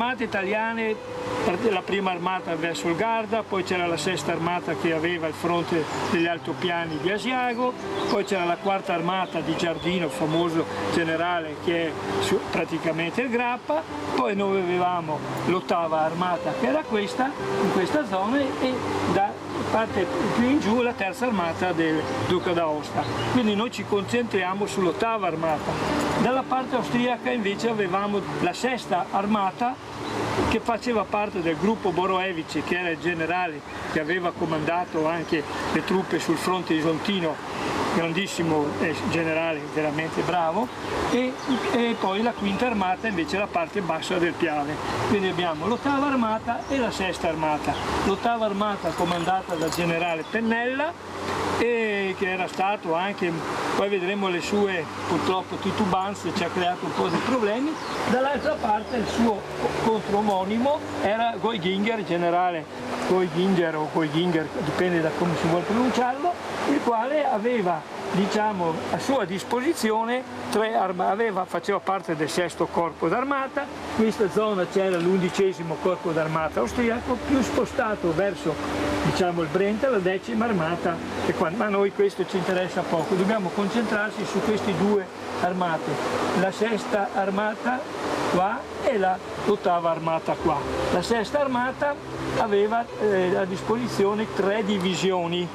armate italiane, la prima armata verso il Garda, poi c'era la sesta armata che aveva il fronte degli altopiani di Asiago, poi c'era la quarta armata di Giardino, il famoso generale che è praticamente il Grappa, poi noi avevamo l'ottava armata che era questa, in questa zona, e da parte più in giù la terza armata del Duca d'Aosta. Quindi noi ci concentriamo sull'ottava armata. Dalla parte austriaca invece avevamo la sesta armata che faceva parte del gruppo Boroevici, che era il generale che aveva comandato anche le truppe sul fronte isontino, grandissimo generale, veramente bravo, e poi la quinta armata invece la parte bassa del Piave. Quindi abbiamo l'ottava armata e la sesta armata. L'ottava armata comandata dal generale Pennella, e che era stato anche, poi vedremo le sue purtroppo titubanze, ci ha creato un po' di problemi. Dall'altra parte il suo contromonimo era Goiginger, generale Goiginger o Goiginger, dipende da come si vuole pronunciarlo, il quale aveva, diciamo, a sua disposizione faceva parte del sesto corpo d'armata. In questa zona c'era l'11° corpo d'armata austriaco, più spostato verso, diciamo, il Brenta, la 10ª armata, ma a noi questo ci interessa poco, dobbiamo concentrarsi su queste due armate, la sesta armata qua e l'ottava armata qua. La sesta armata aveva a disposizione tre divisioni.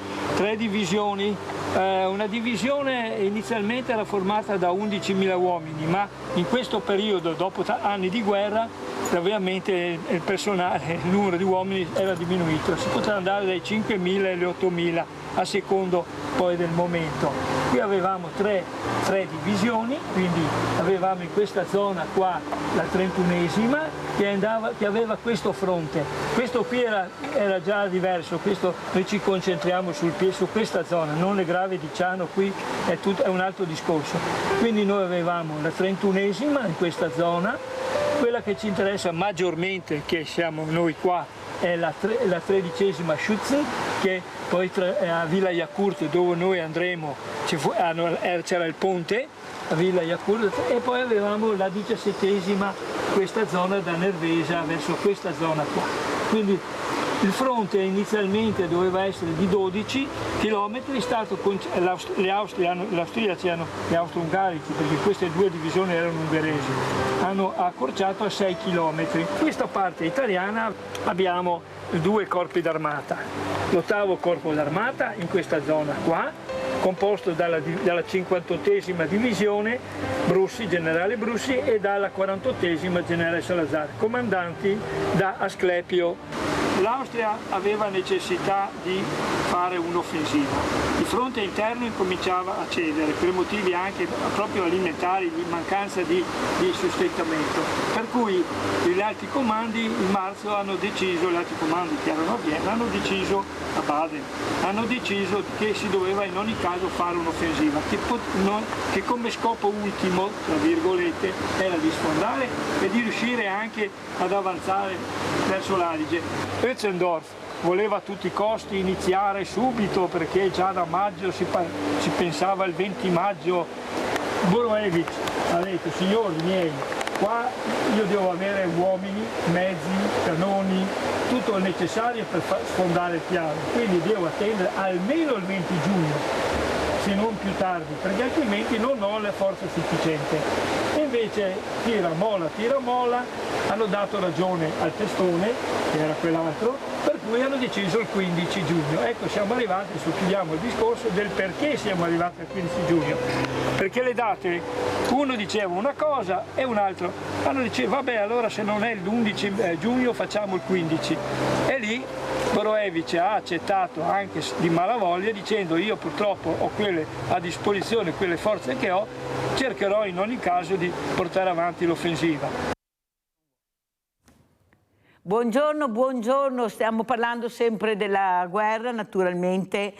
Una divisione inizialmente era formata da 11.000 uomini, ma in questo periodo, dopo anni di guerra, ovviamente il personale, il numero di uomini era diminuito, si poteva andare dai 5.000 alle 8.000 a secondo poi del momento. Qui avevamo tre divisioni, quindi avevamo in questa zona qua la 31esima che aveva questo fronte. Questo qui era già diverso, noi ci concentriamo su questa zona, non le Grave di Ciano, qui è un altro discorso. Quindi noi avevamo la 31esima in questa zona, quella che ci interessa maggiormente, che siamo noi qua, è la 13esima Schützen, che poi a Villa Yakurt, dove noi andremo, c'era il ponte a Villa Yakurt, e poi avevamo la 17esima, questa zona da Nervesa verso questa zona qua. Quindi il fronte inizialmente doveva essere di 12 km, gli austriaci, gli austro-ungarici, perché queste due divisioni erano ungheresi, hanno accorciato a 6 km. In questa parte italiana abbiamo due corpi d'armata. L'8° corpo d'armata in questa zona qua, composto dalla 58esima divisione Brussi, generale Brussi, e dalla 48esima generale Salazar, comandanti da Asclepio. L'Austria aveva necessità di fare un'offensiva. Il fronte interno incominciava a cedere per motivi anche proprio alimentari, di mancanza di sostentamento. Per cui gli alti comandi in marzo hanno deciso, gli alti comandi che erano a Vienna, hanno deciso a Baden, hanno deciso che si doveva in ogni caso fare un'offensiva che come scopo ultimo, tra virgolette, era di sfondare e di riuscire anche ad avanzare verso l'Adige. Oetzendorf voleva a tutti i costi iniziare subito, perché già da maggio si pensava il 20 maggio. Boroevic ha detto: signori miei, qua io devo avere uomini, mezzi, canoni, tutto il necessario per sfondare il piano, quindi devo attendere almeno il 20 giugno, se non più tardi, perché altrimenti non ho la forza sufficiente. E invece tira molla, hanno dato ragione al testone, che era quell'altro, per cui hanno deciso il 15 giugno. Ecco, siamo arrivati, chiudiamo il discorso del perché siamo arrivati al 15 giugno. Perché le date, uno diceva una cosa e un altro hanno detto vabbè, allora se non è l'11 giugno facciamo il 15. E lì Boroevic ha accettato anche di malavoglia, dicendo: io purtroppo ho quelle a disposizione, quelle forze che ho, cercherò in ogni caso di portare avanti l'offensiva. Buongiorno, stiamo parlando sempre della guerra, naturalmente,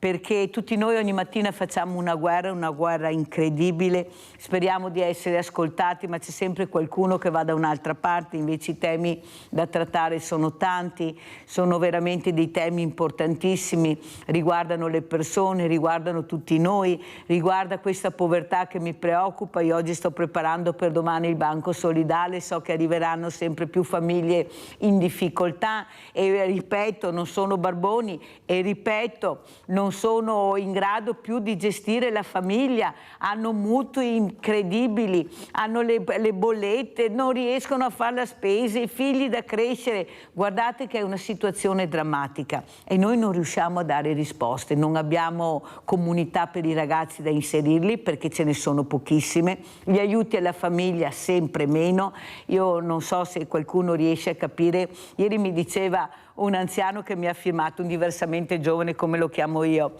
perché tutti noi ogni mattina facciamo una guerra incredibile, speriamo di essere ascoltati, ma c'è sempre qualcuno che va da un'altra parte, invece i temi da trattare sono tanti, sono veramente dei temi importantissimi, riguardano le persone, riguardano tutti noi, riguarda questa povertà che mi preoccupa. Io oggi sto preparando per domani il Banco Solidale, so che arriveranno sempre più famiglie in difficoltà e ripeto, non sono barboni e ripeto, non sono in grado più di gestire la famiglia, hanno mutui incredibili, hanno le bollette, non riescono a fare la spesa, i figli da crescere. Guardate che è una situazione drammatica e noi non riusciamo a dare risposte, non abbiamo comunità per i ragazzi da inserirli perché ce ne sono pochissime, gli aiuti alla famiglia sempre meno. Io non so se qualcuno riesce a capire, ieri mi diceva un anziano che mi ha firmato, un diversamente giovane come lo chiamo io: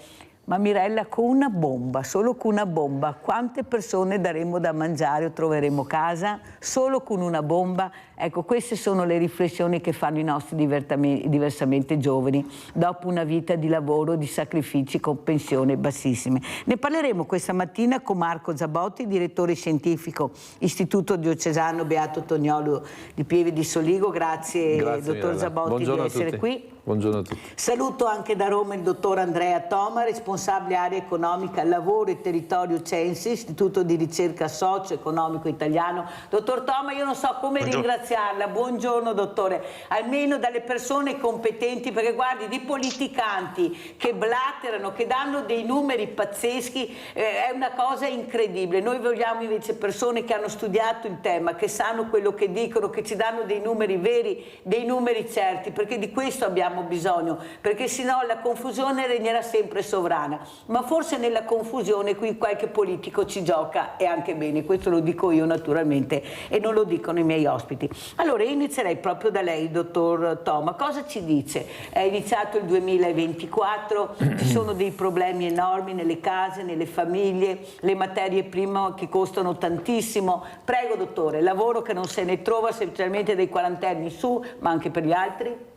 ma Mirella, con una bomba, solo con una bomba, quante persone daremo da mangiare o troveremo casa? Solo con una bomba? Ecco, queste sono le riflessioni che fanno i nostri diversamente giovani dopo una vita di lavoro, di sacrifici con pensioni bassissime. Ne parleremo questa mattina con Marco Zabotti, direttore scientifico Istituto Diocesano Beato Tognolo di Pieve di Soligo. Grazie dottor Mirella. Zabotti Buongiorno di essere qui. Buongiorno a tutti. Saluto anche da Roma il dottor Andrea Toma, responsabile area economica, lavoro e territorio Censi, Istituto di ricerca socio-economico italiano. Dottor Toma, io non so come ringraziarla. Buongiorno dottore, almeno dalle persone competenti, perché guardi, di politicanti che blatterano, che danno dei numeri pazzeschi, è una cosa incredibile. Noi vogliamo invece persone che hanno studiato il tema, che sanno quello che dicono, che ci danno dei numeri veri, dei numeri certi, perché di questo abbiamo bisogno, perché sennò la confusione regnerà sempre sovrana. Ma forse nella confusione qui qualche politico ci gioca e anche bene, questo lo dico io naturalmente e non lo dicono i miei ospiti. Allora io inizierei proprio da lei, dottor Toma. Cosa ci dice? È iniziato il 2024, ci sono dei problemi enormi nelle case, nelle famiglie, le materie prime che costano tantissimo. Prego dottore, lavoro che non se ne trova, specialmente dei quarantenni su, ma anche per gli altri?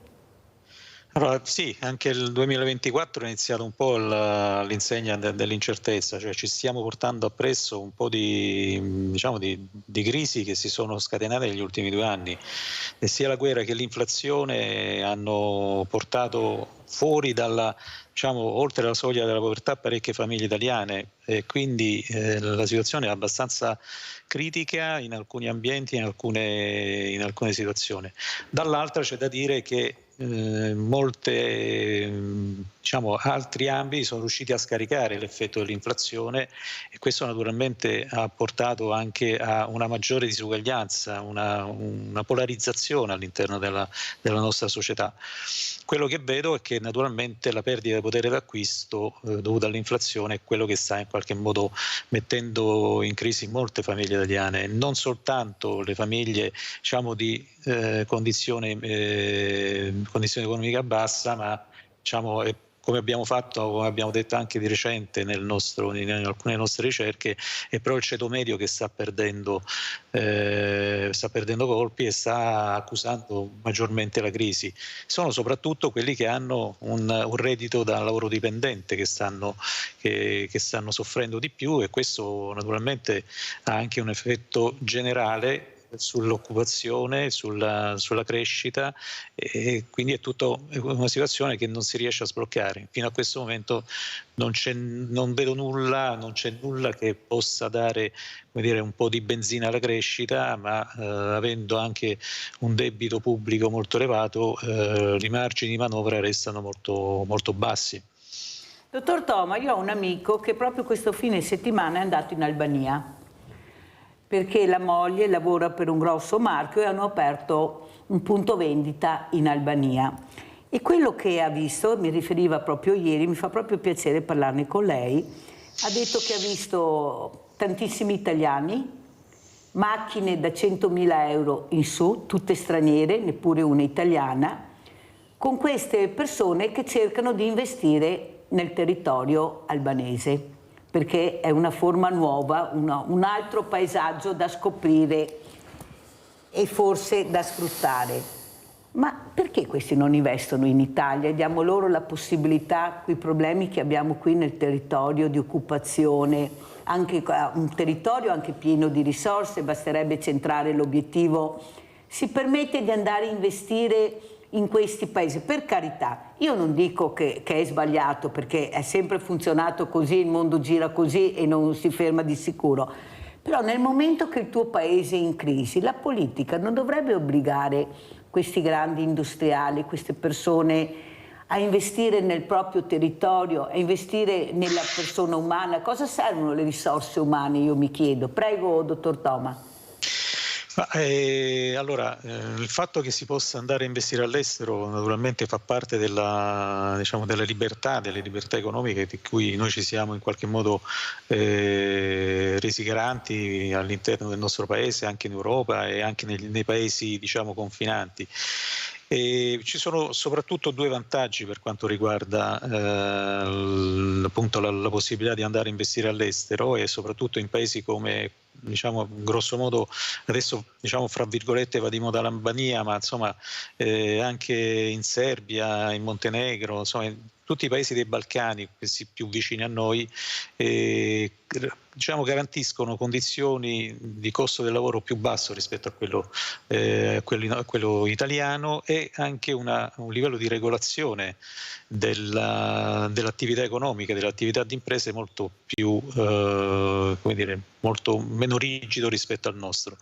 Allora, sì, anche il 2024 è iniziato un po' all'insegna dell'incertezza, cioè ci stiamo portando appresso un po' di crisi che si sono scatenate negli ultimi 2 anni, e sia la guerra che l'inflazione hanno portato fuori oltre la soglia della povertà parecchie famiglie italiane, e quindi la situazione è abbastanza critica in alcuni ambienti, in alcune situazioni. Dall'altra c'è da dire che altri ambiti sono riusciti a scaricare l'effetto dell'inflazione, e questo naturalmente ha portato anche a una maggiore disuguaglianza, una polarizzazione all'interno della nostra società. Quello che vedo è che naturalmente la perdita di potere d'acquisto dovuta all'inflazione è quello che sta in qualche modo mettendo in crisi molte famiglie italiane, non soltanto le famiglie di condizione economica bassa, ma come abbiamo fatto, come abbiamo detto anche di recente in alcune nostre ricerche, è proprio il ceto medio che sta perdendo colpi e sta accusando maggiormente la crisi. Sono soprattutto quelli che hanno un reddito da lavoro dipendente che stanno soffrendo di più, e questo naturalmente ha anche un effetto generale sull'occupazione, sulla crescita, e quindi è tutta una situazione che non si riesce a sbloccare. Fino a questo momento non vedo nulla, non c'è nulla che possa dare, un po' di benzina alla crescita, ma avendo anche un debito pubblico molto elevato, i margini di manovra restano molto, molto bassi. Dottor Toma, io ho un amico che proprio questo fine settimana è andato in Albania, perché la moglie lavora per un grosso marchio e hanno aperto un punto vendita in Albania. E quello che ha visto, mi riferiva proprio ieri, mi fa proprio piacere parlarne con lei, ha detto che ha visto tantissimi italiani, macchine da 100.000 euro in su, tutte straniere, neppure una italiana, con queste persone che cercano di investire nel territorio albanese, perché è una forma nuova, un altro paesaggio da scoprire e forse da sfruttare. Ma perché questi non investono in Italia e diamo loro la possibilità, quei problemi che abbiamo qui nel territorio di occupazione, anche un territorio anche pieno di risorse, basterebbe centrare l'obiettivo, si permette di andare a investire in questi paesi? Per carità, io non dico che è sbagliato, perché è sempre funzionato così, il mondo gira così e non si ferma di sicuro. Però nel momento che il tuo paese è in crisi, la politica non dovrebbe obbligare questi grandi industriali, queste persone a investire nel proprio territorio, a investire nella persona umana. Cosa servono le risorse umane, io mi chiedo. Prego, dottor Toma. Allora, il fatto che si possa andare a investire all'estero naturalmente fa parte delle libertà economiche di cui noi ci siamo in qualche modo resi garanti all'interno del nostro paese, anche in Europa e anche nei paesi, diciamo, confinanti. E ci sono soprattutto due vantaggi per quanto riguarda appunto la possibilità di andare a investire all'estero, e soprattutto in paesi come, diciamo, grosso modo adesso, diciamo, fra virgolette va di moda l'Albania, ma insomma anche in Serbia, in Montenegro, insomma tutti i paesi dei Balcani, questi più vicini a noi, diciamo, garantiscono condizioni di costo del lavoro più basso rispetto a quello italiano, e anche un livello di regolazione dell'attività economica, dell'attività di imprese molto più, come dire, molto meno rigido rispetto al nostro.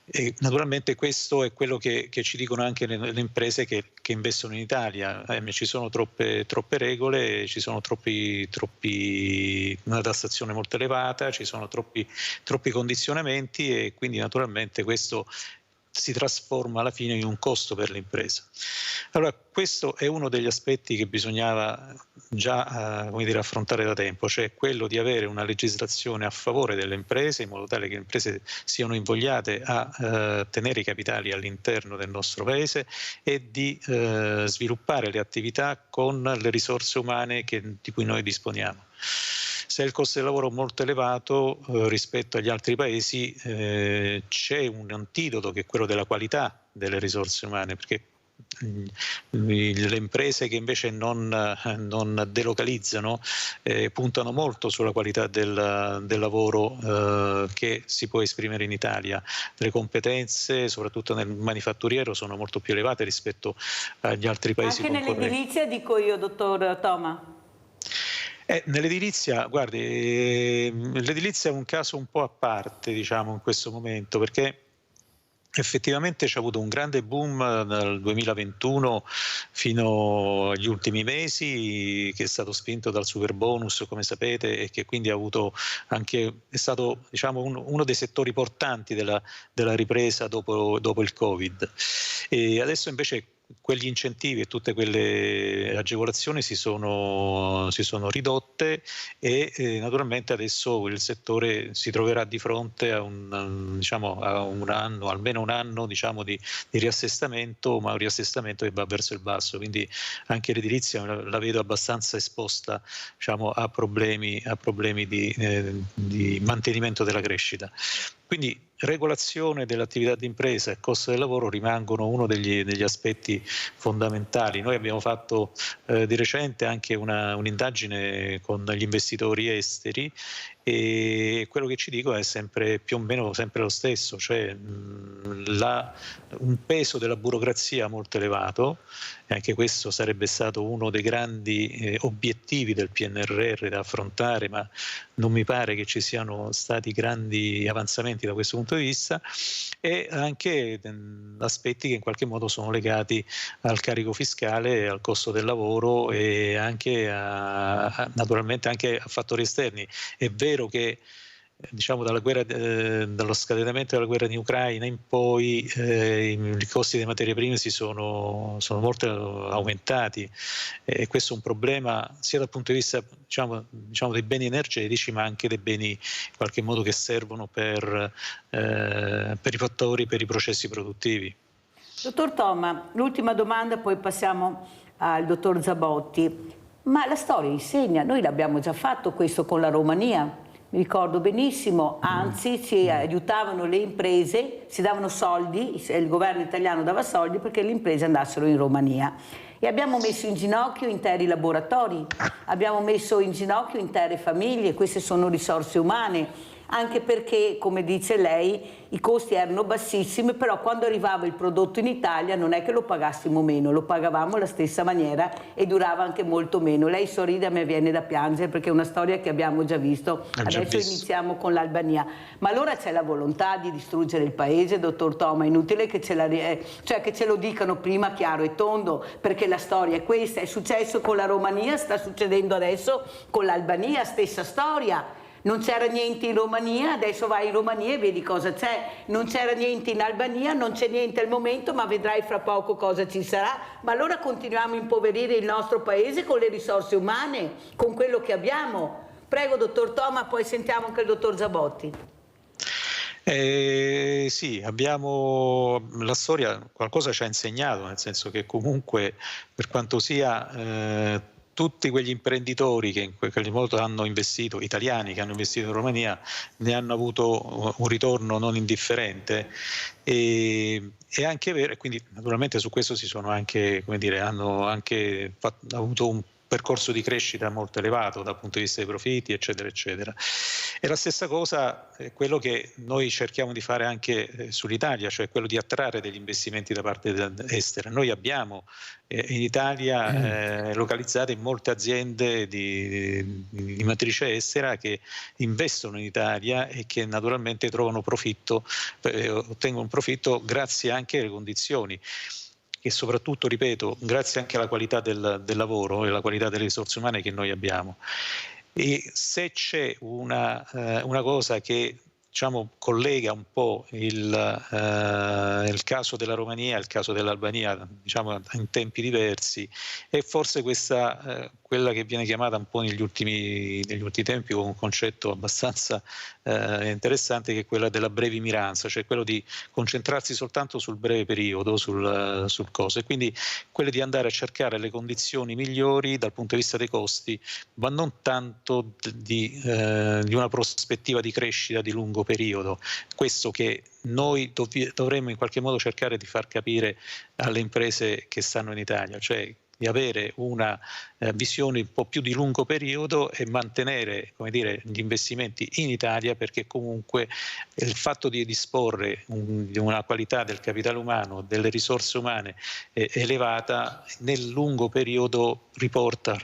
E naturalmente questo è quello che ci dicono anche le imprese che investono in Italia. Ci sono troppe regole, ci sono una tassazione molto elevata, ci sono troppi condizionamenti, e quindi naturalmente questo si trasforma alla fine in un costo per l'impresa. Allora, questo è uno degli aspetti che bisognava già come dire, affrontare da tempo, cioè quello di avere una legislazione a favore delle imprese, in modo tale che le imprese siano invogliate a tenere i capitali all'interno del nostro paese e di sviluppare le attività con le risorse umane di cui noi disponiamo. Se il costo del lavoro è molto elevato rispetto agli altri paesi, c'è un antidoto che è quello della qualità delle risorse umane, perché le imprese che invece non delocalizzano puntano molto sulla qualità del lavoro che si può esprimere in Italia. Le competenze, soprattutto nel manifatturiero, sono molto più elevate rispetto agli altri paesi concorrenti. Anche nell'edilizia, dico io, dottor Toma? Nell'edilizia, guardi, l'edilizia è un caso un po' a parte, diciamo, in questo momento, perché effettivamente c'è avuto un grande boom dal 2021 fino agli ultimi mesi, che è stato spinto dal super bonus, come sapete, e che quindi è stato, diciamo, uno dei settori portanti della ripresa dopo il Covid. E adesso invece quegli incentivi e tutte quelle agevolazioni si sono ridotte, e naturalmente adesso il settore si troverà di fronte a almeno un anno, diciamo, di riassestamento, ma un riassestamento che va verso il basso, quindi anche l'edilizia la vedo abbastanza esposta, diciamo, a problemi di mantenimento della crescita. Quindi regolazione dell'attività di impresa e costo del lavoro rimangono uno degli aspetti fondamentali. Noi abbiamo fatto di recente anche un'indagine con gli investitori esteri, e quello che ci dicono è sempre più o meno sempre lo stesso, cioè un peso della burocrazia molto elevato, e anche questo sarebbe stato uno dei grandi obiettivi del PNRR da affrontare, ma non mi pare che ci siano stati grandi avanzamenti da questo punto di vista, e anche aspetti che in qualche modo sono legati al carico fiscale, al costo del lavoro, e anche naturalmente anche a fattori esterni. È vero che, diciamo, dallo scatenamento della guerra in Ucraina in poi i costi delle materie prime sono molto aumentati, e questo è un problema sia dal punto di vista diciamo dei beni energetici, ma anche dei beni in qualche modo che servono per i fattori, per i processi produttivi. Dottor Toma, l'ultima domanda, poi passiamo al dottor Zabotti. Ma la storia insegna, noi l'abbiamo già fatto questo con la Romania. mi ricordo benissimo, anzi ci aiutavano le imprese, si davano soldi, il governo italiano dava soldi perché le imprese andassero in Romania. E abbiamo messo in ginocchio interi laboratori, abbiamo messo in ginocchio intere famiglie, queste sono risorse umane, anche perché, come dice lei, i costi erano bassissimi, però quando arrivava il prodotto in Italia non è che lo pagassimo meno, lo pagavamo alla stessa maniera e durava anche molto meno. Lei sorride, a me viene da piangere perché è una storia che abbiamo già visto, adesso iniziamo con l'Albania. Ma allora c'è la volontà di distruggere il paese, dottor Toma, è inutile che che ce lo dicano prima chiaro e tondo, perché la storia è questa, è successo con la Romania, sta succedendo adesso con l'Albania, stessa storia. Non c'era niente in Romania, adesso vai in Romania e vedi cosa c'è. Non c'era niente in Albania, non c'è niente al momento, ma vedrai fra poco cosa ci sarà. Ma allora continuiamo a impoverire il nostro paese con le risorse umane, con quello che abbiamo. Prego, dottor Toma, poi sentiamo anche il dottor Zabotti. Sì, la storia qualcosa ci ha insegnato, nel senso che comunque per quanto sia tutti quegli imprenditori che in qualche modo hanno investito, italiani che hanno investito in Romania, ne hanno avuto un ritorno non indifferente. E è anche vero, e quindi naturalmente su questo si sono anche, come dire, hanno anche avuto un percorso di crescita molto elevato dal punto di vista dei profitti, eccetera, eccetera. E la stessa cosa è quello che noi cerchiamo di fare anche sull'Italia, cioè quello di attrarre degli investimenti da parte estera. Noi abbiamo in Italia localizzate molte aziende di matrice estera che investono in Italia e che naturalmente trovano profitto, ottengono profitto grazie anche alle condizioni. E soprattutto, ripeto, grazie anche alla qualità del lavoro e alla qualità delle risorse umane che noi abbiamo. E se c'è una cosa che, diciamo, collega un po' il caso della Romania e il caso dell'Albania, diciamo, in tempi diversi, è forse quella che viene chiamata un po' negli ultimi tempi con un concetto abbastanza interessante, che è quella della brevimiranza, cioè quello di concentrarsi soltanto sul breve periodo, sul coso, e quindi quello di andare a cercare le condizioni migliori dal punto di vista dei costi, ma non tanto di una prospettiva di crescita di lungo periodo. Questo che noi dovremmo in qualche modo cercare di far capire alle imprese che stanno in Italia, cioè di avere una visione un po' più di lungo periodo e mantenere, come dire, gli investimenti in Italia, perché comunque il fatto di disporre di una qualità del capitale umano, delle risorse umane elevata, nel lungo periodo riporta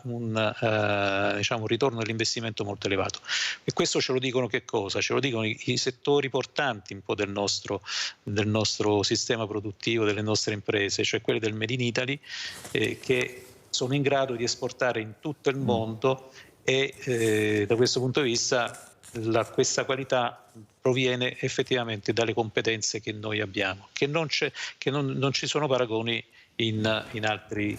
un ritorno all'investimento molto elevato. E questo ce lo dicono che cosa? Ce lo dicono i settori portanti un po' del nostro sistema produttivo, delle nostre imprese, cioè quelli del Made in Italy, che sono in grado di esportare in tutto il mondo e da questo punto di vista questa qualità proviene effettivamente dalle competenze che noi abbiamo, che non ci sono paragoni in altri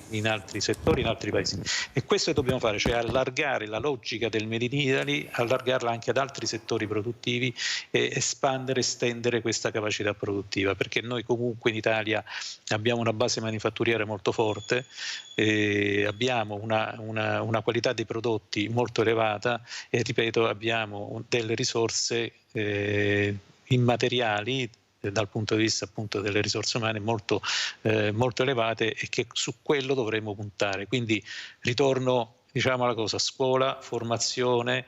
settori, in altri paesi. E questo che dobbiamo fare, cioè allargare la logica del Made in Italy, allargarla anche ad altri settori produttivi e estendere questa capacità produttiva, perché noi comunque in Italia abbiamo una base manifatturiera molto forte, abbiamo una qualità dei prodotti molto elevata e, ripeto, abbiamo delle risorse immateriali dal punto di vista appunto delle risorse umane molto elevate, e che su quello dovremmo puntare. Quindi ritorno, diciamo, alla cosa: scuola, formazione,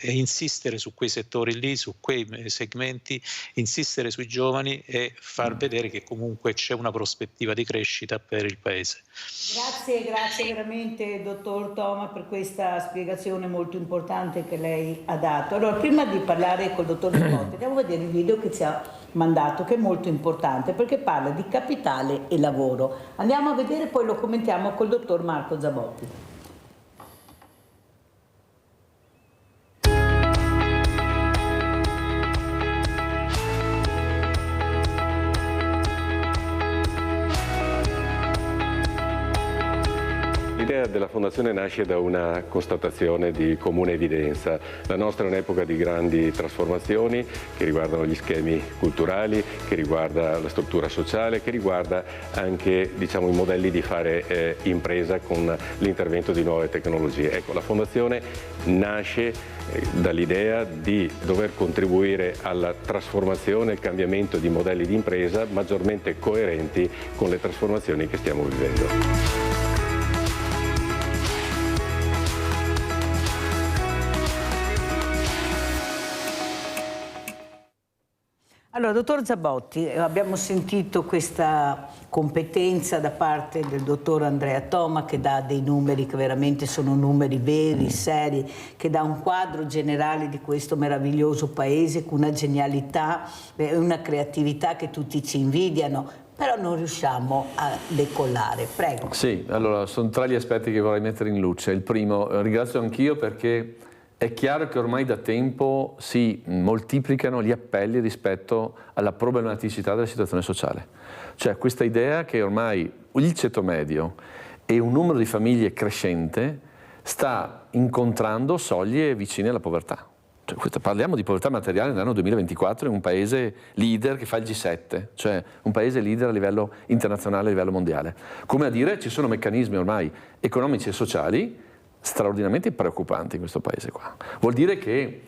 insistere su quei settori lì, su quei segmenti, insistere sui giovani e far vedere che comunque c'è una prospettiva di crescita per il Paese. Grazie veramente, dottor Toma, per questa spiegazione molto importante che lei ha dato. Allora, prima di parlare col dottor Zabotti, andiamo a vedere il video che ci ha mandato, che è molto importante perché parla di capitale e lavoro. Andiamo a vedere, poi lo commentiamo col dottor Marco Zabotti. L'idea della Fondazione nasce da una constatazione di comune evidenza. La nostra è un'epoca di grandi trasformazioni che riguardano gli schemi culturali, che riguarda la struttura sociale, che riguarda anche, diciamo, i modelli di fare impresa con l'intervento di nuove tecnologie. Ecco, la Fondazione nasce dall'idea di dover contribuire alla trasformazione e al cambiamento di modelli di impresa maggiormente coerenti con le trasformazioni che stiamo vivendo. Allora, dottor Zabotti, abbiamo sentito questa competenza da parte del dottor Andrea Toma, che dà dei numeri che veramente sono numeri veri, seri, che dà un quadro generale di questo meraviglioso paese con una genialità e una creatività che tutti ci invidiano, però non riusciamo a decollare. Prego. Sì, allora sono tre gli aspetti che vorrei mettere in luce. Il primo, ringrazio anch'io perché è chiaro che ormai da tempo si moltiplicano gli appelli rispetto alla problematicità della situazione sociale. Cioè questa idea che ormai il ceto medio e un numero di famiglie crescente sta incontrando soglie vicine alla povertà. Cioè, parliamo di povertà materiale nell'anno 2024 in un paese leader che fa il G7, cioè un paese leader a livello internazionale, a livello mondiale. Come a dire, ci sono meccanismi ormai economici e sociali straordinariamente preoccupanti in questo paese qua. Vuol dire che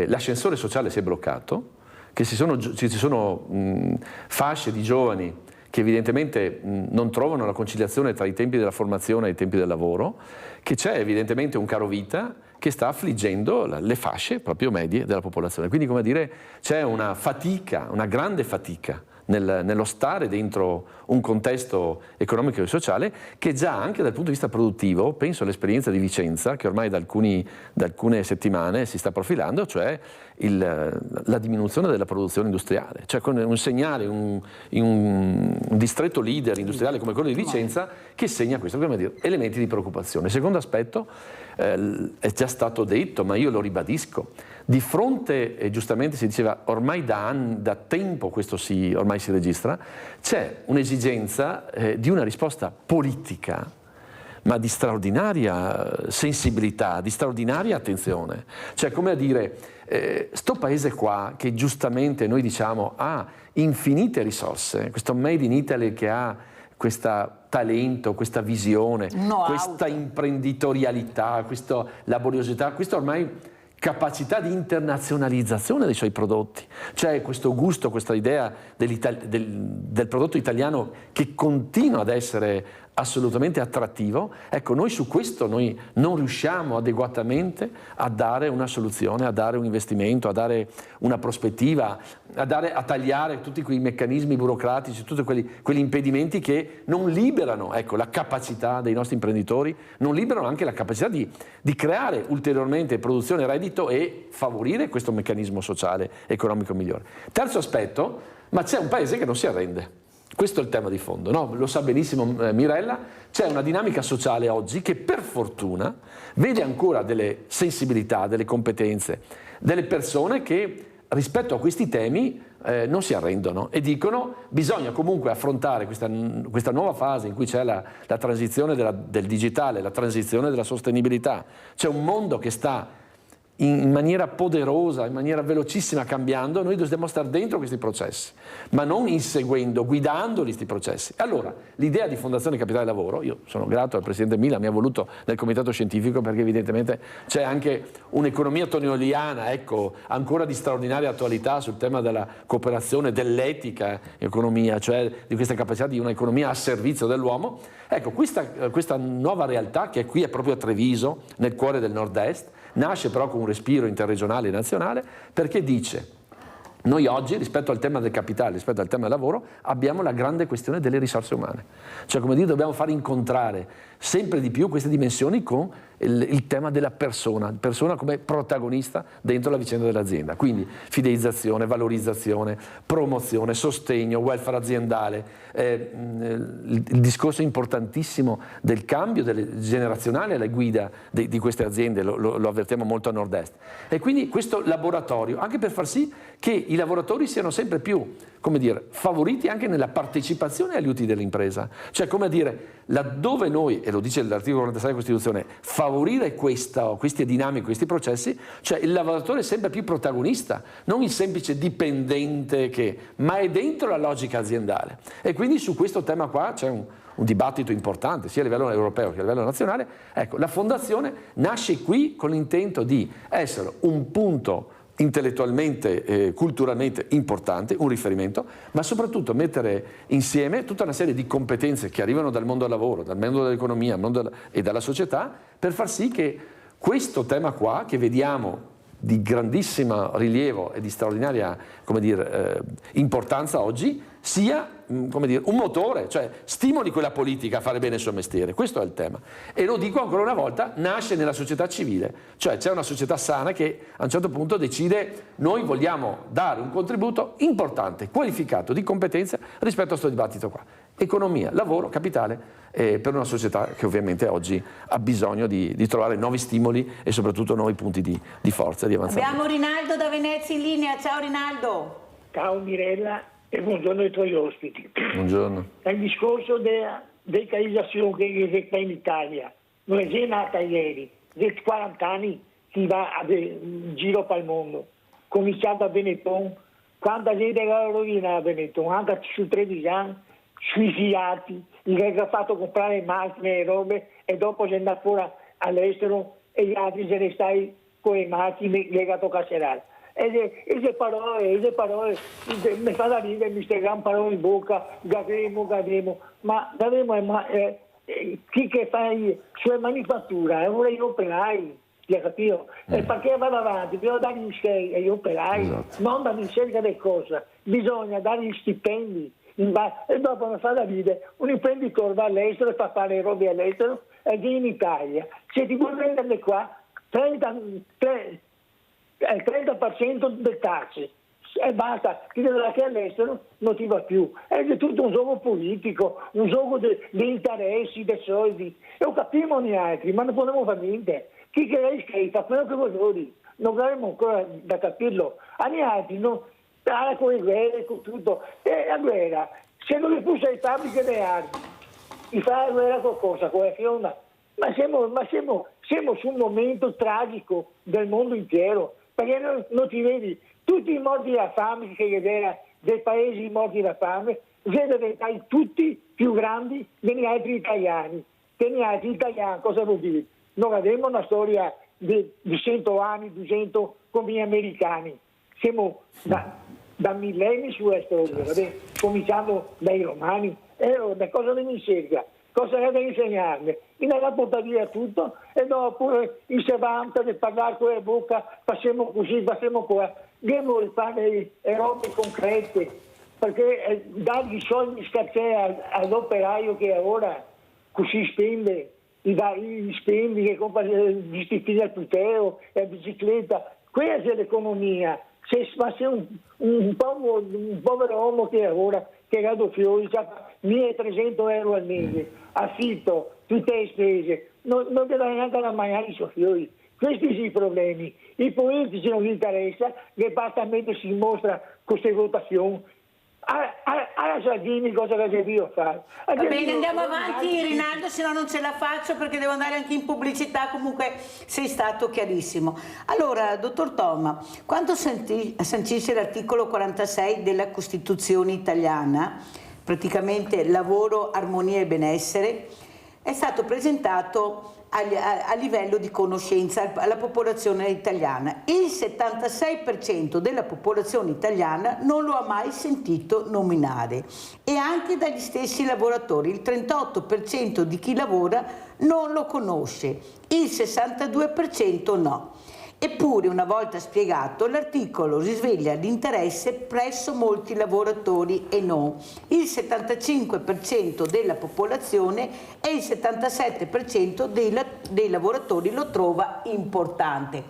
l'ascensore sociale si è bloccato, che ci sono fasce di giovani che evidentemente non trovano la conciliazione tra i tempi della formazione e i tempi del lavoro, che c'è evidentemente un caro vita che sta affliggendo le fasce proprio medie della popolazione. Quindi, come dire, c'è una fatica, una grande fatica nello stare dentro un contesto economico e sociale che già anche dal punto di vista produttivo, penso all'esperienza di Vicenza che ormai da alcune settimane si sta profilando, cioè la diminuzione della produzione industriale, cioè con un segnale in un distretto leader industriale come quello di Vicenza che segna questo, come dire, elementi di preoccupazione. Secondo aspetto, è già stato detto, ma io lo ribadisco, di fronte, giustamente si diceva, ormai da tempo questo ormai si registra, c'è un'esigenza di una risposta politica, ma di straordinaria sensibilità, di straordinaria attenzione. Cioè, come a dire, sto paese qua, che giustamente noi diciamo ha infinite risorse, questo Made in Italy che ha questo talento, questa visione, questa imprenditorialità, questa laboriosità, questa ormai capacità di internazionalizzazione dei suoi prodotti, cioè questo gusto, questa idea del prodotto italiano che continua ad essere assolutamente attrattivo. Ecco, noi su questo non riusciamo adeguatamente a dare una soluzione, a dare un investimento, a dare una prospettiva, a tagliare tutti quei meccanismi burocratici, tutti quegli impedimenti che non liberano, ecco, la capacità dei nostri imprenditori, non liberano anche la capacità di creare ulteriormente produzione e reddito e favorire questo meccanismo sociale economico migliore. Terzo aspetto, ma c'è un paese che non si arrende. Questo è il tema di fondo, no? Lo sa benissimo Mirella, c'è una dinamica sociale oggi che per fortuna vede ancora delle sensibilità, delle competenze, delle persone che rispetto a questi temi non si arrendono e dicono bisogna comunque affrontare questa nuova fase in cui c'è la transizione del digitale, la transizione della sostenibilità. C'è un mondo che sta in maniera poderosa, in maniera velocissima cambiando, noi dobbiamo stare dentro questi processi, ma non inseguendo, guidando questi processi. Allora, l'idea di Fondazione Capitale Lavoro, io sono grato al Presidente Mila, mi ha voluto nel comitato scientifico perché evidentemente c'è anche un'economia tonioliana, ecco, ancora di straordinaria attualità sul tema della cooperazione, dell'etica economia, cioè di questa capacità di un'economia a servizio dell'uomo. Ecco, questa nuova realtà che qui è proprio a Treviso, nel cuore del nord-est, nasce però con un respiro interregionale e nazionale perché dice noi oggi rispetto al tema del capitale, rispetto al tema del lavoro abbiamo la grande questione delle risorse umane, cioè come dire dobbiamo far incontrare sempre di più queste dimensioni con il tema della persona come protagonista dentro la vicenda dell'azienda, quindi fidelizzazione, valorizzazione, promozione, sostegno, welfare aziendale, il discorso importantissimo del cambio generazionale alla guida di queste aziende, lo avvertiamo molto a nord-est, e quindi questo laboratorio anche per far sì che i lavoratori siano sempre più come dire, favoriti anche nella partecipazione agli utili dell'impresa. Cioè, come dire, laddove noi, e lo dice l'articolo 46 della Costituzione, favorire queste dinamiche, questi processi, cioè il lavoratore è sempre più protagonista, non il semplice dipendente ma è dentro la logica aziendale. E quindi su questo tema qua c'è un dibattito importante, sia a livello europeo che a livello nazionale. Ecco, la Fondazione nasce qui con l'intento di essere un punto intellettualmente, culturalmente importante, un riferimento, ma soprattutto mettere insieme tutta una serie di competenze che arrivano dal mondo del lavoro, dal mondo dell'economia e dalla società, per far sì che questo tema qua, che vediamo di grandissimo rilievo e di straordinaria, come dire, importanza oggi, sia, come dire, un motore, cioè stimoli quella politica a fare bene il suo mestiere. Questo è il tema. E lo dico ancora una volta, nasce nella società civile, cioè c'è una società sana che a un certo punto decide: noi vogliamo dare un contributo importante, qualificato, di competenza rispetto a questo dibattito qua. Economia, lavoro, capitale, per una società che ovviamente oggi ha bisogno di trovare nuovi stimoli e soprattutto nuovi punti di forza, di avanzamento. Abbiamo Rinaldo da Venezia in linea. Ciao Rinaldo. Ciao Mirella e buongiorno ai tuoi ospiti. Buongiorno. Il discorso della decaizzazione che sta in Italia non è già nata ieri, da 40 anni si va in giro per il mondo, cominciando a Benetton, quanta gente era rovinata a Benetton, anche su Trevisan, sui fiati, che ha fatto comprare macchine e robe e dopo si è andato fuori all'estero e gli altri se ne stai con le macchine legato a carcerare. E le parole mi fa da ridere, mi stegano parole in bocca, gadremo, ma gadremo chi che fa sulle manifatture, ora gli operai, capito? E perché vado avanti, bisogna dare gli schemi agli operai, esatto. Non da ricerca di cosa, bisogna dare gli stipendi. E dopo mi fa da ridere, un imprenditore va all'estero e fa fare robe all'estero e viene in Italia. Se ti vuoi prendere qua, il 30% del tasse e basta, ti vedrà che all'estero non ti va più. È tutto un gioco politico, un gioco di interessi, dei soldi. E lo capiamo noi altri, ma non possiamo fare niente. Chi che è iscritto, quello che vuoi, non avremo ancora da capirlo. A noi altri non. Con le guerre, con tutto. E la guerra, se non le pusa le fabbriche delle armi, si fa la guerra qualcosa, con la fiona. Ma siamo su un momento tragico del mondo intero, perché non ti vedi, tutti i morti da fame che era dei paesi morti da fame, sono diventati tutti più grandi degli altri italiani. Degli altri italiani, cosa vuol dire? Non abbiamo una storia di 100 anni, 200 come gli americani. Siamo da millenni su questo, cominciando dai romani, da cosa ne insegna? Cosa è da insegnarne? In alla porta via tutto e dopo il servante di parlare con la bocca, facciamo così, facciamo qua. Dobbiamo fare robe concrete, perché dargli soldi scarsè all'operaio che ora così spende, gli spendi che compra gli stipendi al puteo e la bicicletta, questa è l'economia. Ma se un povero uomo che ora che ha fiori, ha 1.300 euro al mese, affitto, tutte le spese, non ti dà neanche da mangiare i suoi fiori. Questi sono i problemi. I politici non gli interessa, che basta mettersi in mostra con queste votazioni. Alla Salvini cosa che devo fare? Va bene, andiamo avanti Rinaldo, se no non ce la faccio perché devo andare anche in pubblicità. Comunque sei stato chiarissimo. Allora, dottor Toma, quando sancisce l'articolo 46 della Costituzione italiana, praticamente lavoro, armonia e benessere, è stato presentato a livello di conoscenza alla popolazione italiana. Il 76% della popolazione italiana non lo ha mai sentito nominare e anche dagli stessi lavoratori. Il 38% di chi lavora non lo conosce, il 62% no. Eppure, una volta spiegato, l'articolo risveglia l'interesse presso molti lavoratori e non. Il 75% della popolazione e il 77% dei lavoratori lo trova importante.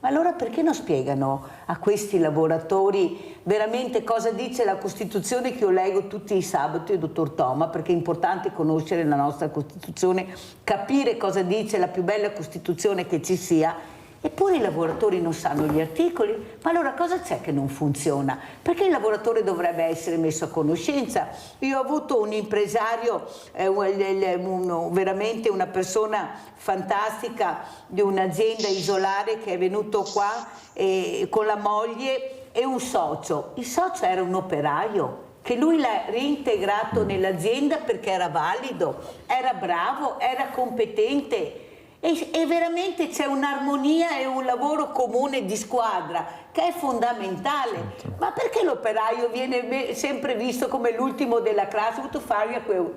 Ma allora perché non spiegano a questi lavoratori veramente cosa dice la Costituzione, che io leggo tutti i sabati, dottor Toma, perché è importante conoscere la nostra Costituzione, capire cosa dice la più bella Costituzione che ci sia, Eppure i lavoratori non sanno gli articoli, ma allora cosa c'è che non funziona? Perché il lavoratore dovrebbe essere messo a conoscenza. Io ho avuto un impresario, veramente una persona fantastica di un'azienda isolare, che è venuto qua con la moglie e un socio. Il socio era un operaio che lui l'ha reintegrato nell'azienda perché era valido, era bravo, era competente. E veramente c'è un'armonia e un lavoro comune di squadra che è fondamentale. Certo. Ma perché l'operaio viene sempre visto come l'ultimo della classe?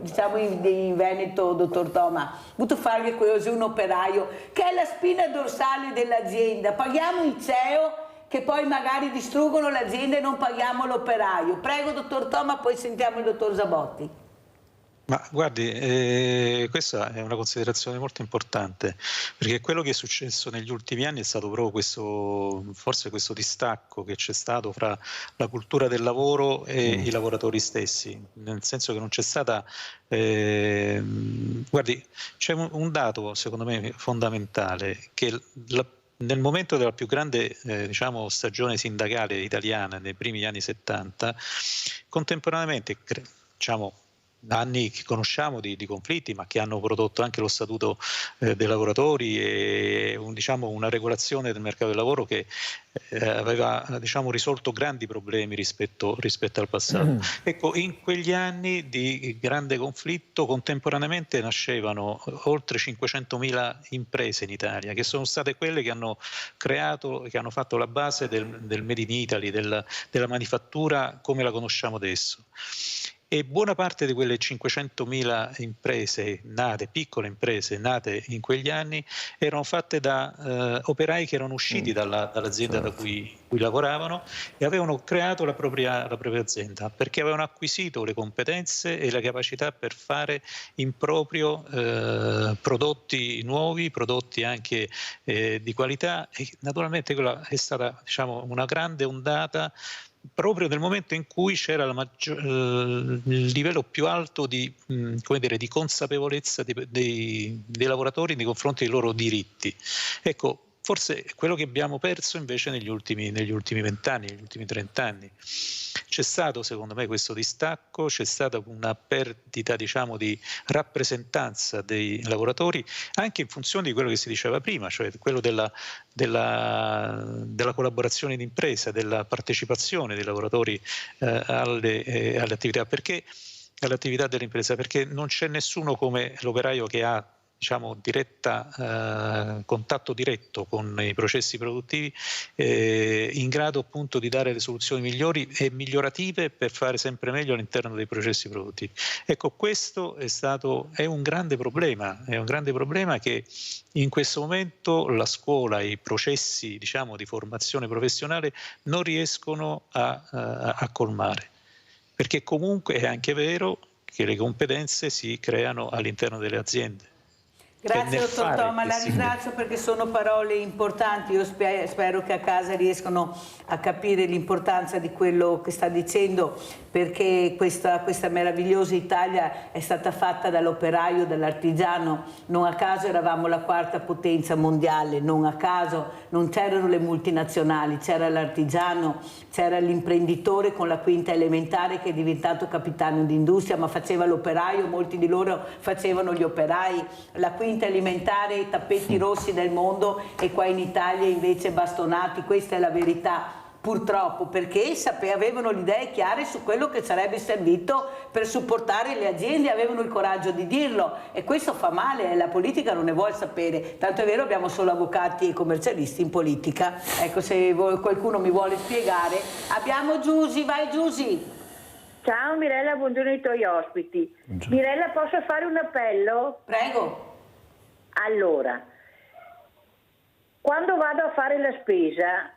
Diciamo in Veneto, dottor Toma, è un operaio che è la spina dorsale dell'azienda. Paghiamo il CEO che poi magari distruggono l'azienda e non paghiamo l'operaio. Prego, dottor Toma, poi sentiamo il dottor Zabotti. Ma guardi, questa è una considerazione molto importante, perché quello che è successo negli ultimi anni è stato proprio forse questo distacco che c'è stato fra la cultura del lavoro e i lavoratori stessi, nel senso che non c'è stata... guardi, c'è un dato secondo me fondamentale, che nel momento della più grande diciamo, stagione sindacale italiana, nei primi anni 70, contemporaneamente, diciamo, anni che conosciamo di conflitti, ma che hanno prodotto anche lo statuto dei lavoratori e diciamo, una regolazione del mercato del lavoro che aveva diciamo, risolto grandi problemi rispetto al passato. Ecco, in quegli anni di grande conflitto contemporaneamente nascevano oltre 500.000 imprese in Italia, che sono state quelle che hanno creato, che hanno fatto la base del Made in Italy, della manifattura come la conosciamo adesso. E buona parte di quelle 500.000 imprese nate, piccole imprese nate in quegli anni, erano fatte da operai che erano usciti dall'azienda da cui lavoravano e avevano creato la propria azienda, perché avevano acquisito le competenze e la capacità per fare in proprio prodotti nuovi, prodotti anche di qualità, e naturalmente quella è stata diciamo, una grande ondata proprio nel momento in cui c'era il livello più alto di consapevolezza dei lavoratori nei confronti dei loro diritti. Ecco, forse quello che abbiamo perso invece negli ultimi 20 anni, negli ultimi 30 anni. C'è stato secondo me questo distacco, c'è stata una perdita diciamo di rappresentanza dei lavoratori anche in funzione di quello che si diceva prima, cioè quello della collaborazione d'impresa, della partecipazione dei lavoratori alle attività, all'attività dell'impresa, perché non c'è nessuno come l'operaio che ha diciamo contatto diretto con i processi produttivi, in grado appunto di dare le soluzioni migliori e migliorative per fare sempre meglio all'interno dei processi produttivi. Ecco, questo è un grande problema che in questo momento la scuola e i processi diciamo di formazione professionale non riescono a colmare, perché comunque è anche vero che le competenze si creano all'interno delle aziende. Grazie dottor Toma, la ringrazio perché sono parole importanti. Io spero che a casa riescano a capire l'importanza di quello che sta dicendo, perché questa meravigliosa Italia è stata fatta dall'operaio, dall'artigiano. Non a caso eravamo la quarta potenza mondiale, non a caso non c'erano le multinazionali, c'era l'artigiano, c'era l'imprenditore con la quinta elementare che è diventato capitano d'industria, ma faceva l'operaio, molti di loro facevano gli operai, la quinta alimentare, i tappeti rossi del mondo, e qua in Italia invece bastonati. Questa è la verità, purtroppo, perché avevano le idee chiare su quello che sarebbe servito per supportare le aziende, avevano il coraggio di dirlo, e questo fa male. La politica non ne vuole sapere, tanto è vero abbiamo solo avvocati e commercialisti in politica. Ecco, se qualcuno mi vuole spiegare. Abbiamo Giusy, vai Giusy. Ciao Mirella, buongiorno ai tuoi ospiti. Buongiorno. Mirella, posso fare un appello? Prego. Allora, quando vado a fare la spesa,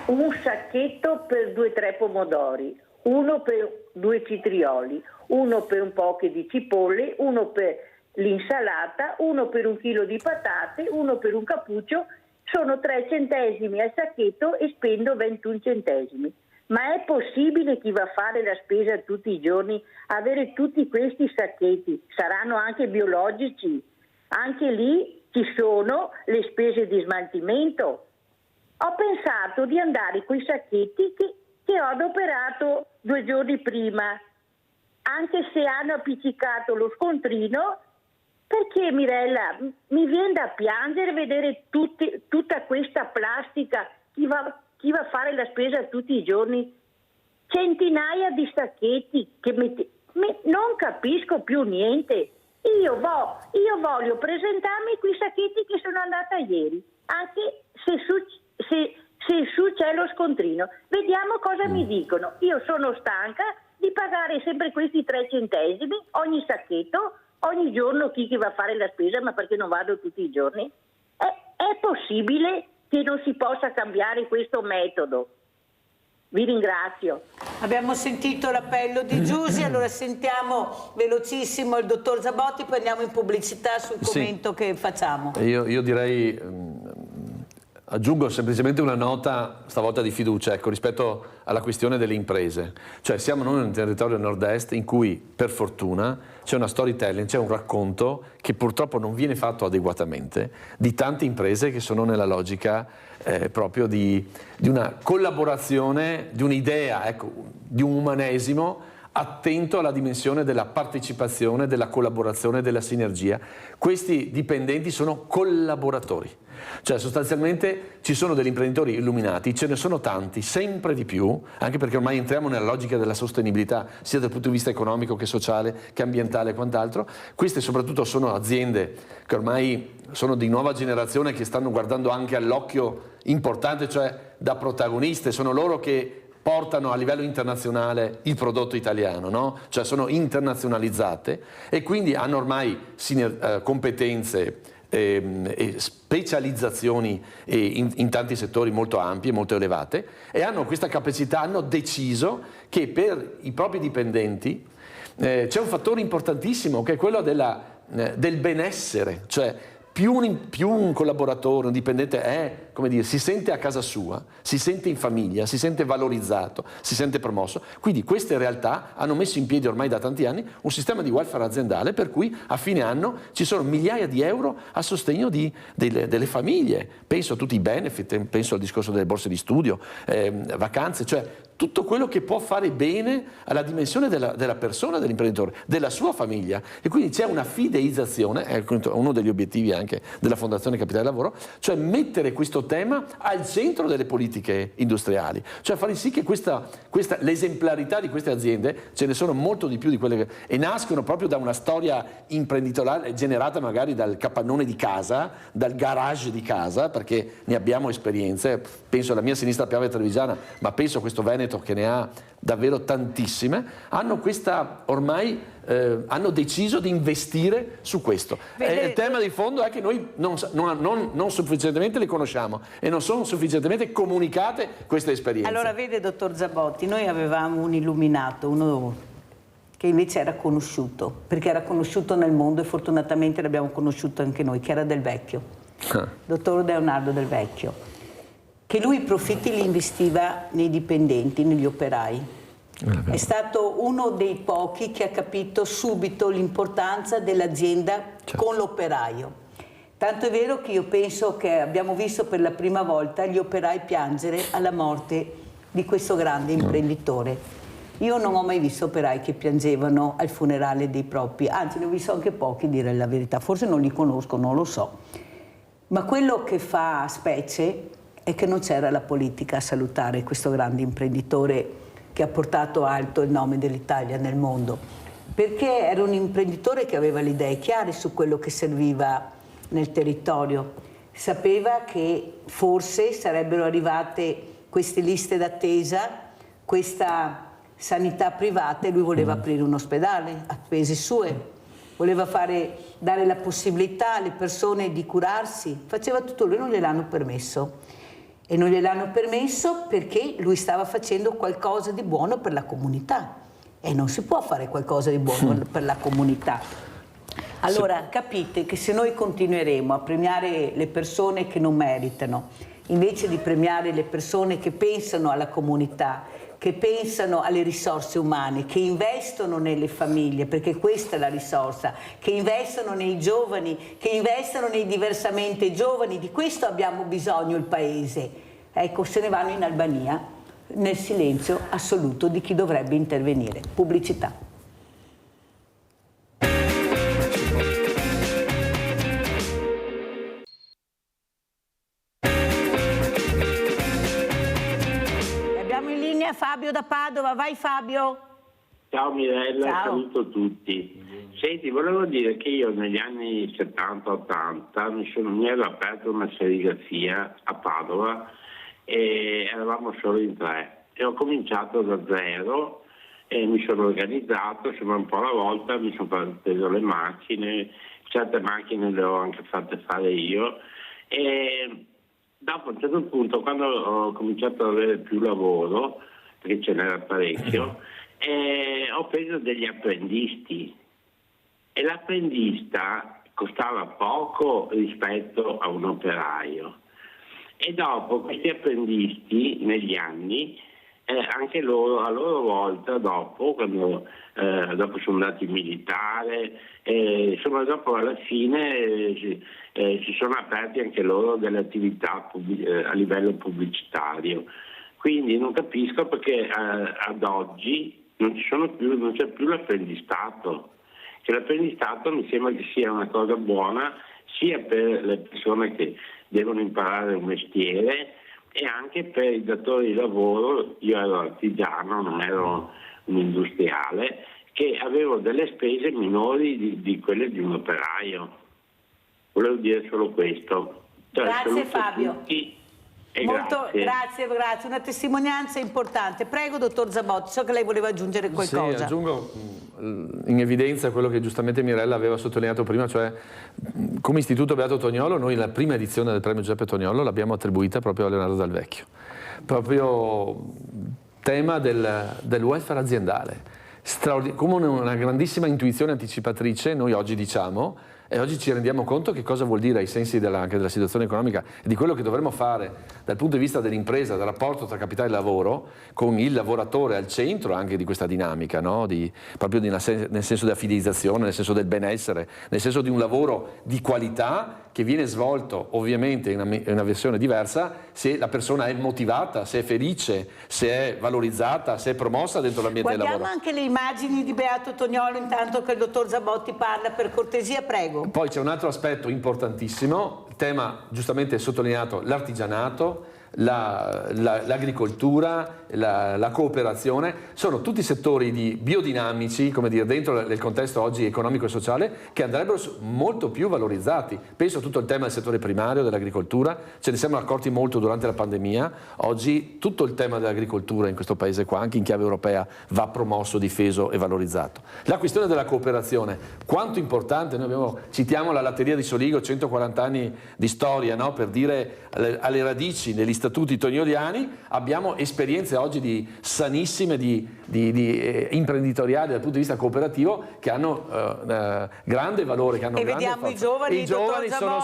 un sacchetto per 2-3 pomodori, uno per 2 citrioli, uno per un po' di cipolle, uno per l'insalata, uno per 1 chilo di patate, uno per un cappuccio, sono 3 centesimi al sacchetto e spendo 21 centesimi. Ma è possibile chi va a fare la spesa tutti i giorni avere tutti questi sacchetti? Saranno anche biologici? Anche lì ci sono le spese di smaltimento. ho pensato di andare con i sacchetti che ho adoperato 2 giorni prima, anche se hanno appiccicato lo scontrino, perché Mirella mi viene da piangere vedere tutta questa plastica, chi va a fare la spesa tutti i giorni, centinaia di sacchetti che non capisco più niente. Io voglio presentarmi quei sacchetti che sono andata ieri, anche se su c'è lo scontrino. Vediamo cosa mi dicono. Io sono stanca di pagare sempre questi 3 centesimi ogni sacchetto, ogni giorno chi va a fare la spesa, ma perché non vado tutti i giorni? È possibile che non si possa cambiare questo metodo? Vi ringrazio. Abbiamo sentito l'appello di Giusy, allora sentiamo velocissimo il dottor Zabotti, poi andiamo in pubblicità sul commento che facciamo. Io direi, aggiungo semplicemente una nota stavolta di fiducia, ecco, rispetto alla questione delle imprese. Cioè siamo noi in un territorio nord-est in cui per fortuna c'è una storytelling, c'è un racconto che purtroppo non viene fatto adeguatamente di tante imprese che sono nella logica proprio di una collaborazione, di un'idea, ecco, di un umanesimo attento alla dimensione della partecipazione, della collaborazione, della sinergia. Questi dipendenti sono collaboratori, cioè sostanzialmente ci sono degli imprenditori illuminati, ce ne sono tanti, sempre di più, anche perché ormai entriamo nella logica della sostenibilità, sia dal punto di vista economico che sociale, che ambientale e quant'altro. Queste soprattutto sono aziende che ormai sono di nuova generazione, che stanno guardando anche all'occhio importante, cioè da protagoniste, sono loro che portano a livello internazionale il prodotto italiano, no? Cioè sono internazionalizzate e quindi hanno ormai competenze e specializzazioni in tanti settori molto ampie, molto elevate, e hanno questa capacità, hanno deciso che per i propri dipendenti c'è un fattore importantissimo che è quello del benessere, cioè più un collaboratore, un dipendente è, come dire, si sente a casa sua, si sente in famiglia, si sente valorizzato, si sente promosso. Quindi queste realtà hanno messo in piedi ormai da tanti anni un sistema di welfare aziendale per cui a fine anno ci sono migliaia di euro a sostegno delle famiglie. Penso a tutti i benefit, penso al discorso delle borse di studio, vacanze, cioè tutto quello che può fare bene alla dimensione della persona, dell'imprenditore, della sua famiglia. E quindi c'è una fideizzazione, è uno degli obiettivi anche della Fondazione Capitale Lavoro, cioè mettere questo tema al centro delle politiche industriali, cioè fare sì che l'esemplarità di queste aziende, ce ne sono molto di più di quelle e nascono proprio da una storia imprenditoriale generata magari dal capannone di casa, dal garage di casa, perché ne abbiamo esperienze, penso alla mia sinistra Piave Trevigiana, ma penso a questo Veneto che ne ha davvero tantissime, hanno questa ormai hanno deciso di investire su questo. Il tema di fondo è che noi non sufficientemente le conosciamo e non sono sufficientemente comunicate queste esperienze. Allora vede, dottor Zabotti, noi avevamo un illuminato, uno che invece era conosciuto, perché era conosciuto nel mondo e fortunatamente l'abbiamo conosciuto anche noi, che era Del Vecchio, dottor Leonardo Del Vecchio, che lui i profitti li investiva nei dipendenti, negli operai. È stato uno dei pochi che ha capito subito l'importanza dell'azienda con l'operaio. Tanto è vero che io penso che abbiamo visto per la prima volta gli operai piangere alla morte di questo grande imprenditore. Io non ho mai visto operai che piangevano al funerale dei propri, anzi ne ho visto anche pochi, dire la verità, forse non li conosco, non lo so. Ma quello che fa specie è che non c'era la politica a salutare questo grande imprenditore che ha portato alto il nome dell'Italia nel mondo, perché era un imprenditore che aveva le idee chiare su quello che serviva nel territorio, sapeva che forse sarebbero arrivate queste liste d'attesa, questa sanità privata, e lui voleva aprire un ospedale a spese sue, voleva dare la possibilità alle persone di curarsi, faceva tutto lui, non gliel'hanno permesso. E non gliel'hanno permesso perché lui stava facendo qualcosa di buono per la comunità. E non si può fare qualcosa di buono per la comunità. Allora capite che se noi continueremo a premiare le persone che non meritano, invece di premiare le persone che pensano alla comunità, che pensano alle risorse umane, che investono nelle famiglie, perché questa è la risorsa, che investono nei giovani, che investono nei diversamente giovani, di questo abbiamo bisogno il Paese. Ecco, se ne vanno in Albania nel silenzio assoluto di chi dovrebbe intervenire. Pubblicità. Fabio da Padova, vai Fabio. Ciao Mirella, Ciao. saluto tutti. Senti, volevo dire che io negli anni 70-80 mi ero aperto una serigrafia a Padova e eravamo solo in 3 e ho cominciato da zero e mi sono organizzato, insomma un po' alla volta mi sono preso le macchine, certe macchine le ho anche fatte fare io e dopo a un certo punto, quando ho cominciato ad avere più lavoro, perché ce n'era parecchio, ho preso degli apprendisti e l'apprendista costava poco rispetto a un operaio e dopo questi apprendisti negli anni anche loro a loro volta dopo quando dopo sono andati in militare insomma dopo alla fine si sono aperti anche loro delle attività a livello pubblicitario. Quindi non capisco perché ad oggi non c'è più l'apprendistato. Che l'apprendistato mi sembra che sia una cosa buona sia per le persone che devono imparare un mestiere e anche per i datori di lavoro. Io ero artigiano, non ero un industriale, che avevo delle spese minori di quelle di un operaio. Volevo dire solo questo. Grazie Fabio. Tutti. Molto grazie, una testimonianza importante. Prego dottor Zabotti, so che lei voleva aggiungere qualcosa. Sì, aggiungo in evidenza quello che giustamente Mirella aveva sottolineato prima, cioè come Istituto Beato Toniolo noi la prima edizione del premio Giuseppe Toniolo l'abbiamo attribuita proprio a Leonardo Dal Vecchio, proprio tema del welfare aziendale, come una grandissima intuizione anticipatrice noi oggi diciamo. E oggi ci rendiamo conto che cosa vuol dire ai sensi anche della situazione economica e di quello che dovremmo fare dal punto di vista dell'impresa, del rapporto tra capitale e lavoro, con il lavoratore al centro anche di questa dinamica, no? Proprio nel senso della fidelizzazione, nel senso del benessere, nel senso di un lavoro di qualità che viene svolto ovviamente in una versione diversa se la persona è motivata, se è felice, se è valorizzata, se è promossa dentro l'ambiente del lavoro. Guardiamo anche le immagini di Beato Toniolo intanto che il dottor Zabotti parla, per cortesia, prego. Poi c'è un altro aspetto importantissimo, il tema giustamente sottolineato, l'artigianato, l'agricoltura, la cooperazione, sono tutti settori biodinamici, come dire, dentro nel contesto oggi economico e sociale, che andrebbero molto più valorizzati. Penso a tutto il tema del settore primario, dell'agricoltura, ce ne siamo accorti molto durante la pandemia, oggi tutto il tema dell'agricoltura in questo paese qua, anche in chiave europea, va promosso, difeso e valorizzato. La questione della cooperazione, quanto importante, noi citiamo la latteria di Soligo, 140 anni di storia, no? Per dire alle radici degli statuti tonioliani, abbiamo esperienze oggi sanissime imprenditoriali dal punto di vista cooperativo che hanno grande valore, che hanno e grande vediamo forza. I giovani sono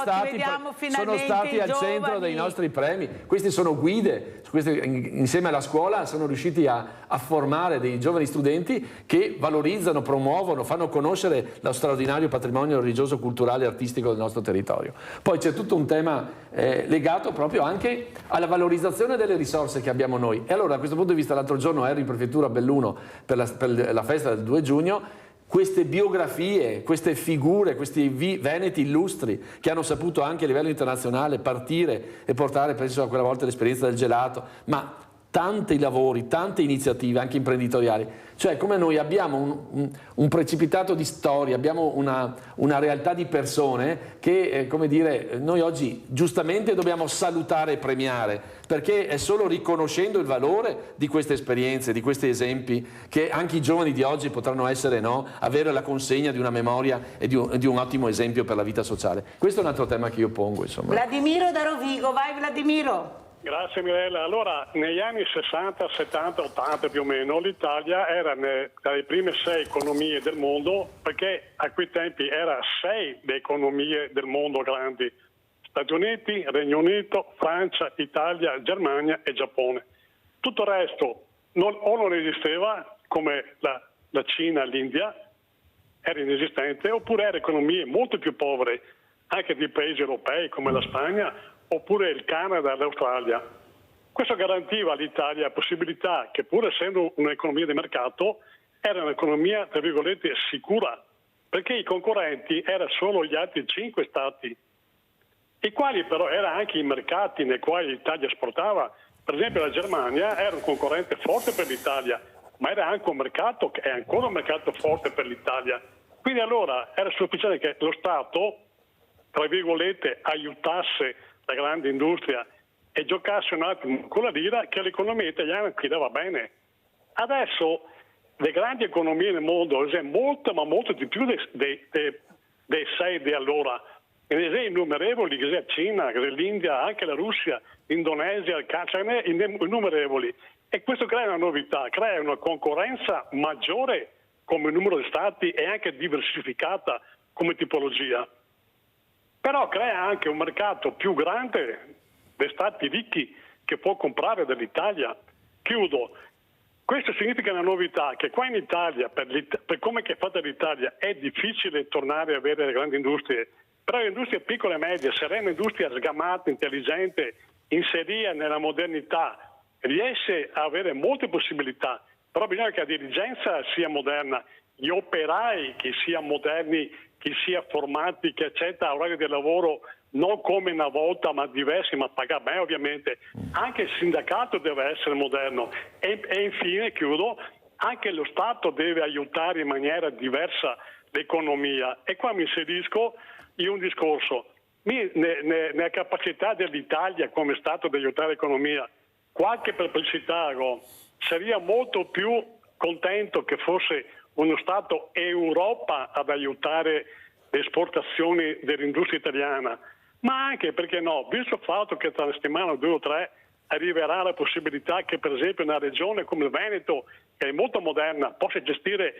stati al centro dei nostri premi. Questi sono guide, insieme alla scuola sono riusciti a formare dei giovani studenti che valorizzano, promuovono, fanno conoscere lo straordinario patrimonio religioso, culturale e artistico del nostro territorio. Poi c'è tutto un tema legato proprio anche alla valorizzazione delle risorse che abbiamo noi. E allora da questo punto di vista l'altro giorno ero in prefettura a Belluno per la festa del 2 giugno, queste biografie, queste figure, questi veneti illustri che hanno saputo anche a livello internazionale partire e portare, penso a quella volta, l'esperienza del gelato, ma tanti lavori, tante iniziative anche imprenditoriali, cioè come noi abbiamo un precipitato di storia, abbiamo una realtà di persone che, come dire, noi oggi giustamente dobbiamo salutare e premiare, perché è solo riconoscendo il valore di queste esperienze, di questi esempi, che anche i giovani di oggi potranno essere, no, avere la consegna di una memoria e di un ottimo esempio per la vita sociale. Questo è un altro tema che io pongo, insomma. Vladimiro da Rovigo, vai Vladimiro. Grazie Mirella. Allora, negli anni 60, 70, 80 più o meno, l'Italia era tra le prime 6 economie del mondo, perché a quei tempi era 6 le economie del mondo grandi: Stati Uniti, Regno Unito, Francia, Italia, Germania e Giappone. Tutto il resto non esisteva, come la Cina, l'India, era inesistente, oppure erano economie molto più povere, anche di paesi europei come la Spagna, oppure il Canada, l'Australia. Questo garantiva all'Italia la possibilità che, pur essendo un'economia di mercato, era un'economia, tra virgolette, sicura, perché i concorrenti erano solo gli altri 5 stati, i quali però erano anche i mercati nei quali l'Italia esportava. Per esempio la Germania era un concorrente forte per l'Italia, ma era anche un mercato che è ancora un mercato forte per l'Italia. Quindi allora era sufficiente che lo Stato, tra virgolette, aiutasse la grande industria e giocasse un attimo con la lira, che l'economia italiana andava bene. Adesso le grandi economie nel mondo, molto ma molto di più dei 6 di allora, innumerevoli, che sia Cina, che sia l'India, anche la Russia, l'Indonesia, innumerevoli. E questo crea una novità, crea una concorrenza maggiore come numero di stati e anche diversificata come tipologia. Però crea anche un mercato più grande dei stati ricchi che può comprare dall'Italia. Chiudo. Questo significa una novità, che qua in Italia, per come è fatta l'Italia, è difficile tornare a avere le grandi industrie, però l'industria piccola e media, se è un'industria sgamata, intelligente, inserita nella modernità, riesce a avere molte possibilità, però bisogna che la dirigenza sia moderna, gli operai che siano moderni, che siano formati, che accettano orari di lavoro non come una volta ma diversi, ma paga bene ovviamente. Anche il sindacato deve essere moderno e infine, chiudo, anche lo Stato deve aiutare in maniera diversa l'economia. E qua mi inserisco in un discorso. Nella capacità dell'Italia come Stato di aiutare l'economia, qualche perplessità sarebbe molto più contento che fosse uno Stato Europa ad aiutare le esportazioni dell'industria italiana, ma anche, perché no, visto il fatto che tra una settimana, 2 o 3, arriverà la possibilità che per esempio una regione come il Veneto, che è molto moderna, possa gestire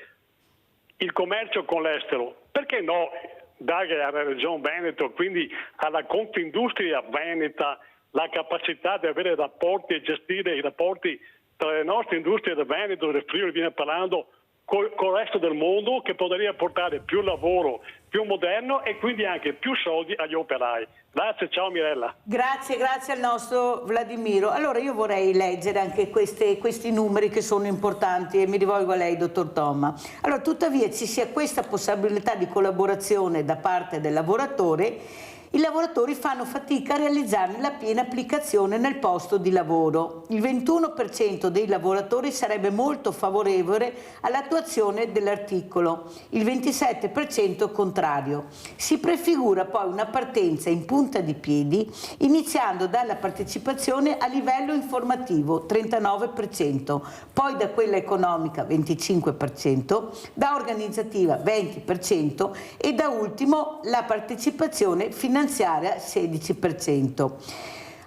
il commercio con l'estero, perché no dare alla regione Veneto, quindi alla Confindustria veneta, la capacità di avere rapporti e gestire i rapporti tra le nostre industrie del Veneto, del Friuli viene parlando, con il resto del mondo, che potrebbe portare più lavoro, più moderno e quindi anche più soldi agli operai. Grazie, ciao Mirella. Grazie al nostro Vladimiro. Allora io vorrei leggere anche questi numeri che sono importanti e mi rivolgo a lei, dottor Toma. Allora, tuttavia ci sia questa possibilità di collaborazione da parte del lavoratore, i lavoratori fanno fatica a realizzarne la piena applicazione nel posto di lavoro. Il 21% dei lavoratori sarebbe molto favorevole all'attuazione dell'articolo, il 27% contrario. Si prefigura poi una partenza in punta di piedi, iniziando dalla partecipazione a livello informativo, 39%, poi da quella economica, 25%, da organizzativa, 20% e da ultimo la partecipazione finanziaria, 16%.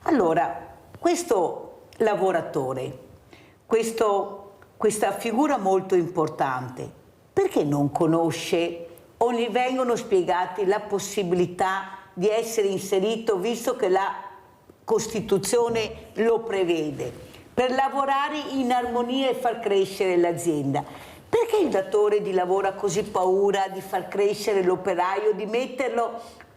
Allora, questo lavoratore, questa figura molto importante, perché non conosce o gli vengono spiegati la possibilità di essere inserito, visto che la Costituzione lo prevede, per lavorare in armonia e far crescere l'azienda? Perché il datore di lavoro ha così paura di far crescere l'operaio, di metterlo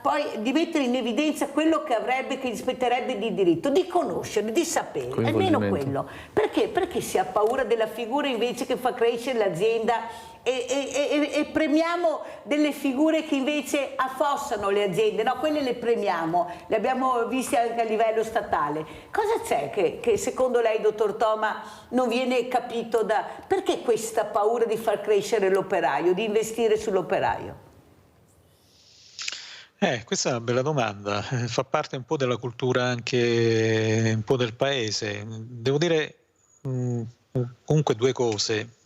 poi di mettere in evidenza quello che gli spetterebbe di diritto, di conoscere, di sapere, almeno quello. Perché si ha paura della figura invece che fa crescere l'azienda e premiamo delle figure che invece affossano le aziende? No, quelle le premiamo, le abbiamo viste anche a livello statale. Cosa c'è che secondo lei, dottor Toma, non viene capito perché questa paura di far crescere l'operaio, di investire sull'operaio? Questa è una bella domanda, fa parte un po' della cultura anche un po' del paese. Devo dire comunque 2 cose,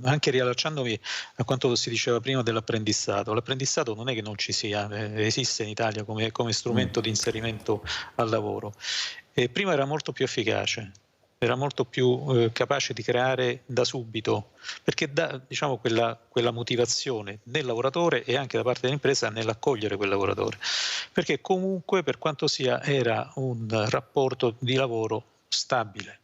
anche riallacciandomi a quanto si diceva prima dell'apprendistato. L'apprendistato non è che non ci sia, esiste in Italia come strumento di inserimento al lavoro. Prima era molto più efficace, era molto più capace di creare da subito, perché dà, diciamo, quella motivazione del lavoratore e anche da parte dell'impresa nell'accogliere quel lavoratore, perché comunque per quanto sia era un rapporto di lavoro stabile.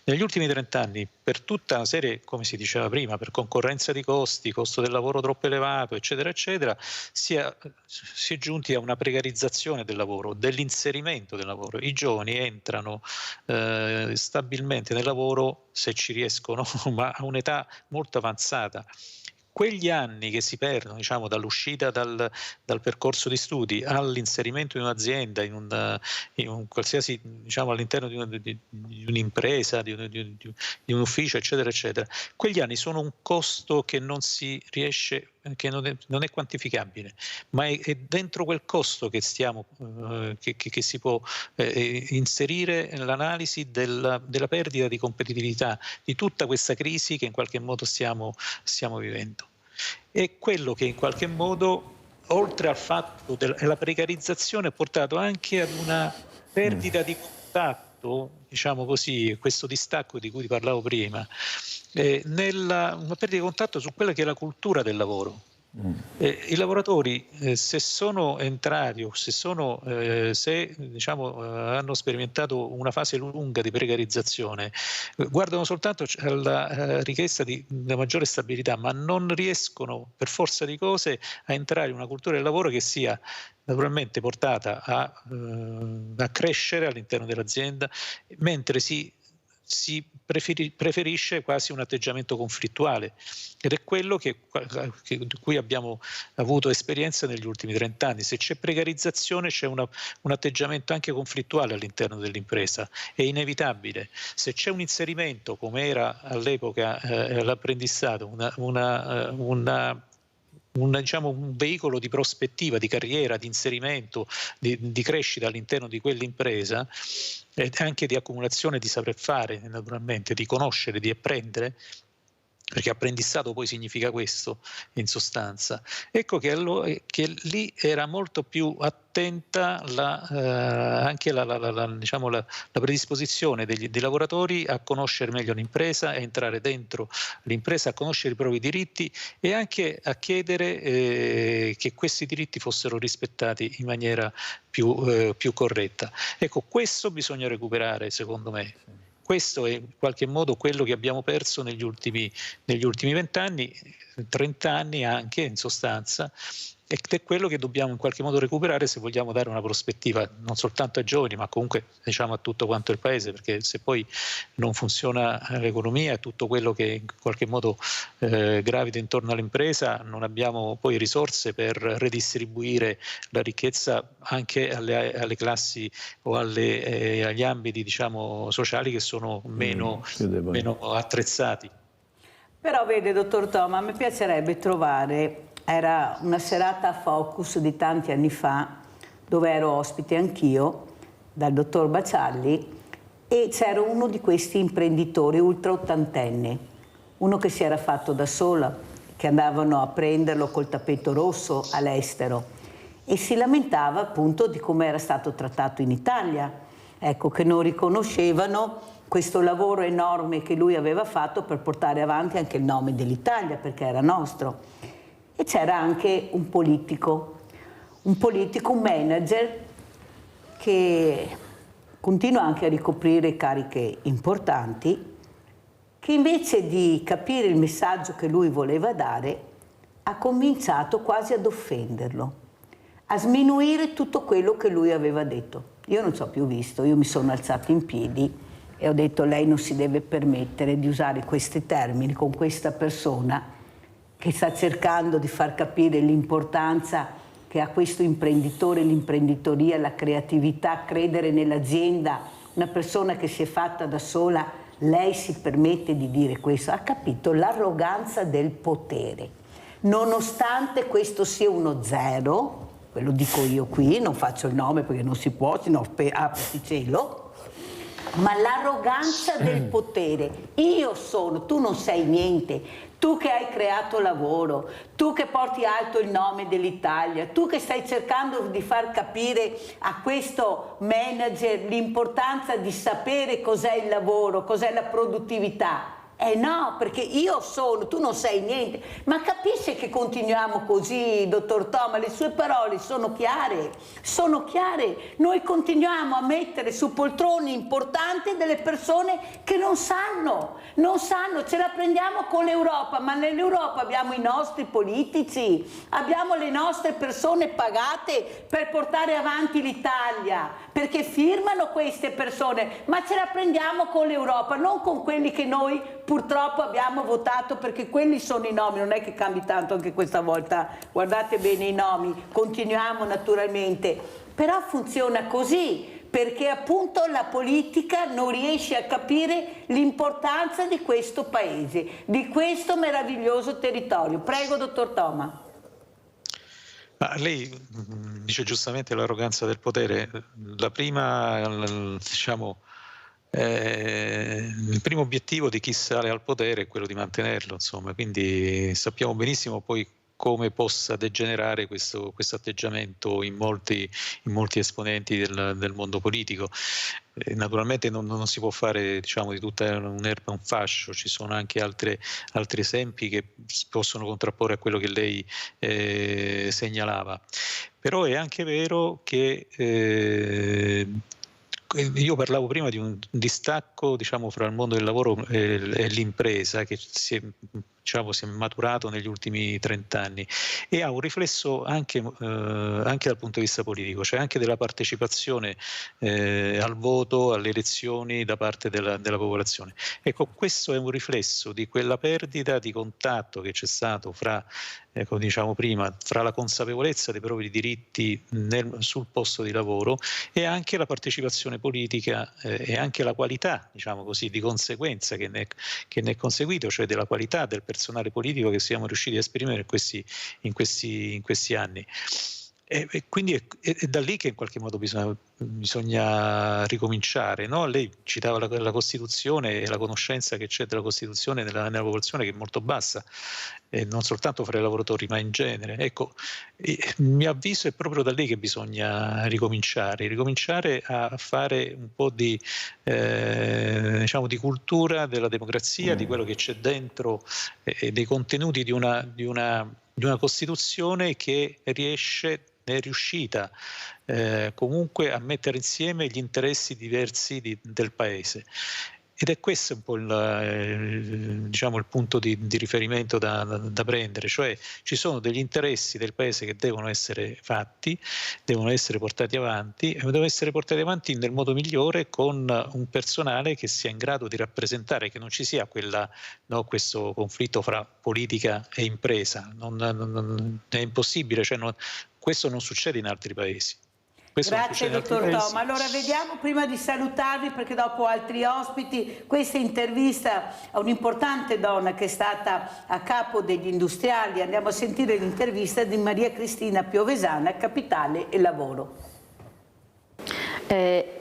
Negli ultimi 30 anni, per tutta una serie, come si diceva prima, per concorrenza di costi, costo del lavoro troppo elevato, eccetera, eccetera, si è giunti a una precarizzazione del lavoro, dell'inserimento del lavoro. I giovani entrano stabilmente nel lavoro, se ci riescono, ma a un'età molto avanzata. Quegli anni che si perdono, diciamo, dall'uscita dal percorso di studi all'inserimento in un'azienda, in un qualsiasi, diciamo, all'interno di un'impresa, di un ufficio, eccetera, eccetera, quegli anni sono un costo che non si riesce, che non è quantificabile, ma è dentro quel costo che che si può inserire l'analisi della perdita di competitività, di tutta questa crisi che in qualche modo stiamo vivendo. È quello che in qualche modo, oltre al fatto della precarizzazione, ha portato anche ad una perdita di contatto, diciamo così, questo distacco di cui parlavo prima, una perdita di contatto su quella che è la cultura del lavoro. I lavoratori, se sono entrati o se diciamo, hanno sperimentato una fase lunga di precarizzazione, guardano soltanto alla richiesta di maggiore stabilità, ma non riescono per forza di cose a entrare in una cultura del lavoro che sia naturalmente portata a crescere all'interno dell'azienda, mentre si preferisce quasi un atteggiamento conflittuale, ed è quello di cui abbiamo avuto esperienza negli ultimi 30 anni. Se c'è precarizzazione c'è un atteggiamento anche conflittuale all'interno dell'impresa, è inevitabile. Se c'è un inserimento, come era all'epoca l'apprendistato, diciamo, un veicolo di prospettiva, di carriera, di inserimento, di crescita all'interno di quell'impresa, e anche di accumulazione di saper fare, naturalmente, di conoscere, di apprendere, perché apprendistato poi significa questo in sostanza. Ecco che lì era molto più attenta anche diciamo, la predisposizione dei lavoratori a conoscere meglio l'impresa, a entrare dentro l'impresa, a conoscere i propri diritti e anche a chiedere che questi diritti fossero rispettati in maniera più corretta. Ecco, questo bisogna recuperare, secondo me. Questo è in qualche modo quello che abbiamo perso negli ultimi 20 anni, 30 anni anche in sostanza, ed è quello che dobbiamo in qualche modo recuperare se vogliamo dare una prospettiva non soltanto ai giovani, ma comunque, diciamo, a tutto quanto il paese, perché se poi non funziona l'economia e tutto quello che in qualche modo gravita intorno all'impresa, non abbiamo poi risorse per redistribuire la ricchezza anche alle classi o agli ambiti, diciamo, sociali che sono meno attrezzati. Però vede, dottor Toma, mi piacerebbe trovare, era una serata a Focus di tanti anni fa, dove ero ospite anch'io, dal dottor Bacialli, e c'era uno di questi imprenditori ultra ottantenne, uno che si era fatto da sola, che andavano a prenderlo col tappeto rosso all'estero, e si lamentava appunto di come era stato trattato in Italia, ecco, che non riconoscevano questo lavoro enorme che lui aveva fatto per portare avanti anche il nome dell'Italia, perché era nostro. E c'era anche un politico, un manager che continua anche a ricoprire cariche importanti, che invece di capire il messaggio che lui voleva dare, ha cominciato quasi ad offenderlo, a sminuire tutto quello che lui aveva detto. Io non ci ho più visto, io mi sono alzata in piedi e ho detto: lei non si deve permettere di usare questi termini con questa persona che sta cercando di far capire l'importanza che ha questo imprenditore, l'imprenditoria, la creatività, credere nell'azienda, una persona che si è fatta da sola. Lei si permette di dire questo? Ha capito l'arroganza del potere. Nonostante questo sia uno zero, ve lo dico io qui, non faccio il nome perché non si può, sennò apriti cielo, ma l'arroganza del potere. Io sono, tu non sei niente, tu che hai creato lavoro, tu che porti alto il nome dell'Italia, tu che stai cercando di far capire a questo manager l'importanza di sapere cos'è il lavoro, cos'è la produttività. No, perché tu non sei niente. Ma capisce che continuiamo così, dottor Toma? Le sue parole sono chiare, sono chiare. Noi continuiamo a mettere su poltrone importanti delle persone che non sanno, ce la prendiamo con l'Europa, ma nell'Europa abbiamo i nostri politici, abbiamo le nostre persone pagate per portare avanti l'Italia, perché firmano queste persone, ma ce la prendiamo con l'Europa, non con quelli che noi purtroppo abbiamo votato, perché quelli sono i nomi, non è che cambi tanto anche questa volta, guardate bene i nomi, continuiamo naturalmente, però funziona così, perché appunto la politica non riesce a capire l'importanza di questo paese, di questo meraviglioso territorio. Prego, dottor Toma. Ma lei dice giustamente l'arroganza del potere. La prima, diciamo, il primo obiettivo di chi sale al potere è quello di mantenerlo, insomma, quindi sappiamo benissimo poi come possa degenerare questo atteggiamento in molti esponenti del mondo politico. Naturalmente non si può fare, diciamo, di tutta un'erba un fascio, ci sono anche altri esempi che si possono contrapporre a quello che lei segnalava. Però è anche vero che io parlavo prima di un distacco, diciamo, fra il mondo del lavoro e l'impresa che si è maturato negli ultimi 30 anni e ha un riflesso anche dal punto di vista politico, cioè anche della partecipazione al voto, alle elezioni da parte della popolazione. Ecco, questo è un riflesso di quella perdita di contatto che c'è stato fra, come diciamo prima, fra la consapevolezza dei propri diritti sul posto di lavoro e anche la partecipazione politica e anche la qualità, diciamo così, di conseguenza che ne è conseguito, cioè della qualità del personale politico che siamo riusciti a esprimere in questi anni. E quindi è da lì che in qualche modo bisogna ricominciare, no? Lei citava la Costituzione e la conoscenza che c'è della Costituzione nella popolazione, che è molto bassa, non soltanto fra i lavoratori ma in genere. Ecco, il mio avviso è proprio da lì che bisogna ricominciare a fare un po' di cultura della democrazia, di quello che c'è dentro, dei contenuti di una Costituzione che è riuscita comunque a mettere insieme gli interessi diversi del Paese. Ed è questo un po' il punto di riferimento da prendere, cioè ci sono degli interessi del Paese che devono essere fatti, devono essere portati avanti e devono essere portati avanti nel modo migliore con un personale che sia in grado di rappresentare, che non ci sia questo conflitto fra politica e impresa. È impossibile, questo non succede in altri paesi. Grazie dottor Toma. Allora vediamo, prima di salutarvi, perché dopo altri ospiti, questa intervista a un'importante donna che è stata a capo degli industriali. Andiamo a sentire l'intervista di Maria Cristina Piovesana, Capitale e Lavoro.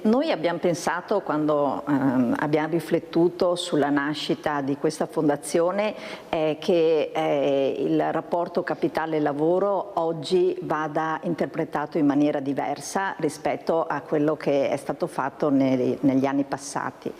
Noi abbiamo pensato, quando abbiamo riflettuto sulla nascita di questa fondazione, che il rapporto capitale-lavoro oggi vada interpretato in maniera diversa rispetto a quello che è stato fatto negli anni passati,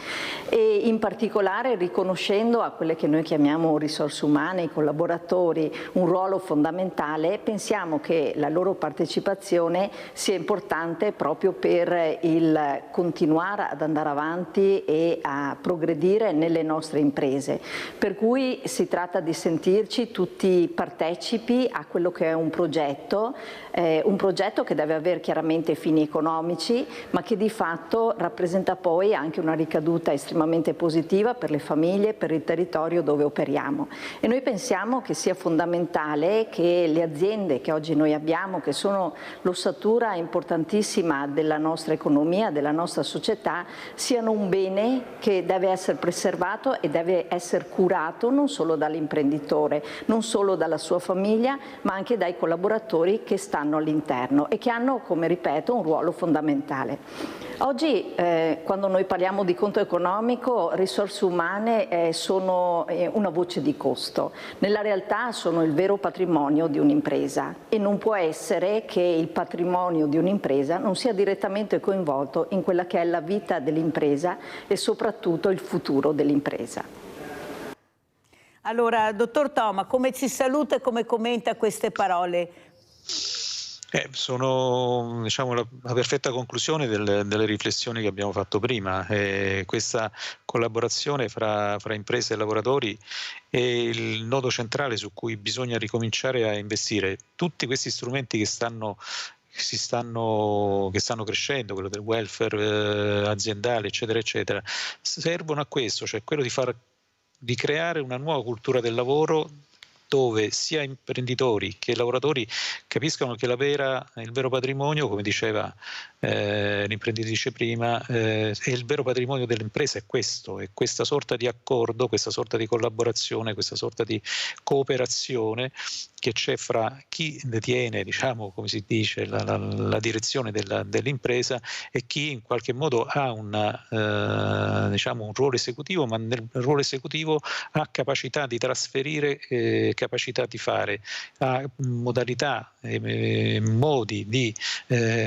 e in particolare riconoscendo a quelle che noi chiamiamo risorse umane, i collaboratori, un ruolo fondamentale. Pensiamo che la loro partecipazione sia importante proprio per il continuare ad andare avanti e a progredire nelle nostre imprese, per cui si tratta di sentirci tutti partecipi a quello che è un progetto che deve avere chiaramente fini economici, ma che di fatto rappresenta poi anche una ricaduta estremamente positiva per le famiglie, per il territorio dove operiamo. E noi pensiamo che sia fondamentale che le aziende che oggi noi abbiamo, che sono l'ossatura importantissima della nostra economia, della nostra società, siano un bene che deve essere preservato e deve essere curato non solo dall'imprenditore, non solo dalla sua famiglia, ma anche dai collaboratori che stanno all'interno e che hanno, come ripeto, un ruolo fondamentale. Oggi quando noi parliamo di conto economico, risorse umane sono una voce di costo. Nella realtà sono il vero patrimonio di un'impresa e non può essere che il patrimonio di un'impresa non sia direttamente coinvolto in quella che è la vita dell'impresa e soprattutto il futuro dell'impresa. Allora, dottor Toma, come ci saluta e come commenta queste parole? Sono, diciamo, la perfetta conclusione delle riflessioni che abbiamo fatto prima. Questa collaborazione fra imprese e lavoratori è il nodo centrale su cui bisogna ricominciare a investire. Tutti questi strumenti che stanno crescendo, quello del welfare aziendale, eccetera, eccetera, servono a questo, cioè quello di creare una nuova cultura del lavoro, dove sia imprenditori che lavoratori capiscono che il vero patrimonio, come diceva l'imprenditrice prima, il vero patrimonio dell'impresa è questo, è questa sorta di accordo, questa sorta di collaborazione, questa sorta di cooperazione che c'è fra chi detiene, diciamo, come si dice, la direzione dell'impresa e chi in qualche modo ha diciamo un ruolo esecutivo, ma nel ruolo esecutivo ha capacità di trasferire, capacità di fare, ha modalità e modi di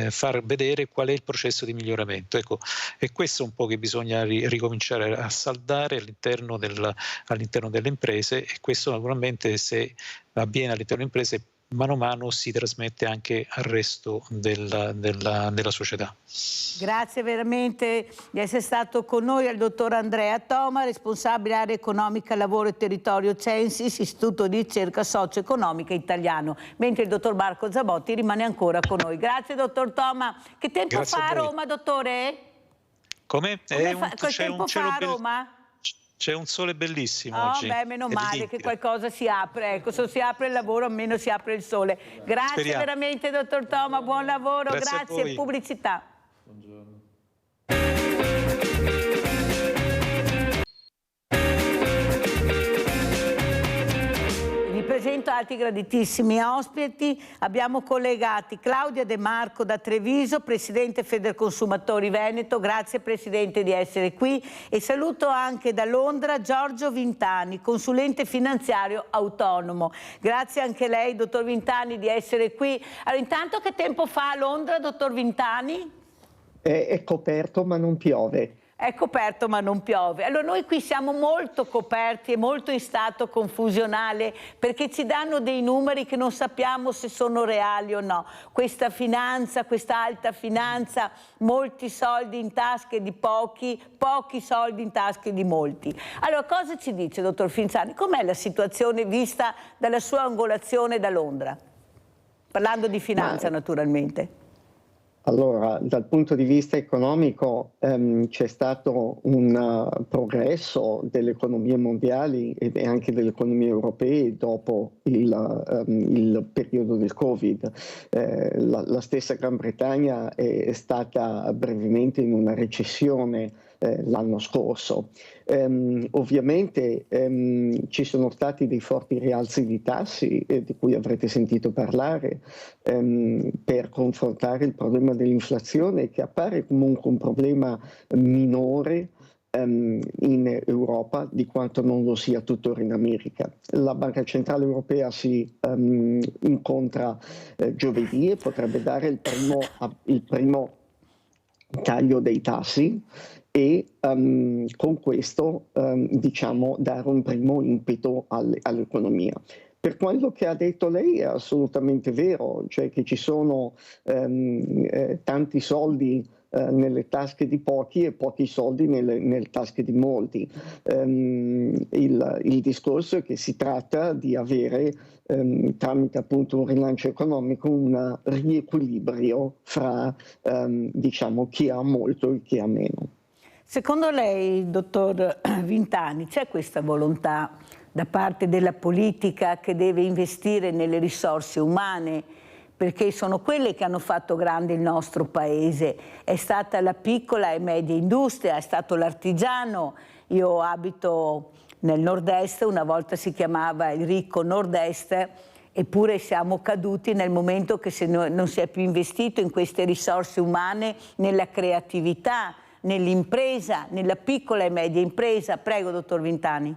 far vedere qual è il processo di miglioramento. Ecco, è questo un po' che bisogna ricominciare a saldare all'interno delle imprese, e questo naturalmente, se avviene all'interno delle imprese, mano a mano si trasmette anche al resto della società. Grazie veramente di essere stato con noi al dottor Andrea Toma, responsabile area economica, lavoro e territorio Censis, Istituto di ricerca socio-economica italiano, mentre il dottor Marco Zabotti rimane ancora con noi. Grazie dottor Toma. Che tempo Grazie fa a Roma, dottore? Come? Che tempo fa a Roma? C'è un sole bellissimo oggi. Beh, meno male che qualcosa si apre. Ecco, se si apre il lavoro, almeno si apre il sole. Grazie. Speriamo. Veramente, dottor Toma, buon lavoro. Grazie. Pubblicità. Buongiorno. Vi presento altri graditissimi ospiti. Abbiamo collegati Claudia De Marco da Treviso, Presidente Federconsumatori Veneto. Grazie Presidente di essere qui. E saluto anche da Londra Giorgio Vintani, consulente finanziario autonomo. Grazie anche lei, dottor Vintani, di essere qui. Allora, intanto, che tempo fa a Londra, dottor Vintani? È coperto ma non piove. È coperto ma non piove. Allora noi qui siamo molto coperti e molto in stato confusionale, perché ci danno dei numeri che non sappiamo se sono reali o no. Questa finanza, questa alta finanza, molti soldi in tasche di pochi, pochi soldi in tasche di molti. Allora cosa ci dice, dottor Finzani? Com'è la situazione vista dalla sua angolazione da Londra? Parlando di finanza, naturalmente. Allora, dal punto di vista economico c'è stato un progresso delle economie mondiali e anche delle economie europee dopo il periodo del Covid. La stessa Gran Bretagna è stata brevemente in una recessione l'anno scorso. Ovviamente ci sono stati dei forti rialzi di tassi di cui avrete sentito parlare per confrontare il problema dell'inflazione, che appare comunque un problema minore in Europa di quanto non lo sia tuttora in America. La Banca Centrale Europea si incontra giovedì e potrebbe dare il primo taglio dei tassi e con questo diciamo dare un primo impeto all'economia. Per quello che ha detto lei è assolutamente vero, cioè che ci sono tanti soldi nelle tasche di pochi e pochi soldi nelle tasche di molti. Il discorso è che si tratta di avere tramite appunto un rilancio economico un riequilibrio fra diciamo chi ha molto e chi ha meno. Secondo lei, dottor Vintani, c'è questa volontà da parte della politica che deve investire nelle risorse umane, perché sono quelle che hanno fatto grande il nostro paese? È stata la piccola e media industria, è stato l'artigiano. Io abito nel nord-est, una volta si chiamava il ricco nord-est, eppure siamo caduti nel momento che non si è più investito in queste risorse umane, nella creatività, nell'impresa, nella piccola e media impresa. Prego, dottor Vintani.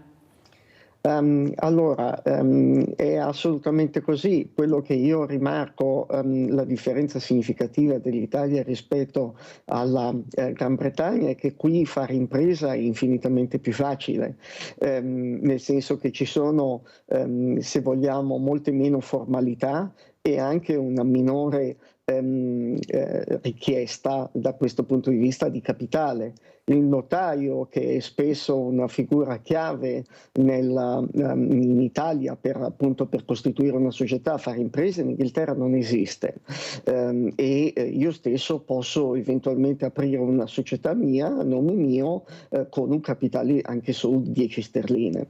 Allora, è assolutamente così. Quello che io rimarco, la differenza significativa dell'Italia rispetto alla Gran Bretagna è che qui fare impresa è infinitamente più facile, nel senso che ci sono, se vogliamo, molte meno formalità e anche una minore richiesta da questo punto di vista di capitale. Il notaio, che è spesso una figura chiave in Italia appunto per costituire una società, fare imprese, in Inghilterra non esiste, e io stesso posso eventualmente aprire una società mia, a nome mio, con un capitale anche solo di 10 sterline.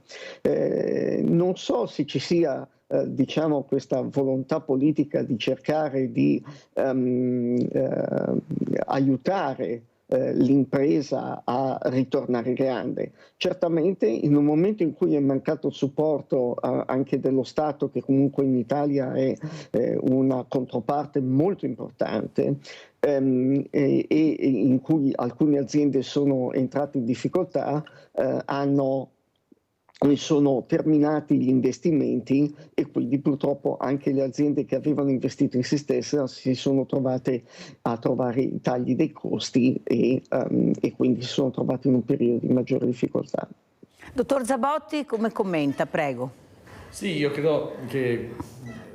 Non so se ci sia diciamo questa volontà politica di cercare di aiutare l'impresa a ritornare grande. Certamente in un momento in cui è mancato il supporto anche dello Stato, che comunque in Italia è una controparte molto importante, e in cui alcune aziende sono entrate in difficoltà, sono terminati gli investimenti e quindi purtroppo anche le aziende che avevano investito in se stesse si sono trovate a trovare i tagli dei costi e quindi si sono trovati in un periodo di maggiore difficoltà. Dottor Zabotti, come commenta? Prego. Sì, io credo che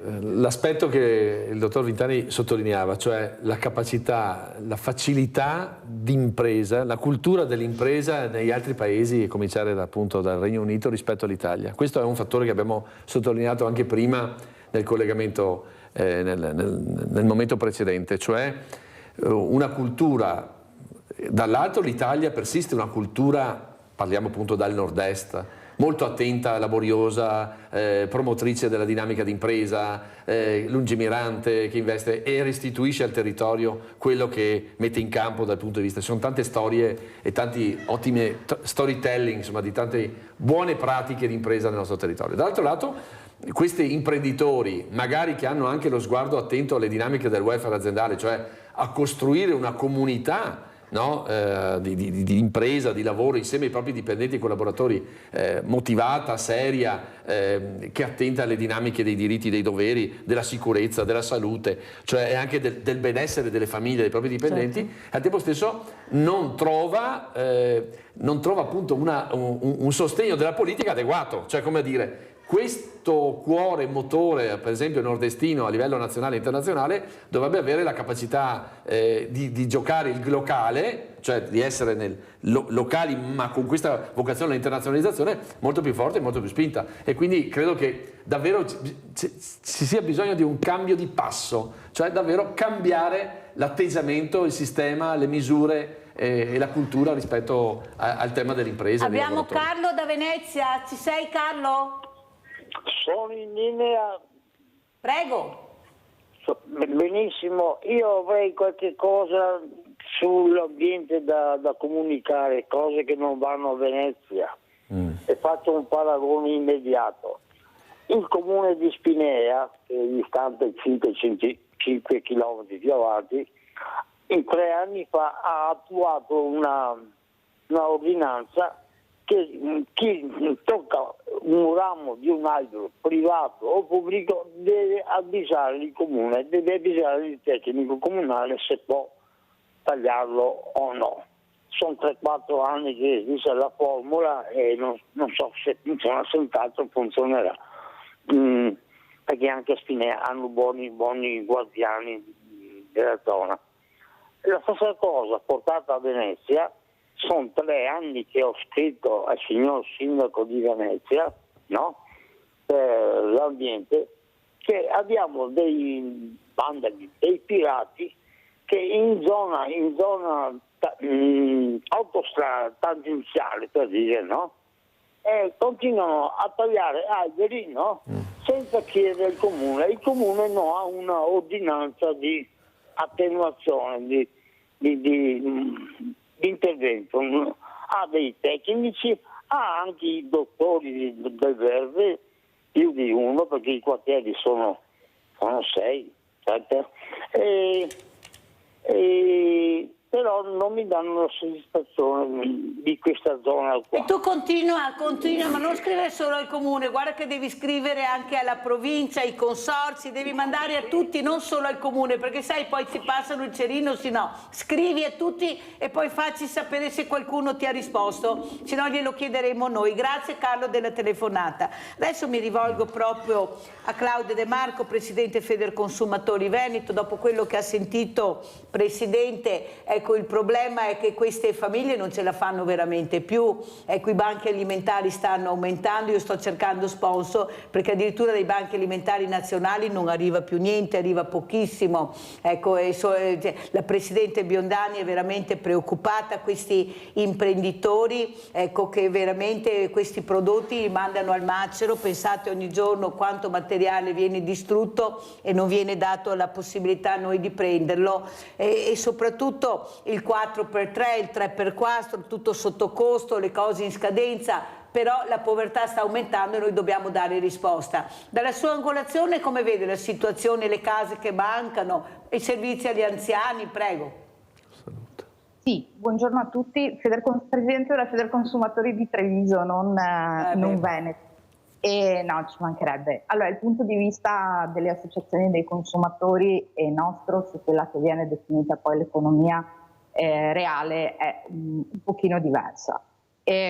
l'aspetto che il dottor Vintani sottolineava, cioè la capacità, la facilità d'impresa, la cultura dell'impresa negli altri paesi, a cominciare appunto dal Regno Unito rispetto all'Italia. Questo è un fattore che abbiamo sottolineato anche prima nel collegamento, nel momento precedente, cioè una cultura, dall'altro l'Italia persiste una cultura, parliamo appunto dal nord-est, molto attenta, laboriosa, promotrice della dinamica d'impresa, lungimirante, che investe e restituisce al territorio quello che mette in campo dal punto di vista. Ci sono tante storie e tanti ottime storytelling, insomma, di tante buone pratiche di impresa nel nostro territorio. Dall'altro lato, questi imprenditori, magari che hanno anche lo sguardo attento alle dinamiche del welfare aziendale, cioè a costruire una comunità, no? di impresa, di lavoro insieme ai propri dipendenti e collaboratori, motivata, seria, che attenta alle dinamiche dei diritti, dei doveri, della sicurezza, della salute, cioè anche del benessere delle famiglie, dei propri dipendenti, certo. Al tempo stesso non trova appunto un sostegno della politica adeguato, cioè come dire, questo cuore motore, per esempio nordestino a livello nazionale e internazionale, dovrebbe avere la capacità di giocare il locale, cioè di essere locali ma con questa vocazione all'internazionalizzazione molto più forte e molto più spinta. E quindi credo che davvero ci sia bisogno di un cambio di passo, cioè davvero cambiare l'atteggiamento, il sistema, le misure e la cultura rispetto al tema dell'impresa. Abbiamo Carlo da Venezia, ci sei Carlo? Sono in linea. Prego. Benissimo, io avrei qualche cosa sull'ambiente da comunicare, cose che non vanno a Venezia. E faccio un paragone immediato. Il comune di Spinea, che è distante 5 km più avanti, 3 anni fa ha attuato una ordinanza che chi tocca un ramo di un albero privato o pubblico deve avvisare il comune, deve avvisare il tecnico comunale se può tagliarlo o no. Sono 3-4 anni che esiste la formula e non so se funziona, senz'altro funzionerà, perché anche a Spinea hanno buoni guardiani della zona. La stessa cosa portata a Venezia. Sono 3 anni che ho scritto al signor sindaco di Venezia, no? Per l'ambiente, che abbiamo dei vandali, dei pirati che in zona autostrada tangenziale, per dire, no? E continuano a tagliare alberi, no? Senza chiedere al comune. Il comune non ha una ordinanza di attenuazione, di intervento, ha dei tecnici, ha anche i dottori del verde, più di uno perché i quartieri sono 6, 7, però non mi danno la soddisfazione di questa zona qua. E tu continua, ma non scrivere solo al comune, guarda che devi scrivere anche alla provincia, ai consorzi, devi mandare a tutti, non solo al comune, perché sai poi si passano il cerino, se no scrivi a tutti e poi facci sapere se qualcuno ti ha risposto, se no glielo chiederemo noi. Grazie Carlo della telefonata. Adesso mi rivolgo proprio a Claudio De Marco, Presidente Federconsumatori Veneto, dopo quello che ha sentito, Presidente. Ecco, il problema è che queste famiglie non ce la fanno veramente più, ecco, i banchi alimentari stanno aumentando, io sto cercando sponsor perché addirittura dai banchi alimentari nazionali non arriva più niente, arriva pochissimo, ecco, la Presidente Biondani è veramente preoccupata, questi imprenditori, ecco, che veramente questi prodotti li mandano al macero, pensate ogni giorno quanto materiale viene distrutto e non viene dato la possibilità a noi di prenderlo e soprattutto il 4x3, il 3x4, tutto sotto costo, le cose in scadenza, però la povertà sta aumentando e noi dobbiamo dare risposta. Dalla sua angolazione come vede la situazione, le case che mancano, i servizi agli anziani? Prego. Sì, buongiorno a tutti, Presidente della Federconsumatori di Treviso, non Veneto. E no, ci mancherebbe. Allora, il punto di vista delle associazioni dei consumatori e nostro su quella che viene definita poi l'economia reale è un pochino diversa.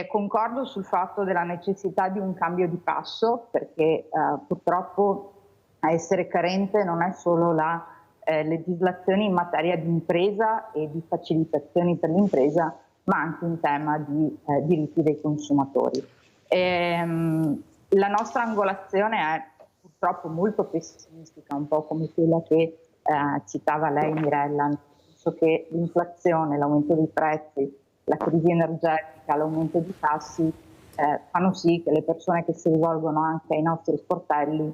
Concordo sul fatto della necessità di un cambio di passo, perché purtroppo a essere carente non è solo la legislazione in materia di impresa e di facilitazioni per l'impresa, ma anche in tema di diritti dei consumatori. La nostra angolazione è purtroppo molto pessimistica, un po' come quella che citava lei, Mirella, nel senso che l'inflazione, l'aumento dei prezzi, la crisi energetica, l'aumento di tassi fanno sì che le persone che si rivolgono anche ai nostri sportelli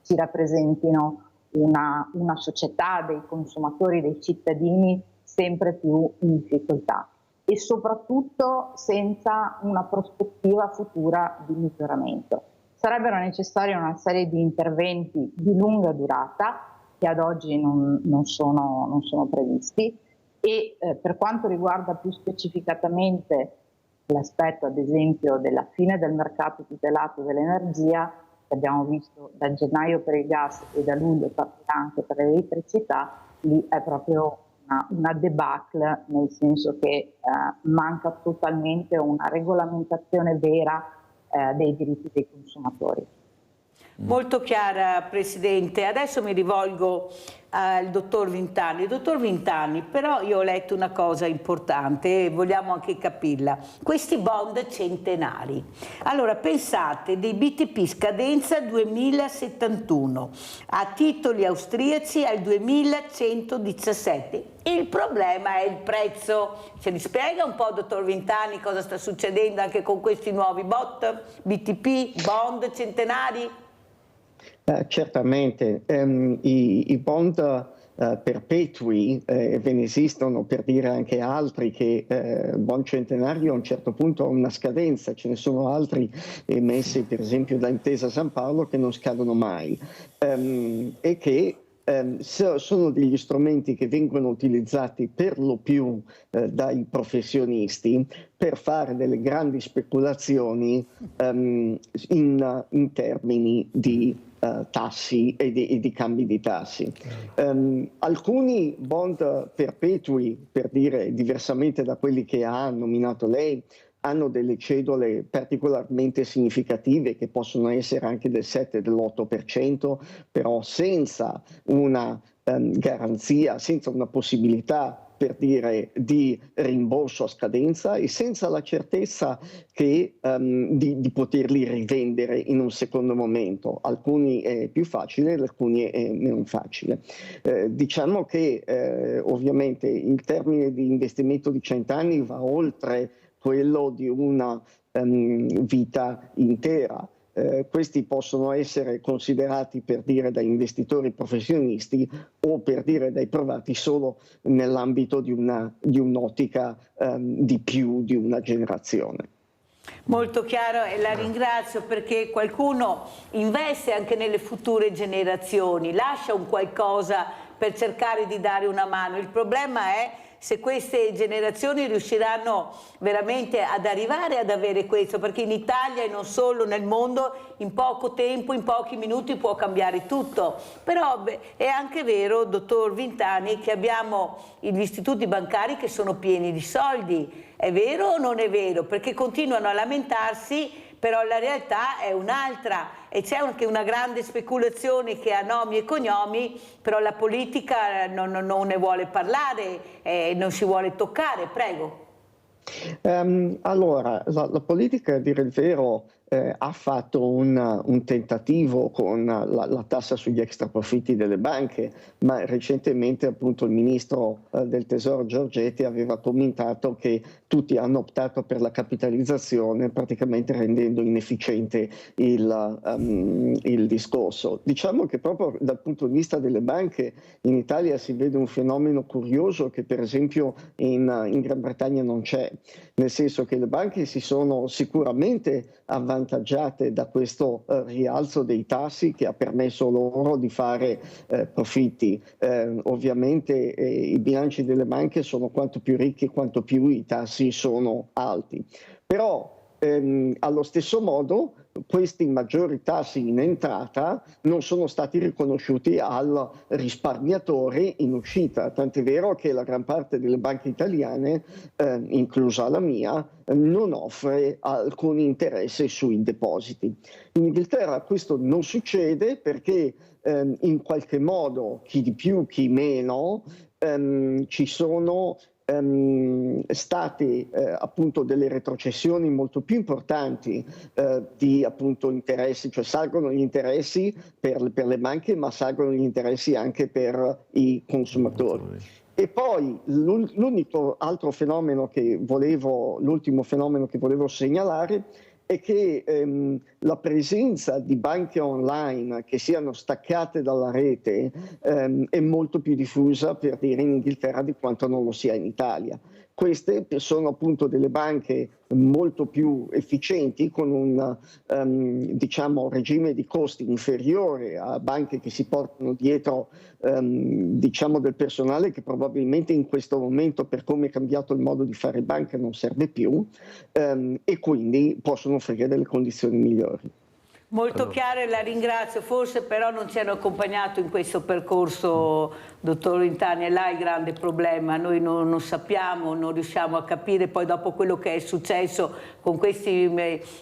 ci rappresentino una società dei consumatori, dei cittadini sempre più in difficoltà e soprattutto senza una prospettiva futura di miglioramento. Sarebbero necessari una serie di interventi di lunga durata che ad oggi non sono previsti e per quanto riguarda più specificatamente l'aspetto ad esempio della fine del mercato tutelato dell'energia, che abbiamo visto da gennaio per il gas e da luglio partirà anche per l'elettricità, lì è proprio una debacle, nel senso che manca totalmente una regolamentazione vera dei diritti dei consumatori. Molto chiara, Presidente. Adesso mi rivolgo al dottor Vintani. Dottor Vintani, però io ho letto una cosa importante e vogliamo anche capirla. Questi bond centenari. Allora, pensate, dei BTP scadenza 2071, a titoli austriaci al 2117. Il problema è il prezzo. Ce li spiega un po', dottor Vintani, cosa sta succedendo anche con questi nuovi BTP, bond centenari? Certamente, i bond perpetui ve ne esistono, per dire anche altri che bond centenario a un certo punto ha una scadenza, ce ne sono altri emessi per esempio da Intesa San Paolo che non scadono mai e che sono degli strumenti che vengono utilizzati per lo più dai professionisti per fare delle grandi speculazioni in termini di tassi e di cambi di tassi. Alcuni bond perpetui, per dire diversamente da quelli che ha nominato lei, hanno delle cedole particolarmente significative che possono essere anche del 7 dell'8%, però senza una garanzia, senza una possibilità per dire di rimborso a scadenza e senza la certezza che, di poterli rivendere in un secondo momento. Alcuni è più facile, alcuni è meno facile. Diciamo che ovviamente il termine di investimento di 100 anni va oltre quello di una vita intera. Questi possono essere considerati, per dire, da investitori professionisti o per dire dai privati solo nell'ambito di un'ottica di più di una generazione. Molto chiaro e la ringrazio perché qualcuno investe anche nelle future generazioni, lascia un qualcosa per cercare di dare una mano. Il problema è se queste generazioni riusciranno veramente ad arrivare ad avere questo, perché in Italia e non solo nel mondo in poco tempo, in pochi minuti può cambiare tutto. Però è anche vero, dottor Vintani, che abbiamo gli istituti bancari che sono pieni di soldi. È vero o non è vero? Perché continuano a lamentarsi, però la realtà è un'altra e c'è anche una grande speculazione che ha nomi e cognomi, però la politica non ne vuole parlare, non si vuole toccare. Prego. Allora, la politica, a dire il vero, ha fatto un tentativo con la tassa sugli extraprofitti delle banche, ma recentemente appunto il ministro del Tesoro Giorgetti aveva commentato che tutti hanno optato per la capitalizzazione, praticamente rendendo inefficiente il discorso. Diciamo che proprio dal punto di vista delle banche in Italia si vede un fenomeno curioso che per esempio in Gran Bretagna non c'è, nel senso che le banche si sono sicuramente avvantaggiate da questo rialzo dei tassi che ha permesso loro di fare profitti. Ovviamente i bilanci delle banche sono quanto più ricchi quanto più i tassi sono alti, però allo stesso modo questi maggiori tassi in entrata non sono stati riconosciuti al risparmiatore in uscita, tant'è vero che la gran parte delle banche italiane, inclusa la mia, non offre alcun interesse sui depositi. In Inghilterra questo non succede perché in qualche modo, chi di più, chi meno, ci sono state appunto delle retrocessioni molto più importanti di appunto interessi, cioè salgono gli interessi per le banche, ma salgono gli interessi anche per i consumatori. E poi l'ultimo fenomeno che volevo segnalare è che la presenza di banche online che siano staccate dalla rete è molto più diffusa, per dire, in Inghilterra di quanto non lo sia in Italia. Queste sono appunto delle banche molto più efficienti, con un diciamo regime di costi inferiore a banche che si portano dietro diciamo del personale che probabilmente in questo momento, per come è cambiato il modo di fare banca, non serve più, e quindi possono offrire delle condizioni migliori. Molto chiaro e la ringrazio, forse però non ci hanno accompagnato in questo percorso, dottor Vintani, è là il grande problema, noi non sappiamo, non riusciamo a capire poi dopo quello che è successo con questi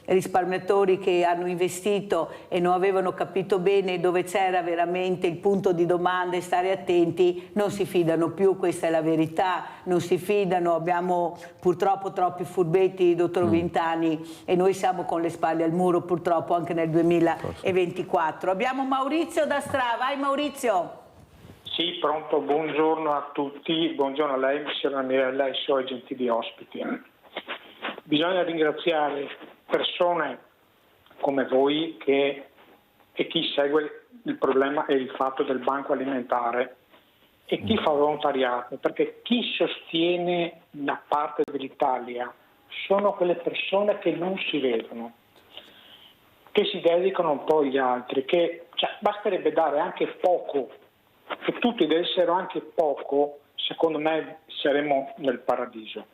risparmiatori che hanno investito e non avevano capito bene dove c'era veramente il punto di domanda e stare attenti, non si fidano più, questa è la verità, non si fidano, abbiamo purtroppo troppi furbetti, dottor Vintani, e noi siamo con le spalle al muro purtroppo anche nel 2024. Abbiamo Maurizio da Stra, vai Maurizio. Sì, pronto, buongiorno a tutti, buongiorno a lei, signora Mirella e ai suoi gentili ospiti. Bisogna ringraziare persone come voi e chi segue il problema e il fatto del banco alimentare e chi fa volontariato, perché chi sostiene la parte dell'Italia sono quelle persone che non si vedono, che si dedicano un po' agli altri, basterebbe dare anche poco, se tutti dessero anche poco, secondo me saremmo nel paradiso.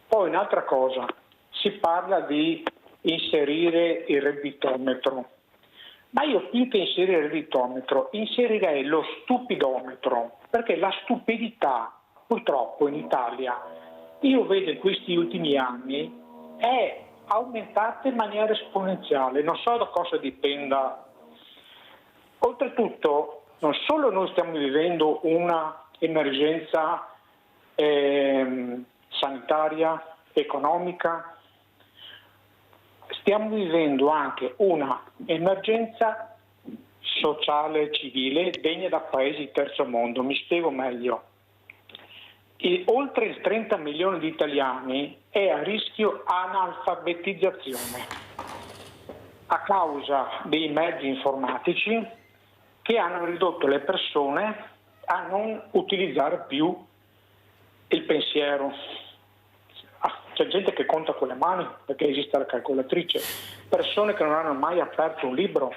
Poi un'altra cosa, si parla di inserire il redditometro, ma io più che inserire il redditometro inserirei lo stupidometro, perché la stupidità purtroppo in Italia, io vedo in questi ultimi anni, è aumentate in maniera esponenziale, non so da cosa dipenda. Oltretutto, non solo noi stiamo vivendo una emergenza sanitaria, economica, stiamo vivendo anche una emergenza sociale, civile, degna da paesi terzo mondo. Mi spiego meglio. Oltre il 30 milioni di italiani è a rischio analfabetizzazione a causa dei mezzi informatici che hanno ridotto le persone a non utilizzare più il pensiero. C'è gente che conta con le mani perché esiste la calcolatrice, persone che non hanno mai aperto un libro,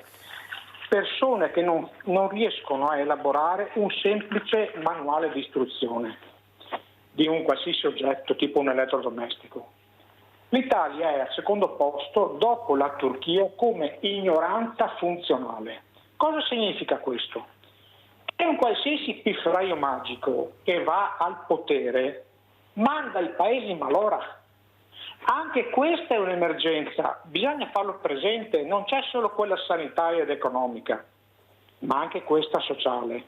persone che non riescono a elaborare un semplice manuale di istruzione. di un qualsiasi oggetto, tipo un elettrodomestico. L'Italia è al secondo posto dopo la Turchia come ignoranza funzionale. Cosa significa questo? Che un qualsiasi piffraio magico che va al potere manda il paese in malora. Anche questa è un'emergenza, bisogna farlo presente, non c'è solo quella sanitaria ed economica, ma anche questa sociale.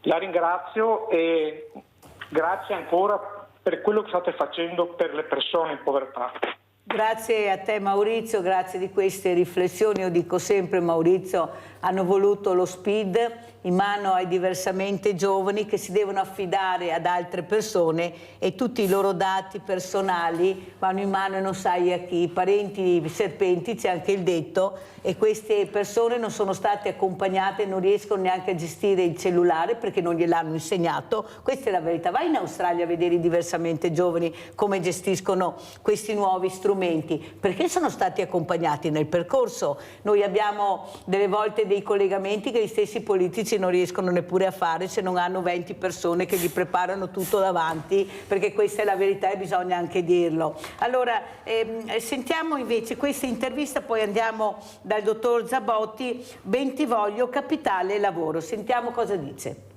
La ringrazio e grazie ancora per quello che state facendo per le persone in povertà. Grazie a te Maurizio, grazie di queste riflessioni. Io dico sempre, Maurizio, hanno voluto lo SPID in mano ai diversamente giovani che si devono affidare ad altre persone e tutti i loro dati personali vanno in mano e non sai a chi, parenti serpenti, c'è anche il detto, e queste persone non sono state accompagnate, non riescono neanche a gestire il cellulare perché non gliel'hanno insegnato. Questa è la verità. Vai in Australia a vedere i diversamente giovani come gestiscono questi nuovi strumenti, perché sono stati accompagnati nel percorso. Noi abbiamo delle volte dei collegamenti che gli stessi politici non riescono neppure a fare se non hanno 20 persone che gli preparano tutto davanti, perché questa è la verità e bisogna anche dirlo. Allora sentiamo invece questa intervista, poi andiamo dal dottor Zabotti. Bentivoglio, capitale e lavoro, sentiamo cosa dice.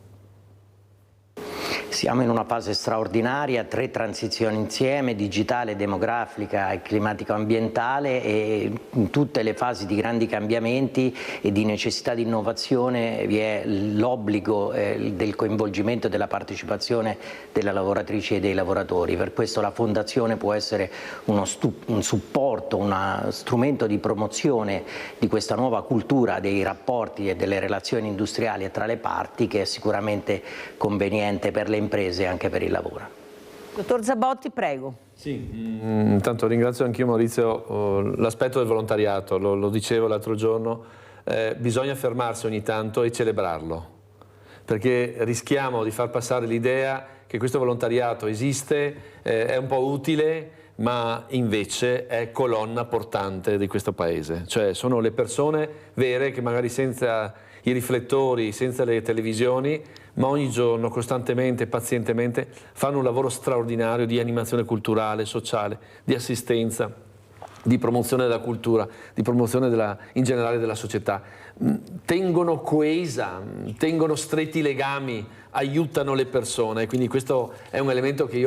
Siamo in una fase straordinaria, 3 transizioni insieme, digitale, demografica e climatico-ambientale, e in tutte le fasi di grandi cambiamenti e di necessità di innovazione vi è l'obbligo del coinvolgimento e della partecipazione delle lavoratrici e dei lavoratori. Per questo la Fondazione può essere un supporto, uno strumento di promozione di questa nuova cultura dei rapporti e delle relazioni industriali tra le parti, che è sicuramente conveniente per le imprese e anche per il lavoro. Dottor Zabotti, prego. Sì, intanto ringrazio anch'io Maurizio, l'aspetto del volontariato, lo dicevo l'altro giorno, bisogna fermarsi ogni tanto e celebrarlo, perché rischiamo di far passare l'idea che questo volontariato esiste, è un po' utile, ma invece è colonna portante di questo paese, cioè sono le persone vere che magari senza i riflettori, senza le televisioni, ma ogni giorno, costantemente, pazientemente, fanno un lavoro straordinario di animazione culturale, sociale, di assistenza, di promozione della cultura, di promozione in generale della società. Tengono coesa, tengono stretti legami, aiutano le persone, quindi questo è un elemento che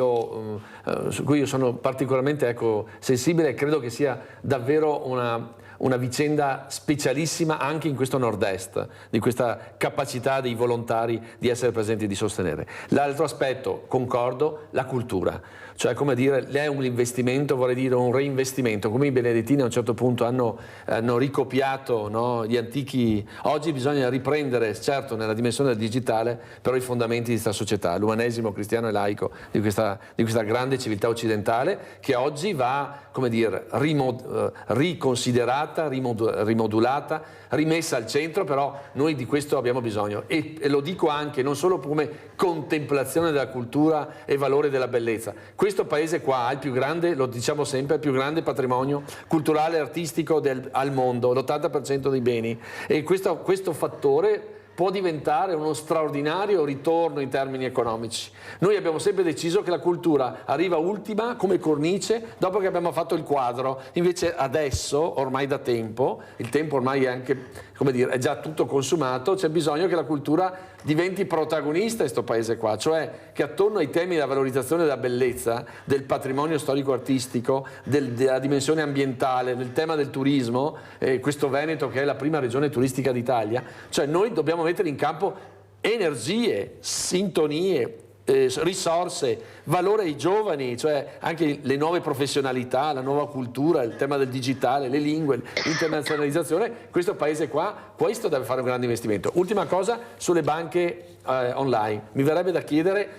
su cui io sono particolarmente sensibile, e credo che sia davvero una vicenda specialissima anche in questo nord-est, di questa capacità dei volontari di essere presenti e di sostenere. L'altro aspetto, concordo, la cultura, cioè come dire, è un investimento, vorrei dire un reinvestimento, come i benedettini a un certo punto hanno ricopiato, no, gli antichi. Oggi bisogna riprendere, certo nella dimensione del digitale, però i fondamenti di questa società, l'umanesimo cristiano e laico di questa grande civiltà occidentale, che oggi va, come dire, riconsiderata, rimodulata, rimessa al centro, però noi di questo abbiamo bisogno, e lo dico anche non solo come contemplazione della cultura e valore della bellezza. Questo paese qua ha il più grande, lo diciamo sempre, il più grande patrimonio culturale e artistico al mondo, l'80% dei beni, e questo fattore può diventare uno straordinario ritorno in termini economici. Noi abbiamo sempre deciso che la cultura arriva ultima come cornice dopo che abbiamo fatto il quadro, invece adesso, ormai da tempo, il tempo ormai è anche, come dire, è già tutto consumato, c'è bisogno che la cultura diventi protagonista in questo paese qua, cioè che attorno ai temi della valorizzazione della bellezza, del patrimonio storico-artistico, della dimensione ambientale, del tema del turismo, questo Veneto che è la prima regione turistica d'Italia, cioè noi dobbiamo mettere in campo energie, sintonie, risorse, valore ai giovani, cioè anche le nuove professionalità, la nuova cultura, il tema del digitale, le lingue, l'internazionalizzazione. Questo paese qua, questo deve fare un grande investimento. Ultima cosa sulle banche online, mi verrebbe da chiedere,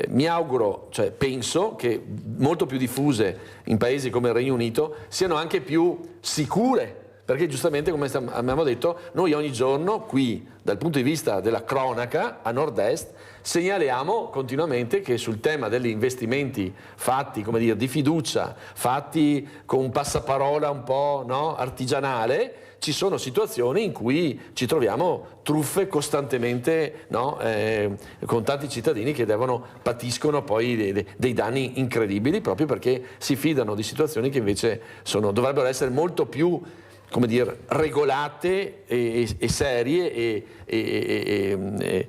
mi auguro, cioè penso che molto più diffuse in paesi come il Regno Unito siano anche più sicure, perché giustamente, come abbiamo detto, noi ogni giorno qui, dal punto di vista della cronaca a nord-est, segnaliamo continuamente che sul tema degli investimenti fatti, come dire, di fiducia, fatti con un passaparola un po', no, artigianale, ci sono situazioni in cui ci troviamo truffe costantemente, no, con tanti cittadini che patiscono poi dei danni incredibili proprio perché si fidano di situazioni che invece dovrebbero essere molto più, come dire, regolate e serie e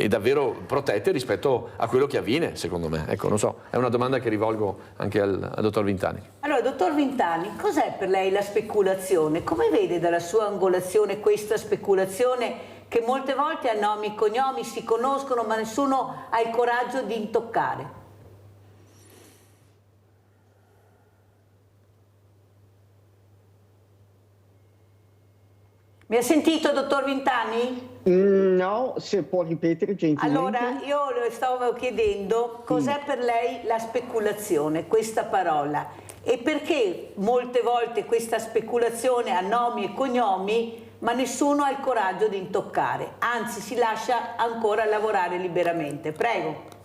davvero protette rispetto a quello che avviene, secondo me. Ecco, non so, è una domanda che rivolgo anche al dottor Vintani. Allora, dottor Vintani, cos'è per lei la speculazione? Come vede dalla sua angolazione questa speculazione che molte volte a nomi e cognomi si conoscono ma nessuno ha il coraggio di intoccare? Mi ha sentito, dottor Vintani? No, se può ripetere gentilmente. Allora, io le stavo chiedendo cos'è per lei la speculazione, questa parola, e perché molte volte questa speculazione ha nomi e cognomi, ma nessuno ha il coraggio di intoccare, anzi si lascia ancora lavorare liberamente. Prego.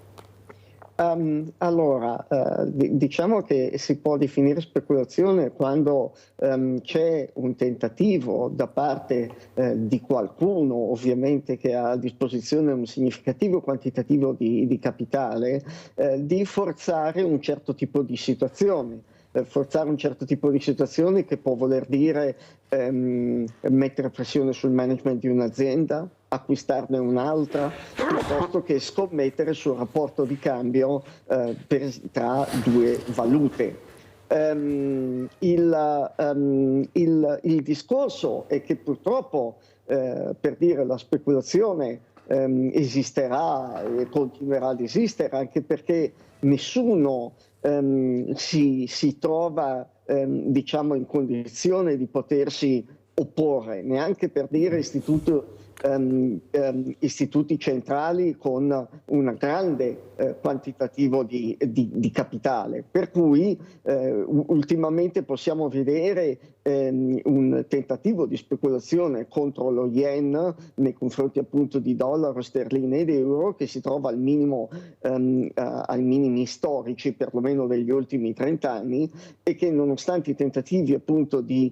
Allora, diciamo che si può definire speculazione quando c'è un tentativo da parte di qualcuno, ovviamente che ha a disposizione un significativo quantitativo di capitale, di forzare un certo tipo di situazione. Forzare un certo tipo di situazione che può voler dire mettere pressione sul management di un'azienda, acquistarne un'altra, piuttosto che scommettere sul rapporto di cambio tra due valute. Il discorso è che purtroppo, per dire, la speculazione esisterà e continuerà ad esistere, anche perché nessuno si trova diciamo in condizione di potersi opporre, neanche per dire istituti centrali con un grande quantitativo di capitale, per cui ultimamente possiamo vedere un tentativo di speculazione contro lo yen nei confronti appunto di dollaro, sterline ed euro, che si trova al minimo, ai minimi storici perlomeno degli ultimi 30 anni, e che nonostante i tentativi appunto di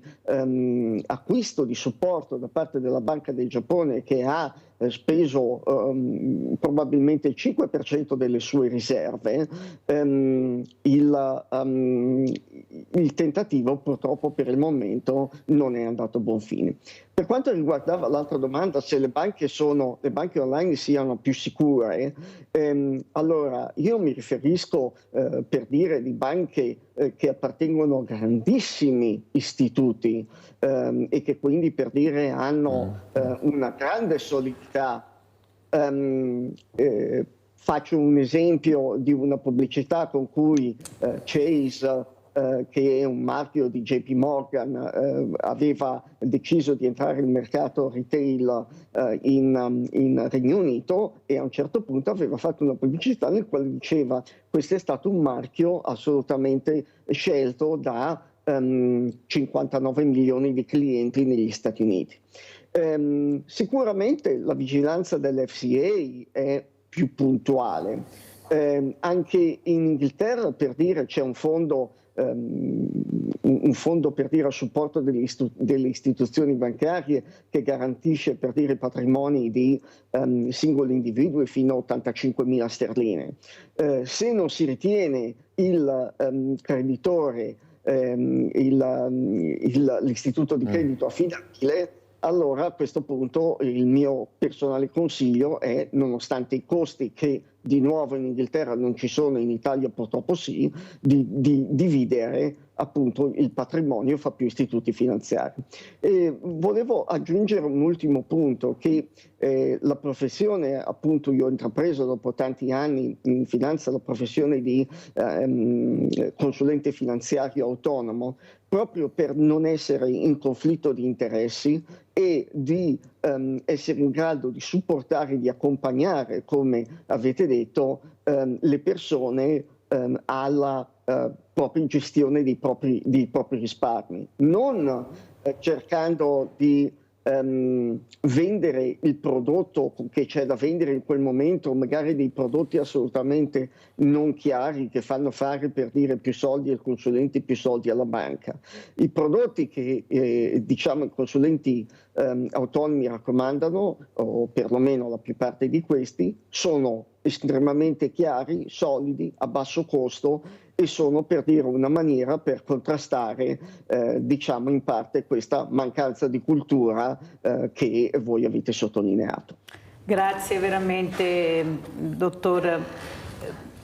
acquisto di supporto da parte della Banca del Giappone, che ha speso probabilmente il 5% delle sue riserve, il tentativo purtroppo per il momento non è andato a buon fine. Per quanto riguardava l'altra domanda, se le banche online siano più sicure, allora io mi riferisco per dire di banche che appartengono a grandissimi istituti e che quindi per dire hanno una grande solidità. Faccio un esempio di una pubblicità con cui Chase, che è un marchio di JP Morgan, aveva deciso di entrare nel mercato retail in Regno Unito, e a un certo punto aveva fatto una pubblicità nel quale diceva: questo è stato un marchio assolutamente scelto da 59 milioni di clienti negli Stati Uniti. Sicuramente la vigilanza dell'FCA è più puntuale. Anche in Inghilterra, per dire, c'è un fondo per dire a supporto delle istituzioni bancarie che garantisce, per dire, patrimoni di singoli individui fino a 85.000 sterline. Se non si ritiene il creditore, l'istituto di credito affidabile, allora a questo punto il mio personale consiglio è, nonostante i costi che di nuovo in Inghilterra non ci sono, in Italia purtroppo sì, di dividere appunto il patrimonio fra più istituti finanziari. Volevo aggiungere un ultimo punto, che la professione, appunto, io ho intrapreso dopo tanti anni in finanza la professione di consulente finanziario autonomo, proprio per non essere in conflitto di interessi e di essere in grado di supportare, di accompagnare, come avete detto, le persone alla propria gestione dei propri risparmi. Non cercando di vendere il prodotto che c'è da vendere in quel momento, magari dei prodotti assolutamente non chiari che fanno fare, per dire, più soldi ai consulenti, più soldi alla banca. I prodotti che diciamo i consulenti autonomi raccomandano, o perlomeno la più parte di questi, sono estremamente chiari, solidi, a basso costo, e sono, per dire, una maniera per contrastare diciamo in parte questa mancanza di cultura che voi avete sottolineato. Grazie veramente, dottor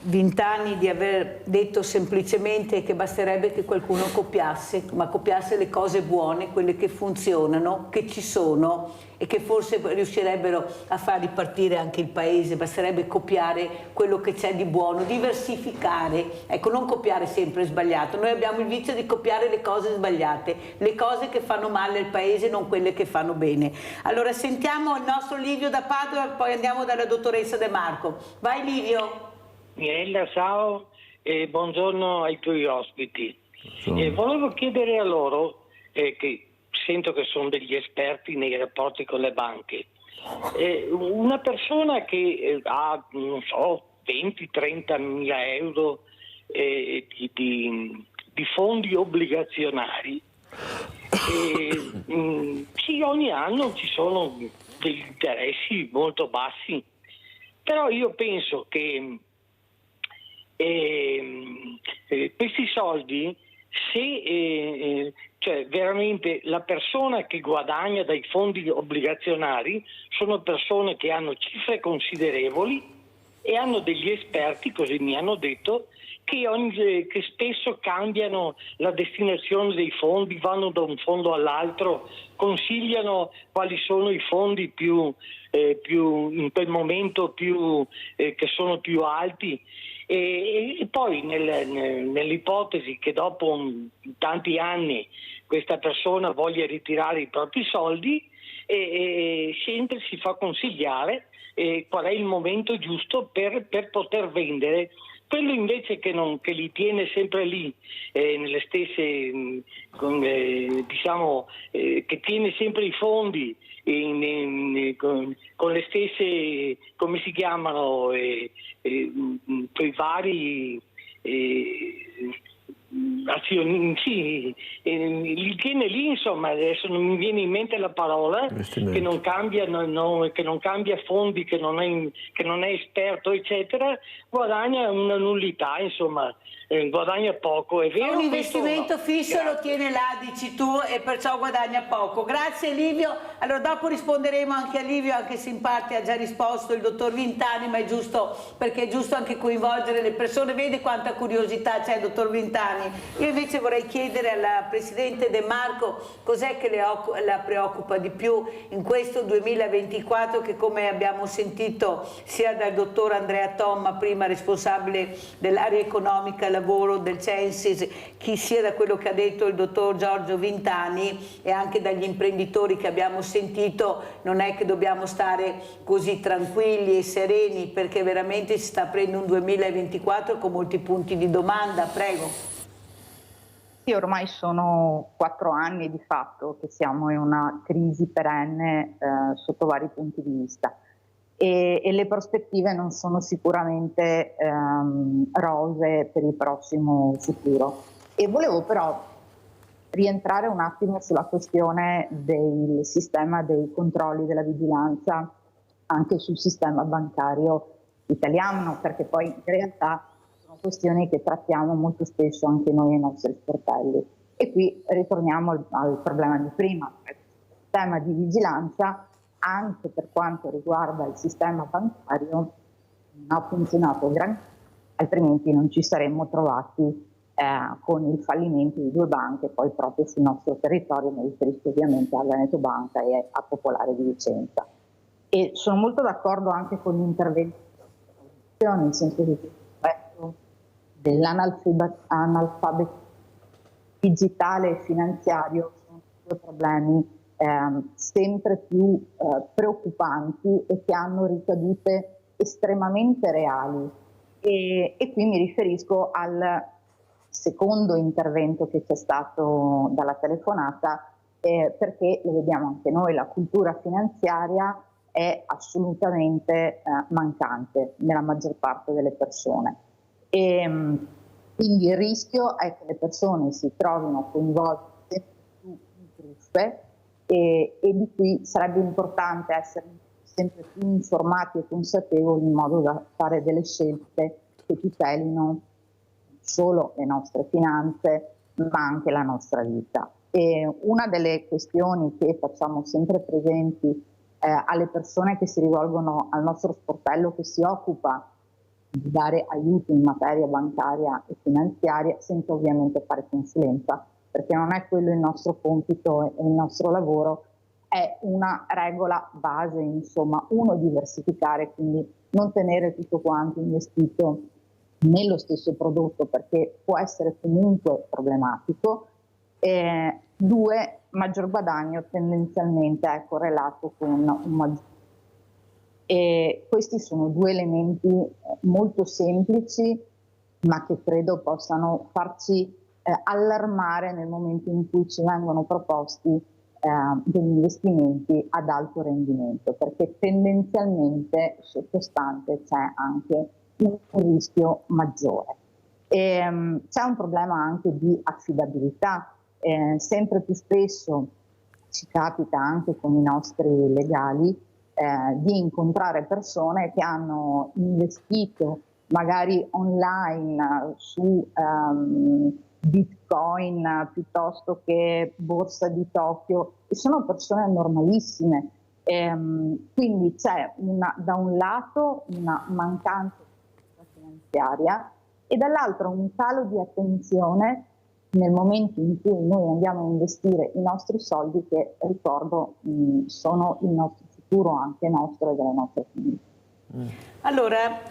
Vintani, di aver detto semplicemente che basterebbe che qualcuno copiasse, ma copiasse le cose buone, quelle che funzionano, che ci sono e che forse riuscirebbero a far ripartire anche il paese. Basterebbe copiare quello che c'è di buono, diversificare, ecco, non copiare sempre sbagliato. Noi abbiamo il vizio di copiare le cose sbagliate, le cose che fanno male al paese, non quelle che fanno bene. Allora sentiamo il nostro Livio da Padova, poi andiamo dalla dottoressa De Marco. Vai Livio. Mirella, ciao e buongiorno ai tuoi ospiti. Volevo chiedere a loro, che sento che sono degli esperti nei rapporti con le banche, una persona che ha, non so, 20-30 mila euro di fondi obbligazionari, sì, ogni anno ci sono degli interessi molto bassi, però io penso che questi soldi, se cioè veramente la persona che guadagna dai fondi obbligazionari sono persone che hanno cifre considerevoli e hanno degli esperti, così mi hanno detto, che spesso cambiano la destinazione dei fondi, vanno da un fondo all'altro, consigliano quali sono i fondi più in quel momento che sono più alti. E poi nell'ipotesi che dopo tanti anni questa persona voglia ritirare i propri soldi, sempre si fa consigliare qual è il momento giusto per poter vendere. Quello invece che li tiene sempre lì, nelle stesse, diciamo, che tiene sempre i fondi con le stesse, come si chiamano, quei vari azioni, sì, li tiene lì, insomma, adesso non mi viene in mente la parola, che non cambia, che non cambia fondi, che non è esperto, eccetera, guadagna una nullità, insomma, guadagna poco. È vero, un investimento fisso. Grazie. Lo tiene là, dici tu, e perciò guadagna poco. Grazie Livio. Allora dopo risponderemo anche a Livio, anche se in parte ha già risposto il dottor Vintani, ma è giusto, perché è giusto anche coinvolgere le persone. Vede quanta curiosità c'è, dottor Vintani. Io invece vorrei chiedere alla Presidente De Marco cos'è che la preoccupa di più in questo 2024, che, come abbiamo sentito sia dal dottor Andrea Tomma, prima responsabile dell'area economica e lavoro del Censis, chi sia da quello che ha detto il dottor Giorgio Vintani, e anche dagli imprenditori che abbiamo sentito, non è che dobbiamo stare così tranquilli e sereni, perché veramente si sta aprendo un 2024 con molti punti di domanda. Prego. Sì, ormai sono 4 anni di fatto che siamo in una crisi perenne sotto vari punti di vista, e le prospettive non sono sicuramente rosee per il prossimo futuro. E volevo però rientrare un attimo sulla questione del sistema dei controlli della vigilanza anche sul sistema bancario italiano, perché poi in realtà sono questioni che trattiamo molto spesso anche noi ai nostri sportelli. E qui ritorniamo al problema di prima, il sistema di vigilanza, anche per quanto riguarda il sistema bancario, non ha funzionato granché, altrimenti non ci saremmo trovati con il fallimento di 2 banche poi proprio sul nostro territorio. Mi riferisco ovviamente a Veneto Banca e a Popolare di Vicenza. E sono molto d'accordo anche con gli interventi nel senso che dell'analfabetismo digitale e finanziario sono 2 problemi sempre più preoccupanti e che hanno ricadute estremamente reali. E qui mi riferisco al secondo intervento che c'è stato dalla telefonata perché lo vediamo anche noi, la cultura finanziaria è assolutamente mancante nella maggior parte delle persone. Quindi il rischio è che le persone si trovino coinvolte sempre più in truffe e di qui sarebbe importante essere sempre più informati e consapevoli in modo da fare delle scelte che tutelino non solo le nostre finanze ma anche la nostra vita. E una delle questioni che facciamo sempre presenti alle persone che si rivolgono al nostro sportello che si occupa di dare aiuti in materia bancaria e finanziaria, senza ovviamente fare consulenza, perché non è quello il nostro compito e il nostro lavoro, è una regola base, insomma, uno, diversificare, quindi non tenere tutto quanto investito nello stesso prodotto perché può essere comunque problematico, due, maggior guadagno tendenzialmente è correlato con un maggior. E questi sono due elementi molto semplici ma che credo possano farci allarmare nel momento in cui ci vengono proposti degli investimenti ad alto rendimento, perché tendenzialmente sottostante c'è anche un rischio maggiore. C'è un problema anche di affidabilità. Sempre più spesso ci capita anche con i nostri legali di incontrare persone che hanno investito magari online su Bitcoin piuttosto che borsa di Tokyo e sono persone normalissime. Quindi c'è da un lato una mancanza finanziaria e dall'altro un calo di attenzione nel momento in cui noi andiamo a investire i nostri soldi che, ricordo, sono il nostro futuro, anche nostro e delle nostre famiglie. Allora,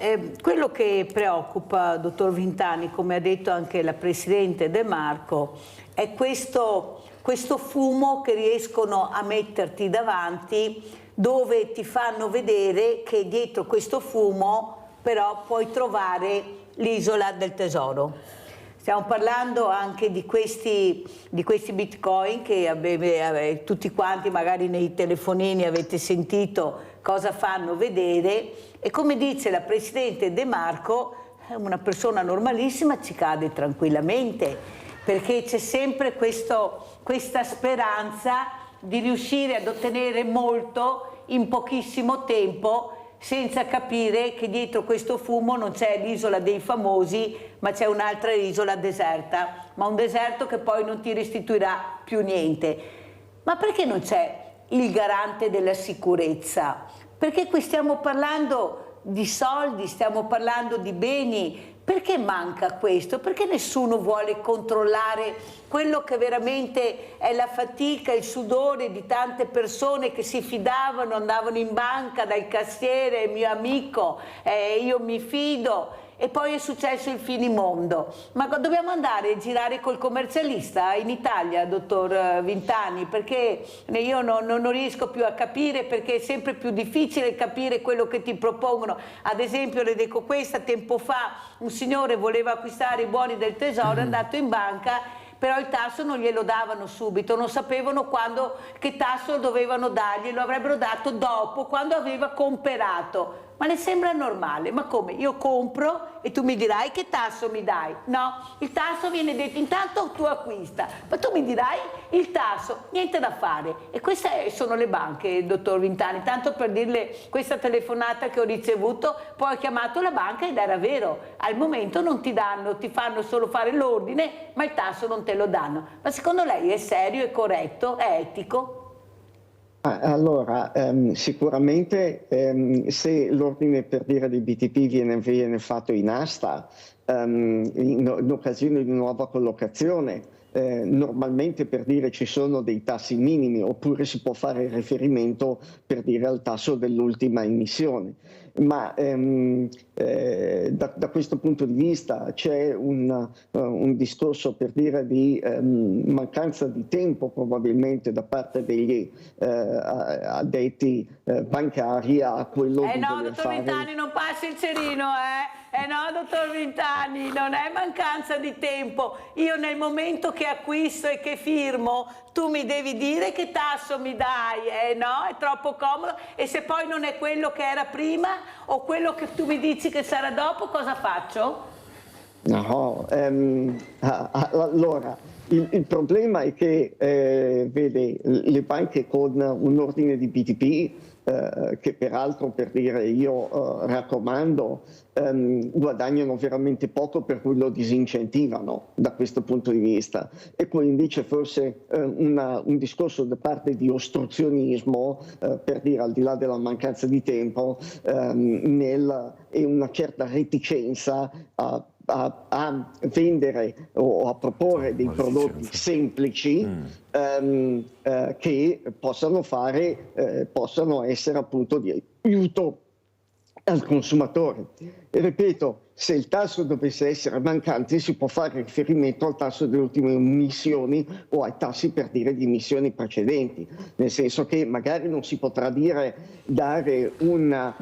quello che preoccupa, dottor Vintani, come ha detto anche la Presidente De Marco, è questo fumo che riescono a metterti davanti, dove ti fanno vedere che dietro questo fumo però puoi trovare l'isola del tesoro. Stiamo parlando anche di questi bitcoin che tutti quanti magari nei telefonini avete sentito cosa fanno vedere, e come dice la Presidente De Marco, una persona normalissima ci cade tranquillamente, perché c'è sempre questa speranza di riuscire ad ottenere molto in pochissimo tempo, senza capire che dietro questo fumo non c'è l'isola dei famosi, ma c'è un'altra isola deserta, ma un deserto che poi non ti restituirà più niente. Ma perché non c'è il garante della sicurezza? Perché qui stiamo parlando di soldi, stiamo parlando di beni. Perché manca questo? Perché nessuno vuole controllare quello che veramente è la fatica, il sudore di tante persone che si fidavano, andavano in banca dal cassiere, mio amico, io mi fido, e poi è successo il finimondo. Ma dobbiamo andare a girare col commercialista in Italia, dottor Vintani? Perché io non riesco più a capire, perché è sempre più difficile capire quello che ti propongono. Ad esempio, le dico questa, tempo fa un signore voleva acquistare i buoni del tesoro, è andato in banca, però il tasso non glielo davano subito, non sapevano che tasso dovevano dargli, lo avrebbero dato dopo, quando aveva comperato. Ma le sembra normale? Ma come? Io compro e tu mi dirai che tasso mi dai? No, il tasso viene detto, intanto tu acquista, ma tu mi dirai il tasso, niente da fare. E queste sono le banche, dottor Vintani, tanto per dirle questa telefonata che ho ricevuto, poi ho chiamato la banca ed era vero, al momento non ti danno, ti fanno solo fare l'ordine, ma il tasso non te lo danno. Ma secondo lei è serio, è corretto, è etico? Allora, sicuramente se l'ordine, per dire, dei BTP viene fatto in asta in occasione di nuova collocazione, normalmente, per dire, ci sono dei tassi minimi, oppure si può fare riferimento, per dire, al tasso dell'ultima emissione. ma da questo punto di vista c'è un discorso, per dire, di mancanza di tempo probabilmente da parte degli addetti bancari a quello di no, voler dottor fare... Vintani, non passi il cerino, no, dottor Vintani, non è mancanza di tempo. Io nel momento che acquisto e che firmo, tu mi devi dire che tasso mi dai, no? È troppo comodo. E se poi non è quello che era prima o quello che tu mi dici che sarà dopo, cosa faccio? No, allora, il problema è che, vede, le banche con un ordine di BTP, che peraltro, per dire, io raccomando, guadagnano veramente poco, per cui lo disincentivano da questo punto di vista. E poi invece forse un discorso da parte di ostruzionismo, per dire, al di là della mancanza di tempo, e una certa reticenza a vendere o a proporre dei prodotti semplici che possano essere appunto di aiuto al consumatore. E ripeto, se il tasso dovesse essere mancante si può fare riferimento al tasso delle ultime emissioni o ai tassi, per dire, di emissioni precedenti, nel senso che magari non si potrà dare un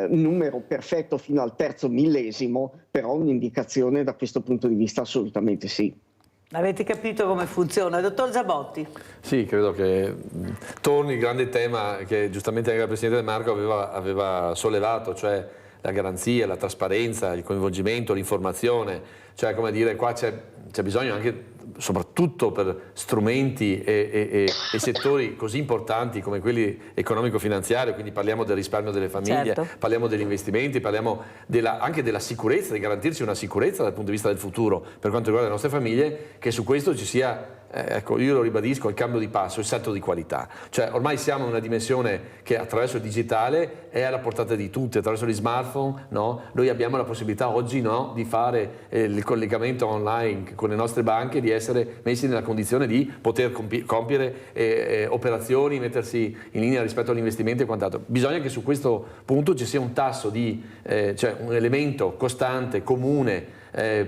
numero perfetto fino al terzo millesimo, però un'indicazione da questo punto di vista assolutamente sì. Avete capito come funziona? Dottor Zabotti. Sì, credo che torni il grande tema che giustamente anche la Presidente De Marco aveva sollevato, cioè la garanzia, la trasparenza, il coinvolgimento, l'informazione, cioè, come dire, qua c'è bisogno anche, soprattutto per strumenti e settori così importanti come quelli economico-finanziari, quindi parliamo del risparmio delle famiglie, certo, parliamo degli investimenti, parliamo anche della sicurezza, di garantirci una sicurezza dal punto di vista del futuro per quanto riguarda le nostre famiglie, che su questo ci sia, ecco, io lo ribadisco, il cambio di passo, il salto di qualità. Cioè ormai siamo in una dimensione che attraverso il digitale è alla portata di tutti, attraverso gli smartphone, no? Noi abbiamo la possibilità oggi, no, di fare il collegamento online con le nostre banche, di essere messi nella condizione di poter compiere operazioni, mettersi in linea rispetto agli investimenti e quant'altro. Bisogna che su questo punto ci sia un tasso cioè un elemento costante, comune,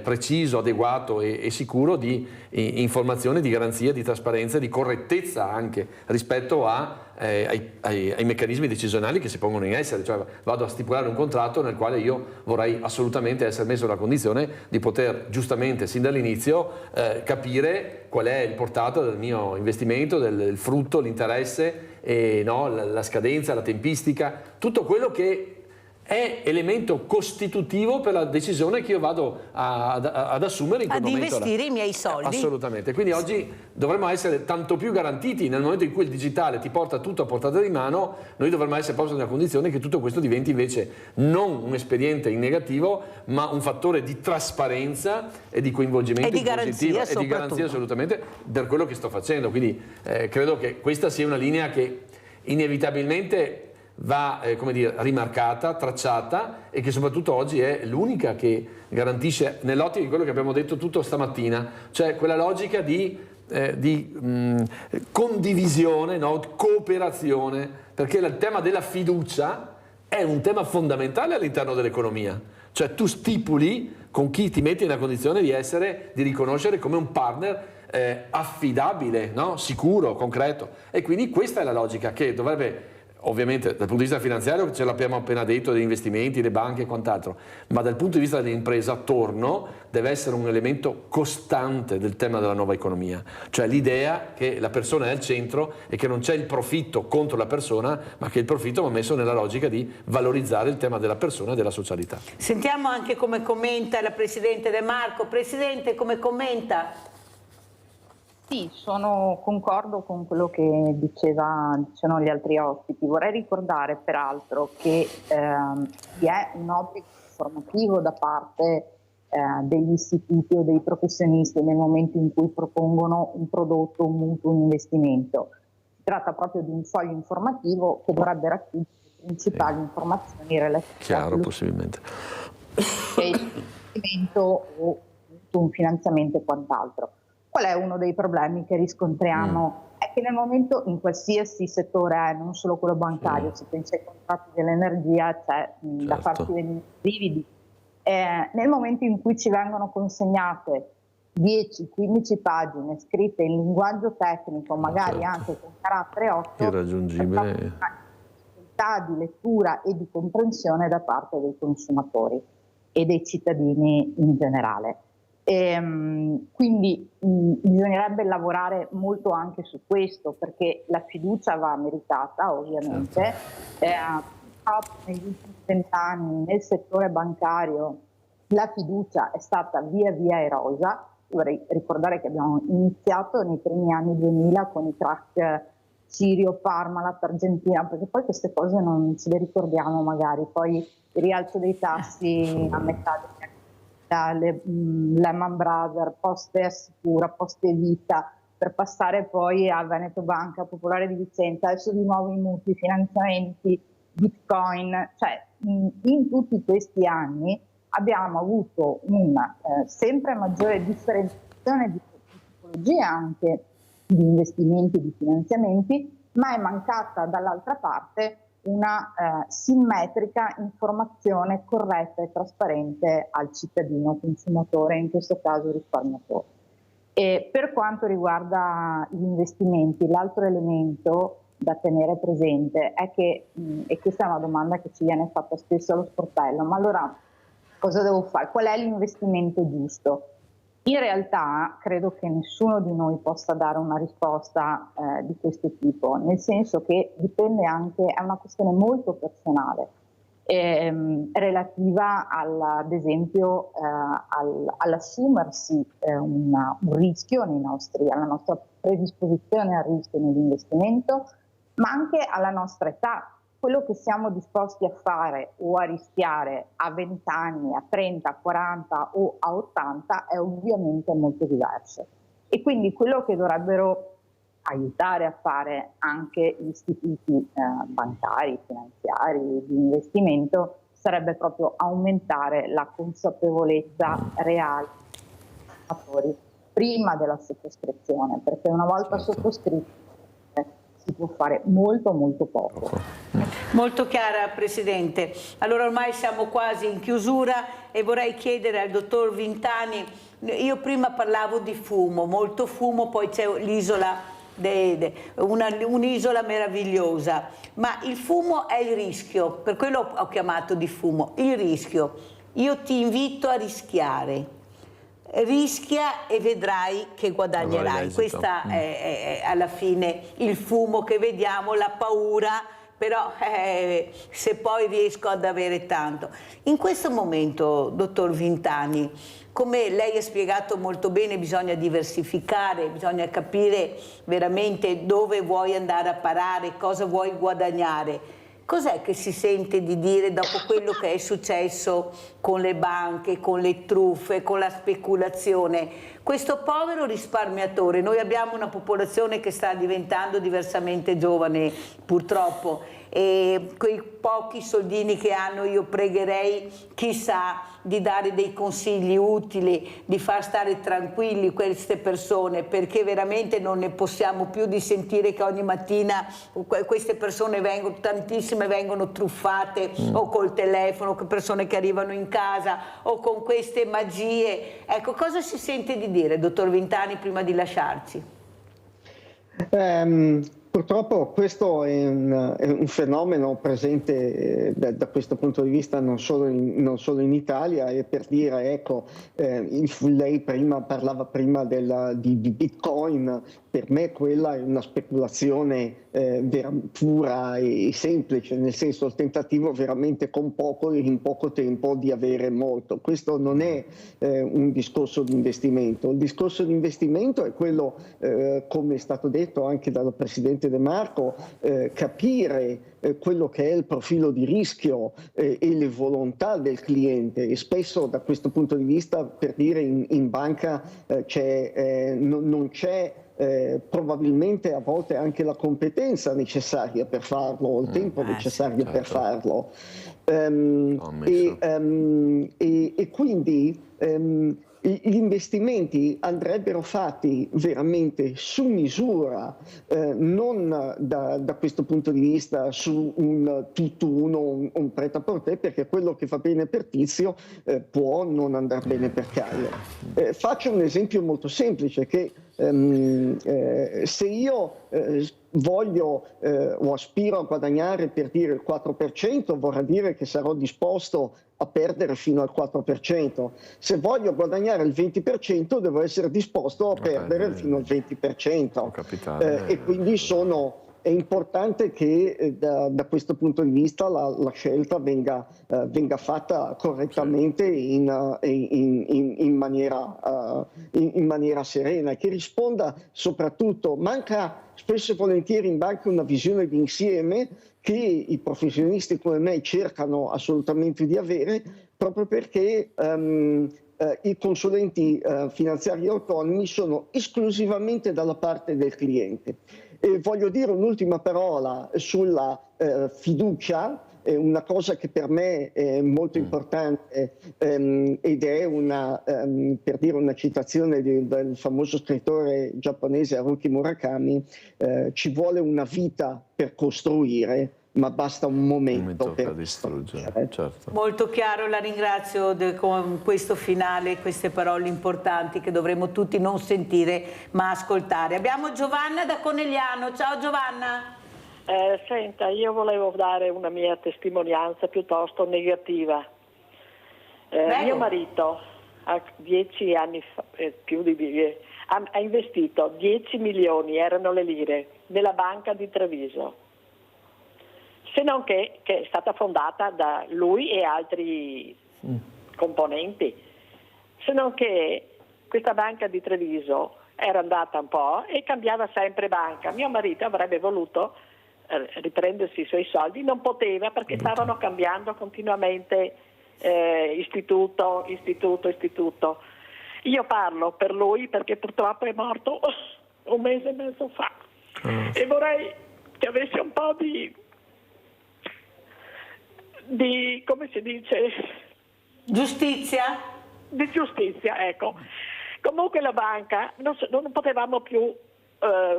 preciso, adeguato e sicuro di informazione, di garanzia, di trasparenza, di correttezza anche rispetto ai meccanismi decisionali che si pongono in essere. Cioè vado a stipulare un contratto nel quale io vorrei assolutamente essere messo nella condizione di poter giustamente sin dall'inizio capire qual è il portato del mio investimento, del frutto, l'interesse, no, la scadenza, la tempistica, tutto quello che è elemento costitutivo per la decisione che io vado ad assumere in quel momento. Ad investire i miei soldi. Assolutamente. Quindi oggi dovremmo essere tanto più garantiti. Nel momento in cui il digitale ti porta tutto a portata di mano, noi dovremmo essere posti nella condizione che tutto questo diventi invece non un espediente in negativo, ma un fattore di trasparenza e di coinvolgimento e di garanzia, e di garanzia assolutamente per quello che sto facendo. Quindi credo che questa sia una linea che inevitabilmente va come dire, rimarcata, tracciata, e che soprattutto oggi è l'unica che garantisce, nell'ottica di quello che abbiamo detto tutto stamattina, cioè quella logica di condivisione, no? Cooperazione, perché il tema della fiducia è un tema fondamentale all'interno dell'economia. Cioè tu stipuli con chi ti metti nella condizione di riconoscere come un partner affidabile, no? Sicuro, concreto. E quindi questa è la logica che dovrebbe, ovviamente dal punto di vista finanziario ce l'abbiamo appena detto, degli investimenti, le banche e quant'altro, ma dal punto di vista dell'impresa attorno deve essere un elemento costante del tema della nuova economia, cioè l'idea che la persona è al centro e che non c'è il profitto contro la persona, ma che il profitto va messo nella logica di valorizzare il tema della persona e della socialità. Sentiamo anche come commenta la Presidente De Marco. Presidente, come commenta? Sì, concordo con quello che dicevano gli altri ospiti. Vorrei ricordare peraltro che vi è un obbligo informativo da parte degli istituti o dei professionisti nel momento in cui propongono un prodotto, un mutuo, un investimento. Si tratta proprio di un foglio informativo che dovrebbe racchiudere le principali informazioni relative all'investimento o un finanziamento e quant'altro. Qual è uno dei problemi che riscontriamo? È è che nel momento, in qualsiasi settore, non solo quello bancario, se pensi ai contratti dell'energia, c'è da farsi venire i brividi. Nel momento in cui ci vengono consegnate 10-15 pagine scritte in linguaggio tecnico, magari anche con carattere 8, irraggiungibile, di lettura e di comprensione da parte dei consumatori e dei cittadini in generale. Quindi bisognerebbe lavorare molto anche su questo, perché la fiducia va meritata, ovviamente. Negli ultimi 20 anni nel settore bancario la fiducia è stata via via erosa. Vorrei ricordare che abbiamo iniziato nei primi anni 2000 con i crack Cirio, Parmalat, Argentina, perché poi queste cose non ce le ricordiamo magari, poi il rialzo dei tassi a metà degli anni, Lehman Brothers, Poste Assicura, Poste Vita, per passare poi a Veneto Banca, Popolare di Vicenza, adesso di nuovo i mutui, finanziamenti, Bitcoin, cioè in tutti questi anni abbiamo avuto una sempre maggiore differenziazione di tipologie anche di investimenti e di finanziamenti, ma è mancata dall'altra parte una simmetrica informazione corretta e trasparente al cittadino consumatore, in questo caso risparmiatore. E per quanto riguarda gli investimenti, l'altro elemento da tenere presente è che, e questa è una domanda che ci viene fatta spesso allo sportello, ma allora cosa devo fare? Qual è l'investimento giusto? In realtà credo che nessuno di noi possa dare una risposta di questo tipo, nel senso che dipende anche, è una questione molto personale, relativa ad esempio all'assumersi un rischio alla nostra predisposizione al rischio nell'investimento, ma anche alla nostra età. Quello che siamo disposti a fare o a rischiare a 20 anni, a 30, a 40 o a 80 è ovviamente molto diverso. E quindi quello che dovrebbero aiutare a fare anche gli istituti bancari, finanziari, di investimento, sarebbe proprio aumentare la consapevolezza reale dei consumatori prima della sottoscrizione, perché una volta sottoscritto si può fare molto molto poco. Molto chiara, Presidente. Allora ormai siamo quasi in chiusura e vorrei chiedere al dottor Vintani, io prima parlavo di fumo, molto fumo, poi c'è l'isola, un'isola meravigliosa, ma il fumo è il rischio, per quello ho chiamato di fumo, il rischio. Io ti invito a rischiare. Rischia e vedrai che guadagnerai. Questa è alla fine il fumo che vediamo, la paura, però se poi riesco ad avere tanto. In questo momento, dottor Vintani, come lei ha spiegato molto bene, bisogna diversificare, bisogna capire veramente dove vuoi andare a parare, cosa vuoi guadagnare. Cos'è che si sente di dire dopo quello che è successo con le banche, con le truffe, con la speculazione? Questo povero risparmiatore, noi abbiamo una popolazione che sta diventando diversamente giovane purtroppo, e quei pochi soldini che hanno io pregherei chissà di dare dei consigli utili, di far stare tranquilli queste persone, perché veramente non ne possiamo più di sentire che ogni mattina queste persone vengono, tantissime vengono truffate o col telefono, persone che arrivano in casa o con queste magie. Ecco, cosa si sente di dire, dottor Vintani, prima di lasciarci? Purtroppo questo è un fenomeno presente da questo punto di vista non solo in Italia, e per dire, ecco, lei parlava prima di Bitcoin, per me quella è una speculazione pura e semplice, nel senso il tentativo veramente con poco e in poco tempo di avere molto. Questo non è un discorso di investimento. Il discorso di investimento è quello, come è stato detto anche dal Presidente De Marco, capire quello che è il profilo di rischio e le volontà del cliente, e spesso da questo punto di vista, per dire, in banca non c'è probabilmente a volte anche la competenza necessaria per farlo, il tempo necessario per farlo. E quindi gli investimenti andrebbero fatti veramente su misura, non da questo punto di vista su un tutt'uno, un prêt-à-porter, perché quello che va bene per Tizio può non andare bene per Caio. Faccio un esempio molto semplice, che se io voglio o aspiro a guadagnare, per dire, il 4%, vorrà dire che sarò disposto a perdere fino al 4%. Se voglio guadagnare il 20%, devo essere disposto a perdere fino al 20%. E quindi è importante che da questo punto di vista la scelta venga fatta correttamente in maniera serena, e che risponda soprattutto. Manca spesso e volentieri in banca una visione d'insieme che i professionisti come me cercano assolutamente di avere, proprio perché i consulenti finanziari autonomi sono esclusivamente dalla parte del cliente. E voglio dire un'ultima parola sulla fiducia, una cosa che per me è molto importante, ed è per dire una citazione del famoso scrittore giapponese Haruki Murakami: ci vuole una vita per costruire, ma basta un momento per distruggere. Certo. Molto chiaro, la ringrazio con questo finale, queste parole importanti che dovremmo tutti non sentire ma ascoltare. Abbiamo Giovanna da Conegliano. Ciao Giovanna. Senta, io volevo dare una mia testimonianza piuttosto negativa. Mio marito ha 10 anni fa, ha investito 10 milioni, erano le lire, nella banca di Treviso. Se non che è stata fondata da lui e altri componenti, se non che questa banca di Treviso era andata un po' e cambiava sempre banca. Mio marito avrebbe voluto riprendersi i suoi soldi, non poteva perché stavano cambiando continuamente istituto. Io parlo per lui perché purtroppo è morto un mese e mezzo fa e vorrei che avesse un po' di come si dice? Giustizia? Di giustizia, ecco. Comunque la banca non potevamo più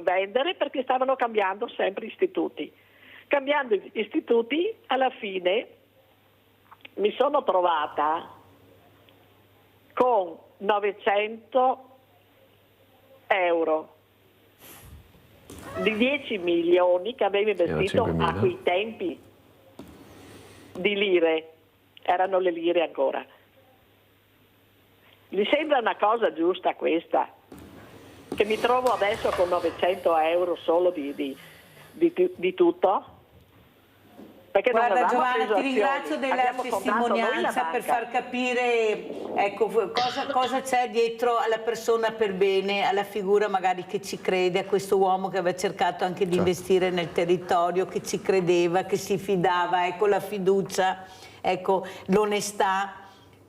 vendere perché stavano cambiando sempre istituti. Cambiando istituti, alla fine mi sono trovata con 900 euro di 10 milioni che avevo investito a quei tempi di lire, erano le lire ancora. Gli sembra una cosa giusta questa? Che mi trovo adesso con 900 euro solo di tutto? Perché guarda Giovanna, ti ringrazio della testimonianza per far capire, ecco, cosa c'è dietro alla persona per bene, alla figura magari che ci crede, a questo uomo che aveva cercato anche di investire nel territorio, che ci credeva, che si fidava, ecco la fiducia, ecco l'onestà.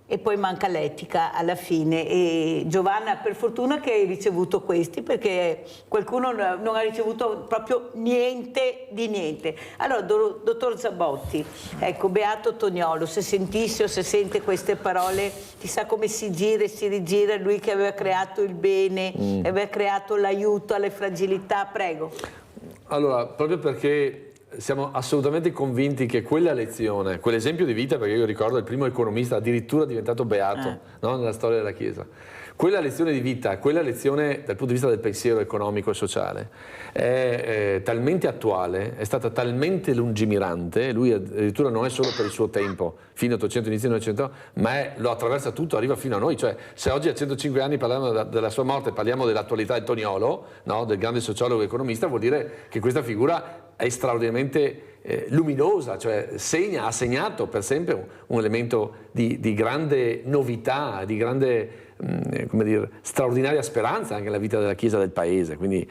E poi manca l'etica alla fine. E Giovanna, per fortuna che hai ricevuto questi, perché qualcuno non ha ricevuto proprio niente di niente. Allora, dottor Zabotti, ecco, beato Toniolo, se sentisse o se sente queste parole, chissà come si gira e si rigira lui che aveva creato il bene, aveva creato l'aiuto alle fragilità. Prego. Allora, proprio perché siamo assolutamente convinti che quella lezione, quell'esempio di vita, perché io ricordo il primo economista addirittura diventato beato no? Nella storia della Chiesa, quella lezione di vita, quella lezione dal punto di vista del pensiero economico e sociale è talmente attuale, è stata talmente lungimirante, lui addirittura non è solo per il suo tempo, fine 800, inizio 900, ma lo attraversa tutto, arriva fino a noi. Cioè, se oggi a 105 anni parliamo della sua morte, parliamo dell'attualità di Toniolo, no? Del grande sociologo e economista, vuol dire che questa figura è straordinariamente luminosa, cioè ha segnato per sempre un elemento di grande novità, di grande come dire, straordinaria speranza anche nella vita della Chiesa del Paese. Quindi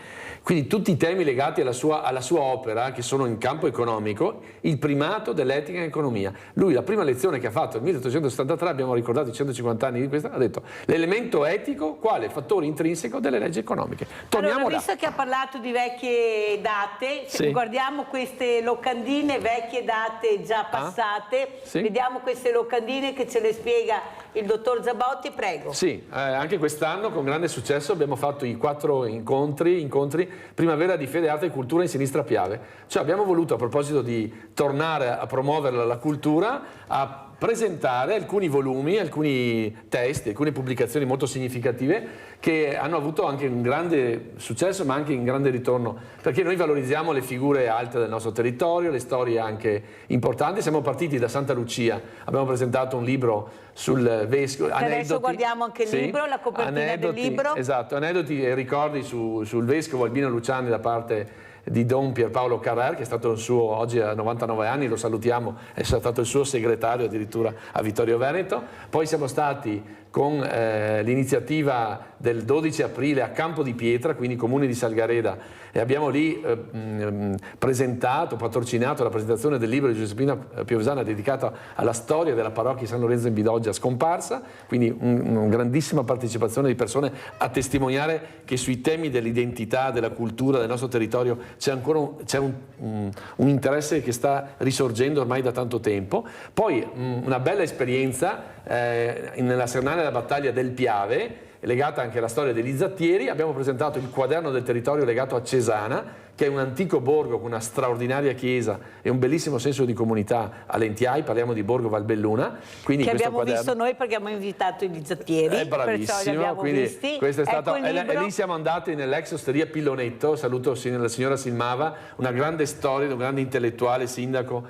tutti i temi legati alla sua opera, che sono in campo economico, il primato dell'etica in economia. Lui la prima lezione che ha fatto nel 1873, abbiamo ricordato i 150 anni di questa, ha detto l'elemento etico quale fattore intrinseco delle leggi economiche. Torniamo allora, visto che ha parlato di vecchie date, se guardiamo queste locandine, vecchie date già passate, vediamo queste locandine che ce le spiega il dottor Zabotti, prego. Sì, sì, anche quest'anno con grande successo abbiamo fatto i 4 incontri Primavera di Fede, Arte e Cultura in Sinistra Piave. Cioè abbiamo voluto, a proposito di tornare a promuovere la cultura, a presentare alcuni volumi, alcuni testi, alcune pubblicazioni molto significative che hanno avuto anche un grande successo ma anche un grande ritorno, perché noi valorizziamo le figure alte del nostro territorio, le storie anche importanti. Siamo partiti da Santa Lucia, abbiamo presentato un libro sul vescovo, aneddoti, adesso guardiamo anche il libro, la copertina del libro. Esatto, aneddoti e ricordi sul vescovo Albino Luciani da parte di Don Pierpaolo Carrer, che è stato il suo, oggi ha 99 anni, lo salutiamo, è stato il suo segretario addirittura a Vittorio Veneto. Poi siamo stati con l'iniziativa del 12 aprile a Campo di Pietra, quindi comune di Salgareda, e abbiamo lì presentato, patrocinato la presentazione del libro di Giuseppina Piovesana dedicato alla storia della parrocchia San Lorenzo in Bidoggia scomparsa, quindi una grandissima partecipazione di persone a testimoniare che sui temi dell'identità, della cultura del nostro territorio c'è ancora un interesse che sta risorgendo ormai da tanto tempo. Poi una bella esperienza nella Sernale della battaglia del Piave, legata anche alla storia degli Zattieri. Abbiamo presentato il quaderno del territorio legato a Cesana, che è un antico borgo con una straordinaria chiesa e un bellissimo senso di comunità a Lentiai, parliamo di Borgo Valbelluna. Quindi che abbiamo visto noi perché abbiamo invitato gli Zattieri. È bravissimo, quindi questo è stato, e lì siamo andati nell'ex osteria Pillonetto, saluto la signora Silmava, una grande storia, un grande intellettuale, sindaco,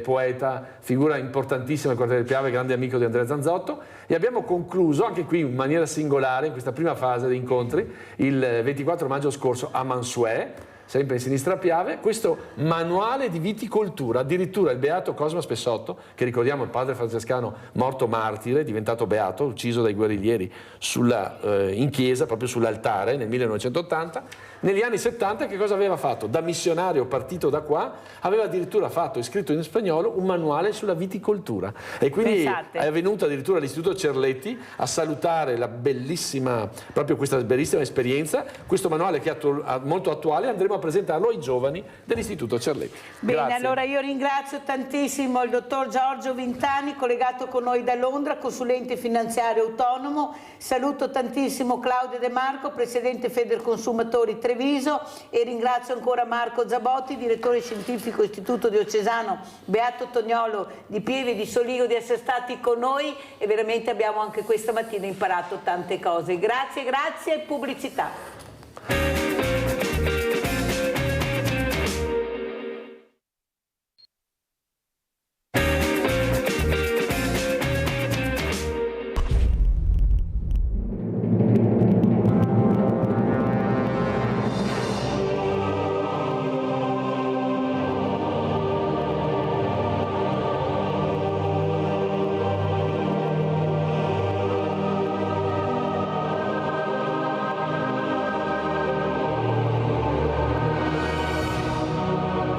poeta, figura importantissima del quartiere del Piave, grande amico di Andrea Zanzotto, e abbiamo concluso anche qui in maniera singolare in questa prima fase di incontri il 24 maggio scorso a Mansuè, sempre in Sinistra Piave, questo manuale di viticoltura. Addirittura il beato Cosma Spessotto, che ricordiamo il padre francescano morto martire, diventato beato, ucciso dai guerriglieri in chiesa, proprio sull'altare nel 1980, negli anni 70 che cosa aveva fatto? Da missionario partito da qua, aveva addirittura fatto e scritto in spagnolo un manuale sulla viticoltura. E quindi è venuto addirittura all'Istituto Cerletti a salutare la bellissima, proprio questa bellissima esperienza, questo manuale che è molto attuale. Andremo a presentarlo ai giovani dell'Istituto Cerletti. Bene, grazie. Allora io ringrazio tantissimo il dottor Giorgio Vintani, collegato con noi da Londra, consulente finanziario autonomo. Saluto tantissimo Claudio De Marco, presidente Federconsumatori Treviso, e ringrazio ancora Marco Zabotti, direttore scientifico Istituto Diocesano Beato Tognolo di Pieve di Soligo, di essere stati con noi, e veramente abbiamo anche questa mattina imparato tante cose. Grazie, grazie. Pubblicità.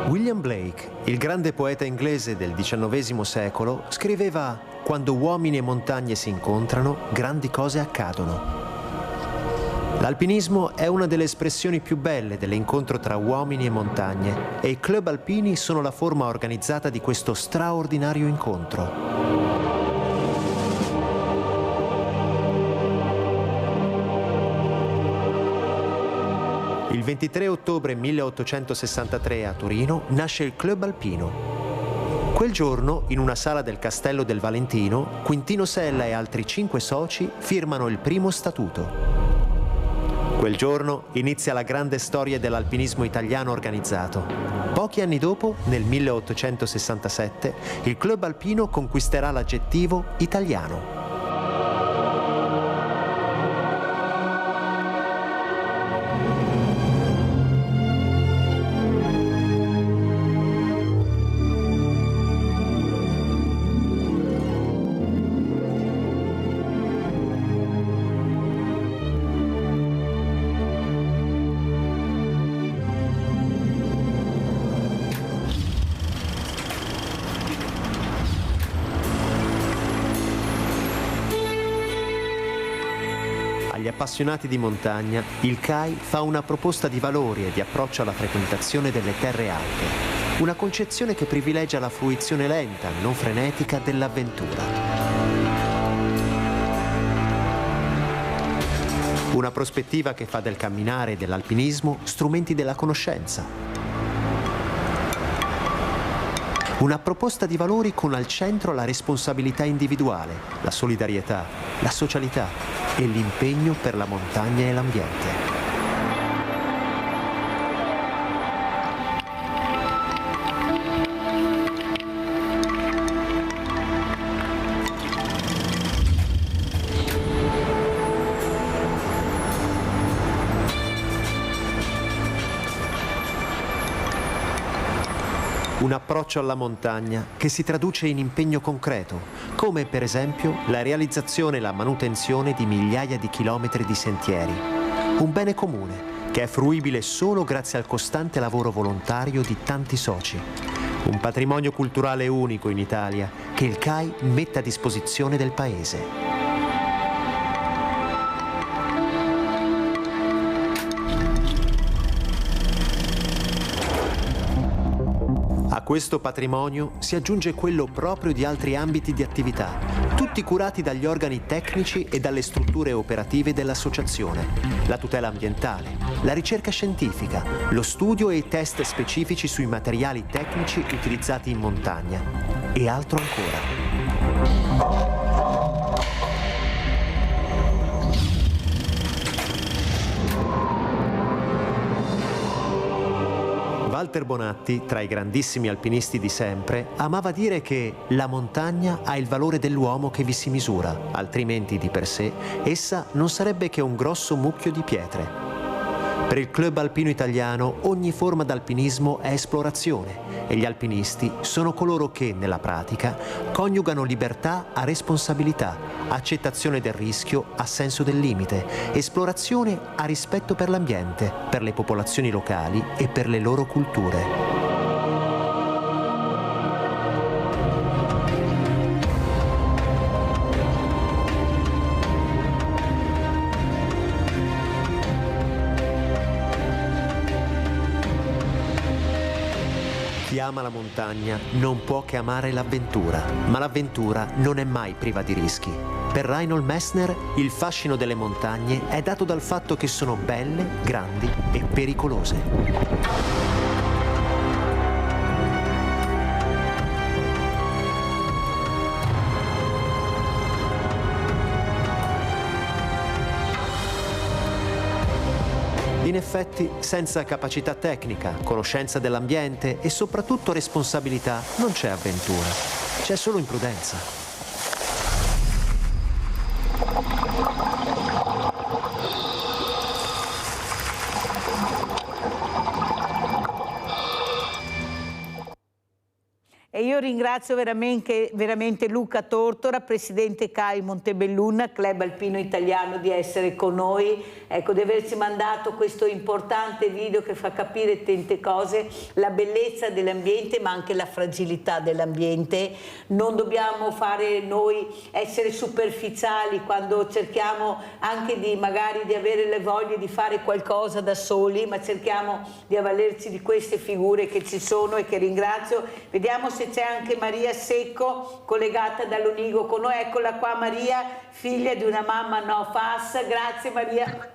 William Blake, il grande poeta inglese del XIX secolo, scriveva: «Quando uomini e montagne si incontrano, grandi cose accadono». L'alpinismo è una delle espressioni più belle dell'incontro tra uomini e montagne, e i club alpini sono la forma organizzata di questo straordinario incontro. Il 23 ottobre 1863 a Torino nasce il Club Alpino. Quel giorno, in una sala del Castello del Valentino, Quintino Sella e altri 5 soci firmano il primo statuto. Quel giorno inizia la grande storia dell'alpinismo italiano organizzato. Pochi anni dopo, nel 1867, il Club Alpino conquisterà l'aggettivo italiano. Agli appassionati di montagna, il CAI fa una proposta di valori e di approccio alla frequentazione delle terre alte. Una concezione che privilegia la fruizione lenta, non frenetica, dell'avventura. Una prospettiva che fa del camminare e dell'alpinismo strumenti della conoscenza. Una proposta di valori con al centro la responsabilità individuale, la solidarietà, la socialità e l'impegno per la montagna e l'ambiente. Un approccio alla montagna che si traduce in impegno concreto, come per esempio la realizzazione e la manutenzione di migliaia di chilometri di sentieri. Un bene comune che è fruibile solo grazie al costante lavoro volontario di tanti soci. Un patrimonio culturale unico in Italia che il CAI mette a disposizione del Paese. A questo patrimonio si aggiunge quello proprio di altri ambiti di attività, tutti curati dagli organi tecnici e dalle strutture operative dell'associazione. La tutela ambientale, la ricerca scientifica, lo studio e i test specifici sui materiali tecnici utilizzati in montagna e altro ancora. Walter Bonatti, tra i grandissimi alpinisti di sempre, amava dire che la montagna ha il valore dell'uomo che vi si misura, altrimenti di per sé essa non sarebbe che un grosso mucchio di pietre. Per il Club Alpino Italiano ogni forma d'alpinismo è esplorazione e gli alpinisti sono coloro che, nella pratica, coniugano libertà a responsabilità, accettazione del rischio a senso del limite, esplorazione a rispetto per l'ambiente, per le popolazioni locali e per le loro culture. Chi ama la montagna non può che amare l'avventura, ma l'avventura non è mai priva di rischi. Per Reinhold Messner il fascino delle montagne è dato dal fatto che sono belle, grandi e pericolose. In effetti, senza capacità tecnica, conoscenza dell'ambiente e soprattutto responsabilità, non c'è avventura, c'è solo imprudenza. E io ringrazio veramente Luca Tortora, presidente CAI Montebelluna, Club Alpino Italiano, di essere con noi, ecco, di averci mandato questo importante video che fa capire tante cose, la bellezza dell'ambiente ma anche la fragilità dell'ambiente. Non dobbiamo essere superficiali quando cerchiamo anche magari di avere le voglie di fare qualcosa da soli, ma cerchiamo di avvalerci di queste figure che ci sono e che ringrazio. Vediamo se c'è anche Maria Secco collegata dall'Unigo con noi. Eccola qua Maria, figlia di una mamma no FAS. Grazie Maria.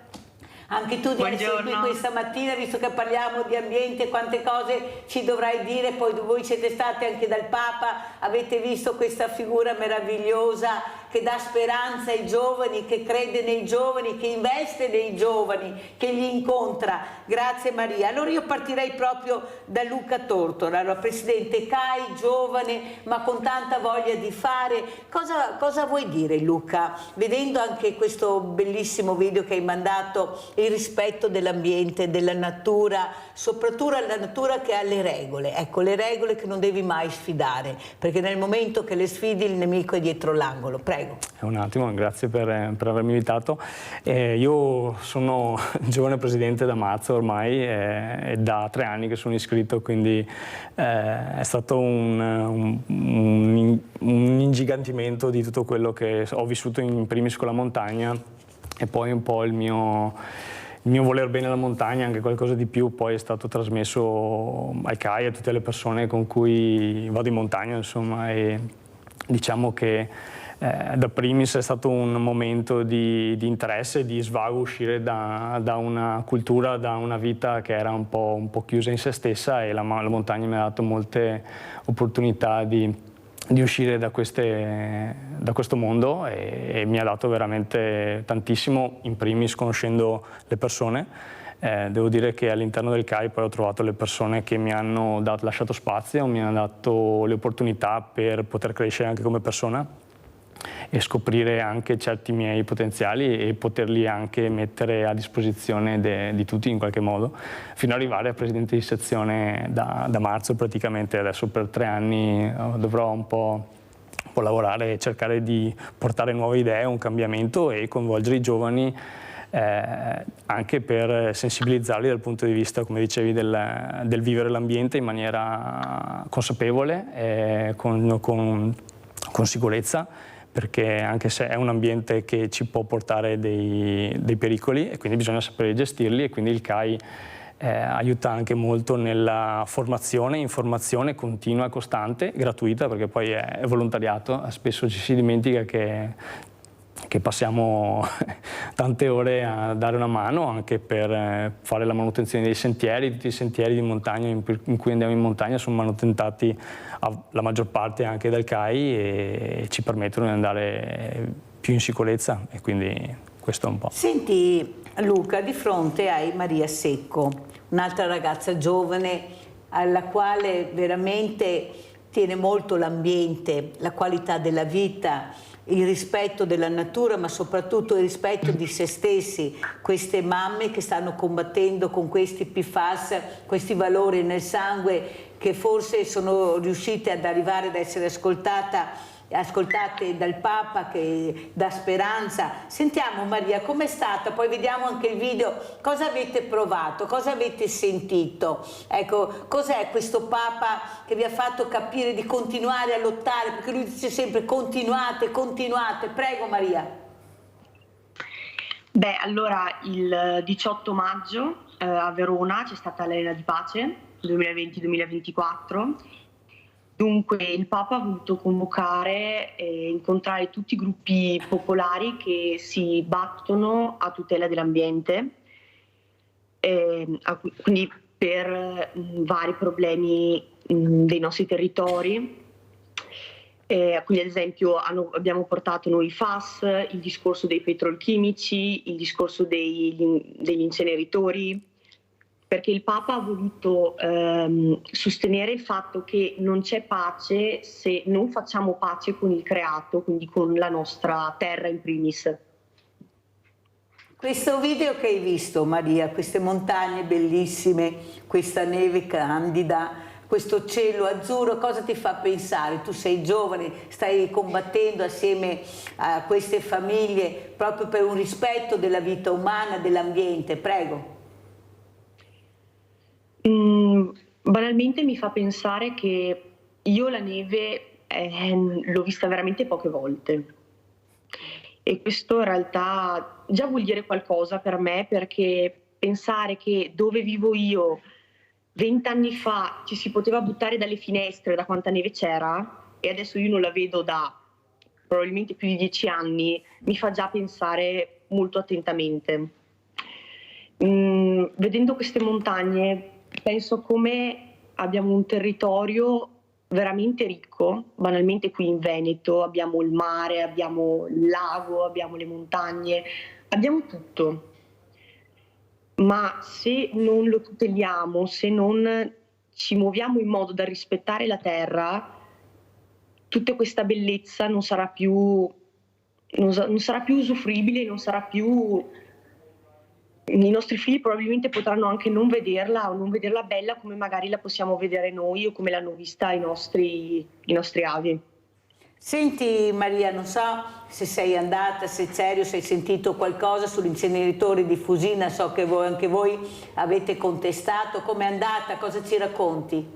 Anche tu di essere qui questa mattina, visto che parliamo di ambiente, quante cose ci dovrai dire. Poi voi siete stati anche dal Papa, avete visto questa figura meravigliosa che dà speranza ai giovani, che crede nei giovani, che investe nei giovani, che li incontra. Grazie Maria. Allora io partirei proprio da Luca Tortora, allora, presidente CAI, giovane ma con tanta voglia di fare. Cosa vuoi dire Luca, vedendo anche questo bellissimo video che hai mandato, il rispetto dell'ambiente, della natura, soprattutto la natura che ha le regole, ecco, le regole che non devi mai sfidare, perché nel momento che le sfidi il nemico è dietro l'angolo. Prego. Un attimo, grazie per avermi invitato. Io sono giovane presidente da marzo ormai, è da 3 anni che sono iscritto, quindi è stato un ingigantimento di tutto quello che ho vissuto in primis con la montagna e poi un po' il mio voler bene alla montagna, anche qualcosa di più, poi è stato trasmesso al CAI, a tutte le persone con cui vado in montagna, insomma, e diciamo che Da primis è stato un momento di interesse, di svago, uscire da una cultura, da una vita che era un po' chiusa in se stessa, e la montagna mi ha dato molte opportunità di uscire da questo mondo, e mi ha dato veramente tantissimo, in primis conoscendo le persone. Devo dire che all'interno del CAI poi ho trovato le persone che mi hanno lasciato spazio, mi hanno dato le opportunità per poter crescere anche come persona e scoprire anche certi miei potenziali e poterli anche mettere a disposizione di tutti in qualche modo, fino ad arrivare a presidente di sezione da marzo praticamente. Adesso per 3 anni dovrò un po' lavorare e cercare di portare nuove idee, un cambiamento, e coinvolgere i giovani anche per sensibilizzarli dal punto di vista, come dicevi, del vivere l'ambiente in maniera consapevole, con sicurezza, perché anche se è un ambiente che ci può portare dei pericoli, e quindi bisogna sapere gestirli, e quindi il CAI aiuta anche molto nella formazione, informazione continua, costante, gratuita, perché poi è volontariato. Spesso ci si dimentica che passiamo tante ore a dare una mano anche per fare la manutenzione dei sentieri. Tutti i sentieri di montagna in cui andiamo in montagna sono manutentati la maggior parte anche dal CAI, e ci permettono di andare più in sicurezza, e quindi questo è un po'. Senti Luca, di fronte hai Maria Secco, un'altra ragazza giovane alla quale veramente tiene molto l'ambiente, la qualità della vita, il rispetto della natura, ma soprattutto il rispetto di se stessi. Queste mamme che stanno combattendo con questi PFAS, questi valori nel sangue, che forse sono riuscite ad arrivare ad essere ascoltate dal Papa, che dà speranza. Sentiamo Maria, com'è stata? Poi vediamo anche il video. Cosa avete provato? Cosa avete sentito? Ecco, cos'è questo Papa che vi ha fatto capire di continuare a lottare? Perché lui dice sempre continuate, continuate. Prego Maria. Beh, allora il 18 maggio a Verona c'è stata l'Arena di Pace 2020-2024. Dunque il Papa ha voluto convocare e incontrare tutti i gruppi popolari che si battono a tutela dell'ambiente, quindi per vari problemi dei nostri territori. Quindi ad esempio abbiamo portato noi FAS, il discorso dei petrolchimici, il discorso degli inceneritori, perché il Papa ha voluto sostenere il fatto che non c'è pace se non facciamo pace con il creato, quindi con la nostra terra in primis. Questo video che hai visto Maria, queste montagne bellissime, questa neve candida, questo cielo azzurro, cosa ti fa pensare? Tu sei giovane, stai combattendo assieme a queste famiglie proprio per un rispetto della vita umana, dell'ambiente. Prego. Banalmente mi fa pensare che io la neve l'ho vista veramente poche volte, e questo in realtà già vuol dire qualcosa per me, perché pensare che dove vivo io 20 anni fa ci si poteva buttare dalle finestre da quanta neve c'era, e adesso io non la vedo da probabilmente più di 10 anni, mi fa già pensare molto attentamente. Vedendo queste montagne penso come abbiamo un territorio veramente ricco. Banalmente qui in Veneto abbiamo il mare, abbiamo il lago, abbiamo le montagne, abbiamo tutto. Ma se non lo tuteliamo, se non ci muoviamo in modo da rispettare la terra, tutta questa bellezza non sarà più usufruibile, non sarà più... I nostri figli probabilmente potranno anche non vederla, o non vederla bella come magari la possiamo vedere noi, o come l'hanno vista i nostri avi. Senti Maria, non so se sei andata, se c'eri o se hai sentito qualcosa sull'inceneritore di Fusina, so che anche voi avete contestato. Com'è andata? Cosa ci racconti?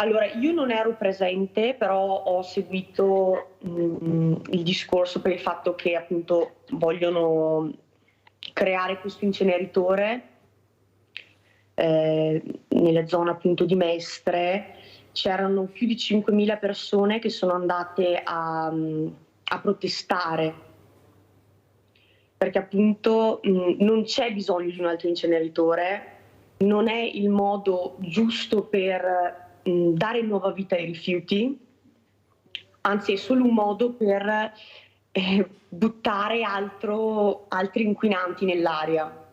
Allora, io non ero presente, però ho seguito il discorso per il fatto che appunto vogliono creare questo inceneritore nella zona appunto di Mestre. c'erano più di 5.000 persone che sono andate a protestare, perché appunto non c'è bisogno di un altro inceneritore, non è il modo giusto per dare nuova vita ai rifiuti, anzi è solo un modo per buttare altri inquinanti nell'aria.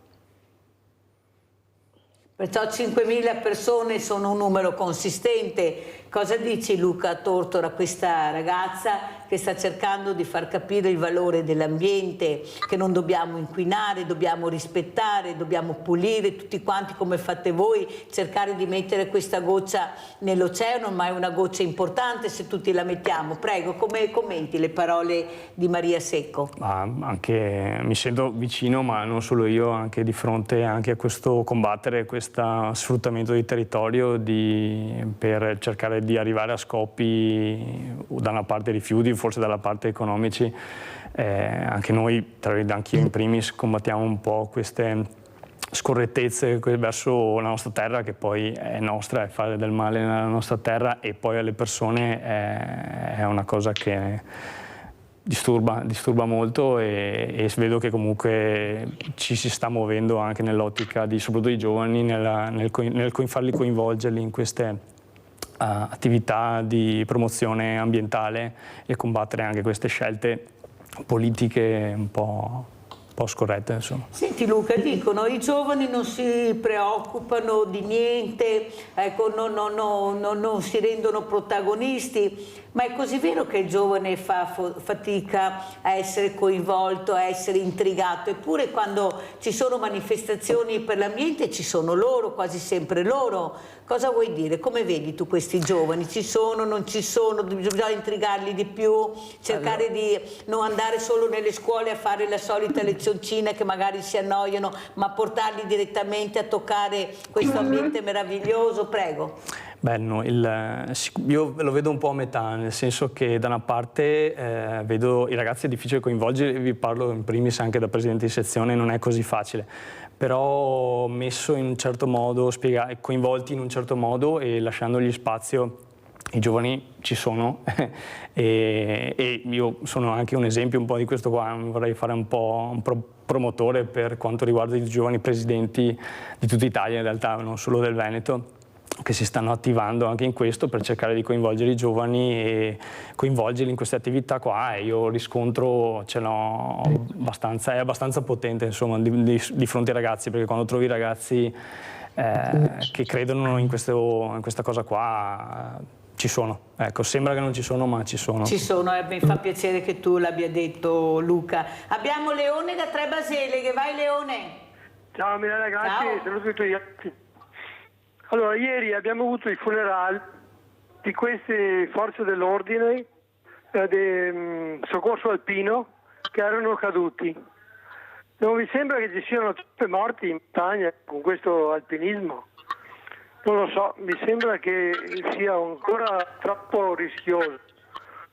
Perciò 5.000 persone sono un numero consistente. Cosa dici, Luca Tortora, questa ragazza che sta cercando di far capire il valore dell'ambiente, che non dobbiamo inquinare, dobbiamo rispettare, dobbiamo pulire tutti quanti come fate voi, cercare di mettere questa goccia nell'oceano, ma è una goccia importante se tutti la mettiamo. Prego, come commenti le parole di Maria Secco? Anche mi sento vicino, ma non solo io, anche di fronte anche a questo combattere, questo sfruttamento di territorio per cercare di arrivare a scopi da una parte rifiuti, forse dalla parte economici. Anche noi, anch'io in primis, combattiamo un po' queste scorrettezze verso la nostra terra, che poi è nostra, è fare del male nella nostra terra, e poi alle persone è una cosa che disturba molto, e vedo che comunque ci si sta muovendo anche nell'ottica soprattutto i giovani, nel farli coinvolgerli in queste attività di promozione ambientale e combattere anche queste scelte politiche un po' scorrette, insomma. Senti Luca, dicono i giovani non si preoccupano di niente, ecco, non si rendono protagonisti, ma è così vero che il giovane fa fatica a essere coinvolto, a essere intrigato, eppure quando ci sono manifestazioni per l'ambiente ci sono loro, quasi sempre loro. Cosa vuoi dire? Come vedi tu questi giovani? Ci sono, non ci sono? Bisogna intrigarli di più, cercare di non andare solo nelle scuole a fare la solita lezioncina che magari si annoiano, ma portarli direttamente a toccare questo ambiente meraviglioso? Prego. Beh, no, io lo vedo un po' a metà, nel senso che da una parte vedo i ragazzi è difficile coinvolgere, vi parlo in primis anche da presidente di sezione, non è così facile, però messo in un certo modo, coinvolti in un certo modo e lasciandogli spazio, i giovani ci sono e io sono anche un esempio un po' di questo qua, vorrei fare un po' un promotore per quanto riguarda i giovani presidenti di tutta Italia, in realtà non solo del Veneto, che si stanno attivando anche in questo per cercare di coinvolgere i giovani e coinvolgerli in queste attività qua, e io riscontro ce l'ho abbastanza, è abbastanza potente insomma di fronte ai ragazzi, perché quando trovi ragazzi che credono in questa cosa qua ci sono, ecco, sembra che non ci sono, ma ci sono. Ci sono, mi fa piacere che tu l'abbia detto, Luca. Abbiamo Leone da Tre Baseleghe, vai Leone. Ciao mille ragazzi, saluto tutti. Allora, ieri abbiamo avuto i funerali di queste forze dell'ordine del soccorso alpino che erano caduti. Non vi sembra che ci siano troppe morti in montagna con questo alpinismo? Non lo so, mi sembra che sia ancora troppo rischioso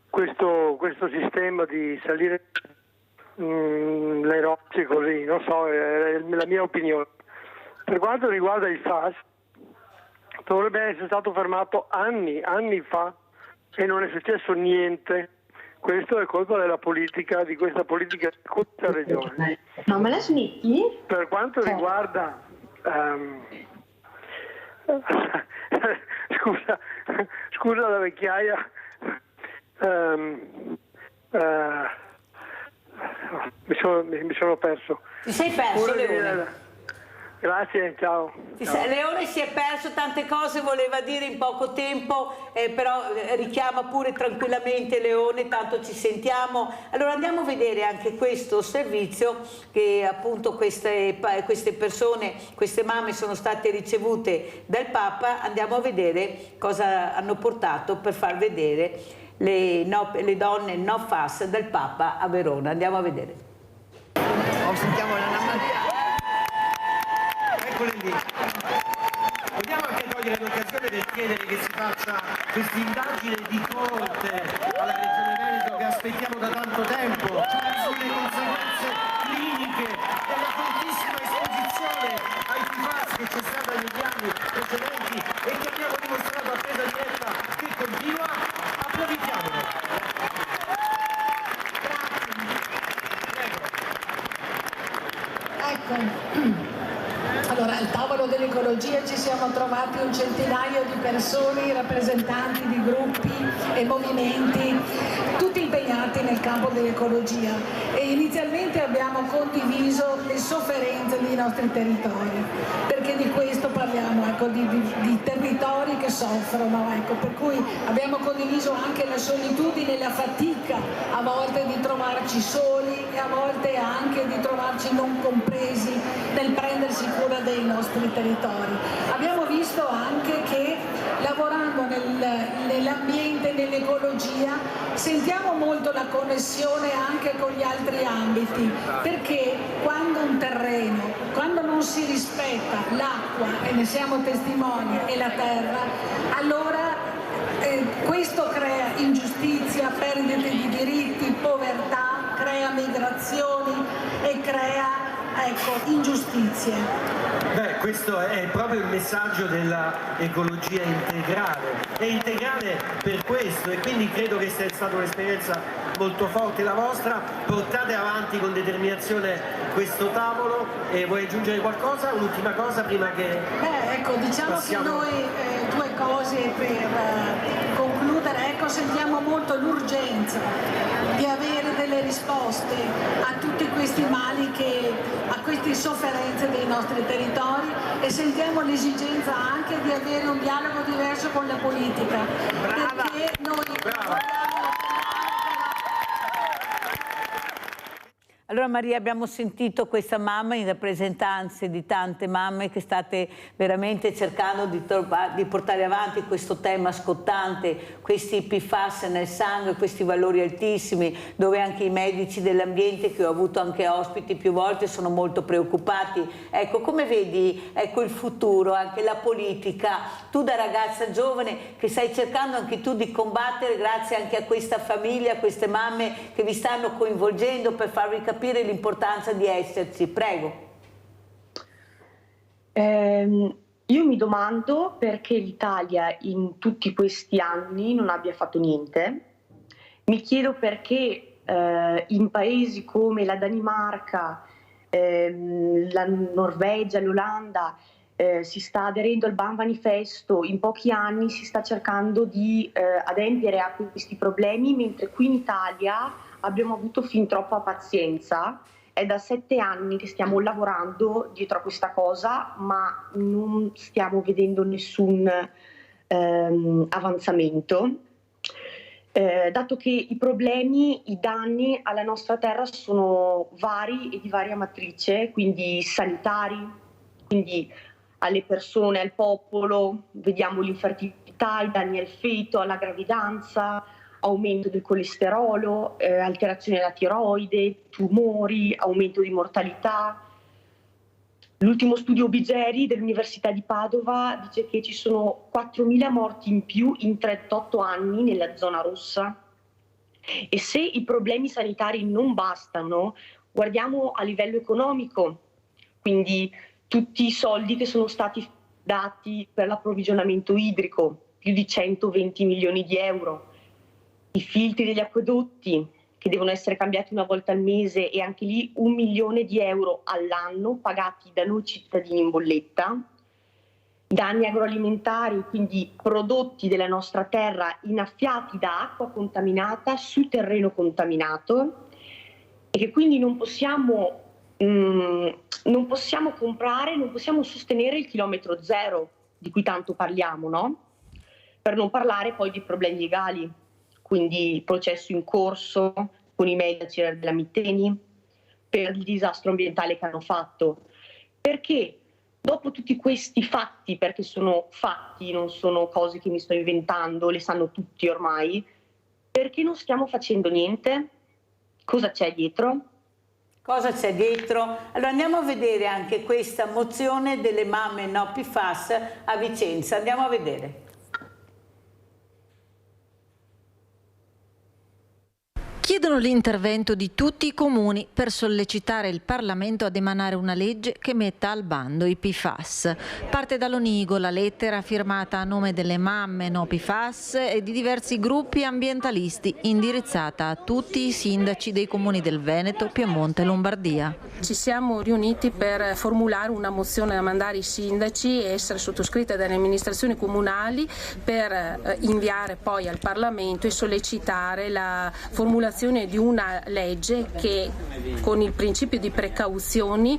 questo sistema di salire le rocce così, non so, è la mia opinione. Per quanto riguarda il FAS, dovrebbe essere stato fermato anni fa e non è successo niente. Questo è colpa della politica, di questa politica di questa regione. No, me la smetti? Per quanto riguarda scusa la vecchiaia, mi sono perso. Ti sei perso, Leone? Grazie, ciao. Leone si è perso tante cose, voleva dire in poco tempo, però richiama pure tranquillamente Leone, tanto ci sentiamo. Allora andiamo a vedere anche questo servizio che appunto queste persone, queste mamme sono state ricevute dal Papa. Andiamo a vedere cosa hanno portato per far vedere le donne no FAS del Papa a Verona. Andiamo a vedere. Sentiamo l'Anna Maria. Eccole lì. Vogliamo anche cogliere l'occasione per chiedere che si faccia questa indagine di corte alla Regione Veneto che aspettiamo da tanto tempo sulle conseguenze cliniche della fortissima esposizione ai PFAS che c'è stata negli anni precedenti e che abbiamo dimostrato a presa diretta Allora, al tavolo dell'ecologia ci siamo trovati un centinaio di persone, rappresentanti di gruppi e movimenti, tutti impegnati nel campo dell'ecologia, e inizialmente abbiamo condiviso le sofferenze dei nostri territori, perché di questo parliamo, ecco, di territori che soffrono, ecco, per cui abbiamo condiviso anche la solitudine e la fatica a volte di trovarci soli e a volte anche di trovarci non compresi nel prendersi cura dei nostri territori. Abbiamo visto anche che lavorando nell'ambiente, nell'ecologia, sentiamo molto la connessione anche con gli altri ambiti, perché quando un terreno, quando non si rispetta l'acqua, e ne siamo testimoni, e la terra, allora questo crea ingiustizia, perdite di diritti, povertà, crea migrazioni e crea, ecco, ingiustizie. Beh, questo è proprio il messaggio dell'ecologia integrale. È integrale per questo, e quindi credo che sia stata un'esperienza molto forte la vostra. Portate avanti con determinazione questo tavolo. E vuoi aggiungere qualcosa? Un'ultima cosa prima che... Ecco, diciamo passiamo... che noi due cose per concludere. Ecco, sentiamo molto l'urgenza di avere delle risposte a tutti questi mali, a queste sofferenze dei nostri territori, e sentiamo l'esigenza anche di avere un dialogo diverso con la politica. Brava. Perché noi... Allora Maria, abbiamo sentito questa mamma in rappresentanza di tante mamme che state veramente cercando di portare avanti questo tema scottante, questi PFAS nel sangue, questi valori altissimi, dove anche i medici dell'ambiente, che ho avuto anche ospiti più volte, sono molto preoccupati. Ecco, come vedi, ecco, il futuro, anche la politica, tu da ragazza giovane che stai cercando anche tu di combattere grazie anche a questa famiglia, a queste mamme che vi stanno coinvolgendo per farvi capire l'importanza di esserci. Prego. Io mi domando perché l'Italia in tutti questi anni non abbia fatto niente. Mi chiedo perché in paesi come la Danimarca, la Norvegia, l'Olanda si sta aderendo al Ban Manifesto, in pochi anni si sta cercando di adempiere a questi problemi, mentre qui in Italia abbiamo avuto fin troppa pazienza. È da 7 anni che stiamo lavorando dietro a questa cosa, ma non stiamo vedendo nessun avanzamento, dato che i problemi, i danni alla nostra terra sono vari e di varia matrice, quindi sanitari, quindi alle persone, al popolo, vediamo l'infertilità, i danni al feto, alla gravidanza, aumento del colesterolo, alterazione della tiroide, tumori, aumento di mortalità. L'ultimo studio Bigeri dell'Università di Padova dice che ci sono 4.000 morti in più in 38 anni nella zona rossa. E se i problemi sanitari non bastano, guardiamo a livello economico, quindi tutti i soldi che sono stati dati per l'approvvigionamento idrico, più di 120 milioni di euro. I filtri degli acquedotti che devono essere cambiati una volta al mese, e anche lì 1 milione di euro all'anno pagati da noi cittadini in bolletta. Danni agroalimentari, quindi prodotti della nostra terra innaffiati da acqua contaminata su terreno contaminato, e che quindi non possiamo comprare, non possiamo sostenere il chilometro zero di cui tanto parliamo, no? Per non parlare poi di problemi legali. Quindi processo in corso con i medici della Mitteni per il disastro ambientale che hanno fatto. Perché dopo tutti questi fatti, perché sono fatti, non sono cose che mi sto inventando, le sanno tutti ormai, perché non stiamo facendo niente? Cosa c'è dietro? Cosa c'è dietro? Allora andiamo a vedere anche questa mozione delle mamme no PFAS a Vicenza. Andiamo a vedere. Chi chiedono l'intervento di tutti i comuni per sollecitare il Parlamento ad emanare una legge che metta al bando i PFAS. Parte da Lonigo la lettera firmata a nome delle mamme no PFAS e di diversi gruppi ambientalisti, indirizzata a tutti i sindaci dei comuni del Veneto, Piemonte e Lombardia. Ci siamo riuniti per formulare una mozione da mandare ai sindaci e essere sottoscritta dalle amministrazioni comunali per inviare poi al Parlamento e sollecitare la formulazione di una legge che con il principio di precauzione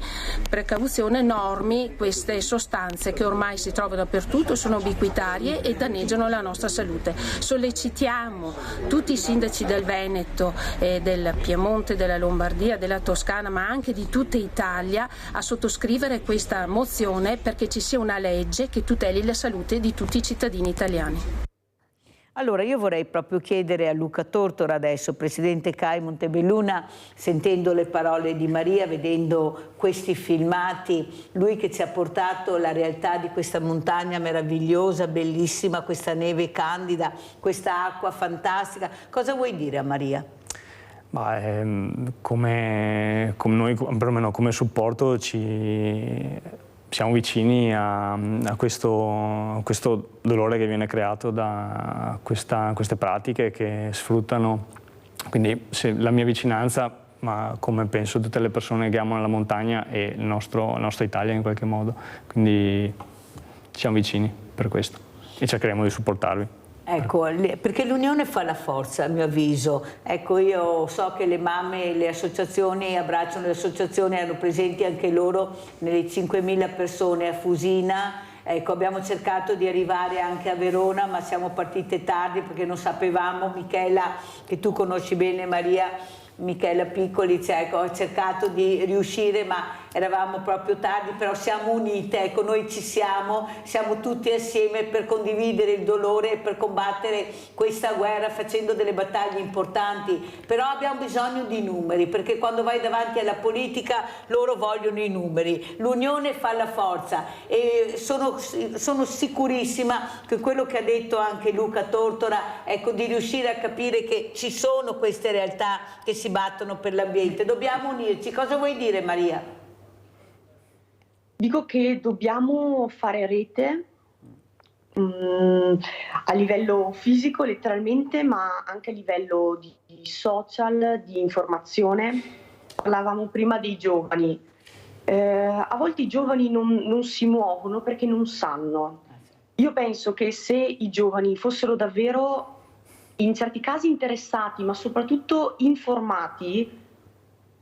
normi queste sostanze che ormai si trovano dappertutto, sono ubiquitarie e danneggiano la nostra salute. Sollecitiamo tutti i sindaci del Veneto, del Piemonte, della Lombardia, della Toscana, ma anche di tutta Italia a sottoscrivere questa mozione perché ci sia una legge che tuteli la salute di tutti i cittadini italiani. Allora io vorrei proprio chiedere a Luca Tortora adesso, Presidente CAI Montebelluna, sentendo le parole di Maria, vedendo questi filmati, lui che ci ha portato la realtà di questa montagna meravigliosa, bellissima, questa neve candida, questa acqua fantastica, cosa vuoi dire a Maria? Come noi, perlomeno come supporto, siamo vicini a questo dolore che viene creato da queste pratiche che sfruttano. Quindi la mia vicinanza, ma come penso tutte le persone che amano la montagna e la nostra Italia in qualche modo. Quindi siamo vicini per questo e cercheremo di supportarvi. Ecco, perché l'unione fa la forza, a mio avviso. Ecco, io so che le mamme, le associazioni, abbracciano le associazioni, hanno presenti anche loro nelle 5.000 persone a Fusina. Ecco, abbiamo cercato di arrivare anche a Verona, ma siamo partite tardi perché non sapevamo. Michela, che tu conosci bene, Maria, Michela Piccoli, ecco, ho cercato di riuscire, ma eravamo proprio tardi, però siamo unite, ecco, noi ci siamo tutti assieme per condividere il dolore e per combattere questa guerra facendo delle battaglie importanti, però abbiamo bisogno di numeri, perché quando vai davanti alla politica loro vogliono i numeri, l'unione fa la forza e sono sicurissima che quello che ha detto anche Luca Tortora, ecco, di riuscire a capire che ci sono queste realtà che si battono per l'ambiente, dobbiamo unirci. Cosa vuoi dire, Maria? Dico che dobbiamo fare rete a livello fisico letteralmente, ma anche a livello di social, di informazione. Parlavamo prima dei giovani. A volte i giovani non si muovono perché non sanno. Io penso che se i giovani fossero davvero in certi casi interessati, ma soprattutto informati,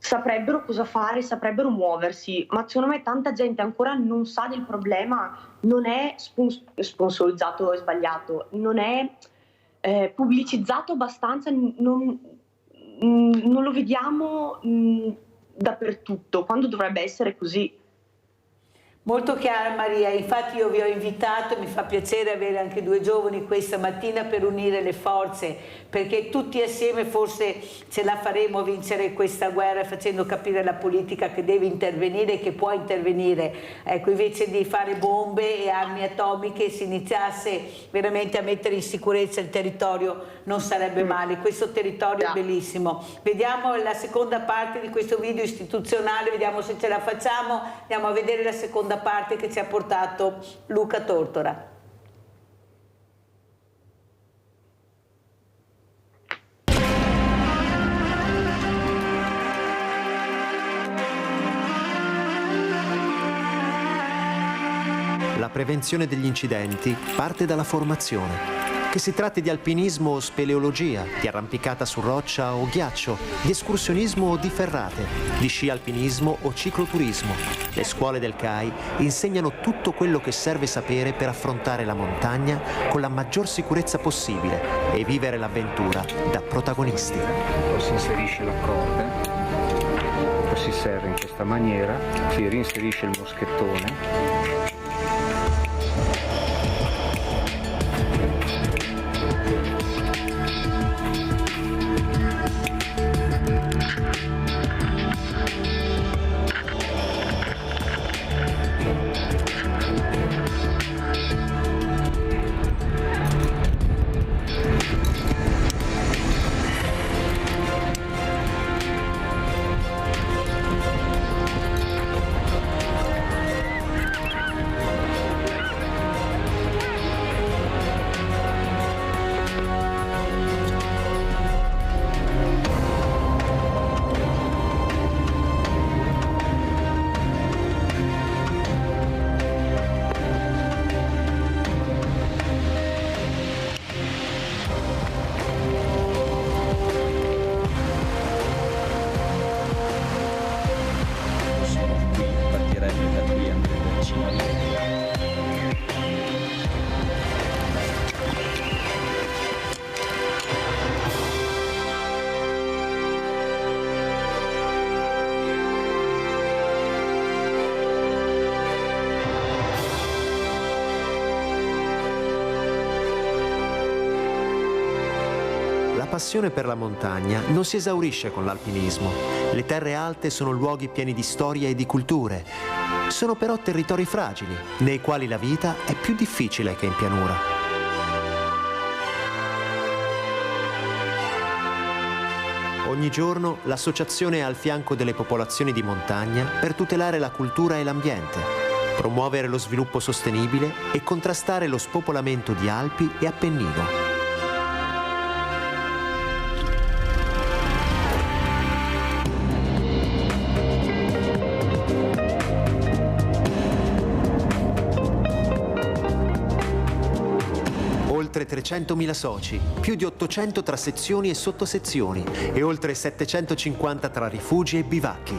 saprebbero cosa fare, saprebbero muoversi, ma secondo me tanta gente ancora non sa del problema, non è sponsorizzato, è sbagliato, non è pubblicizzato abbastanza, non lo vediamo dappertutto, quando dovrebbe essere così. Molto chiara Maria, infatti io vi ho invitato e mi fa piacere avere anche due giovani questa mattina per unire le forze, perché tutti assieme forse ce la faremo a vincere questa guerra facendo capire alla politica che deve intervenire e che può intervenire. Ecco, invece di fare bombe e armi atomiche, si iniziasse veramente a mettere in sicurezza il territorio, non sarebbe male, questo territorio è bellissimo. Vediamo la seconda parte di questo video istituzionale, vediamo se ce la facciamo, andiamo a vedere la seconda parte che ci ha portato Luca Tortora. La prevenzione degli incidenti parte dalla formazione. Che si tratti di alpinismo o speleologia, di arrampicata su roccia o ghiaccio, di escursionismo o di ferrate, di sci alpinismo o cicloturismo. Le scuole del CAI insegnano tutto quello che serve sapere per affrontare la montagna con la maggior sicurezza possibile e vivere l'avventura da protagonisti. Poi si inserisce la corda, poi si serra in questa maniera, si reinserisce il moschettone. passione per la montagna non si esaurisce con l'alpinismo. Le terre alte sono luoghi pieni di storia e di culture. Sono però territori fragili, nei quali la vita è più difficile che in pianura. Ogni giorno l'associazione è al fianco delle popolazioni di montagna per tutelare la cultura e l'ambiente, promuovere lo sviluppo sostenibile e contrastare lo spopolamento di Alpi e Appennino. Oltre 300.000 soci, più di 800 tra sezioni e sottosezioni e oltre 750 tra rifugi e bivacchi.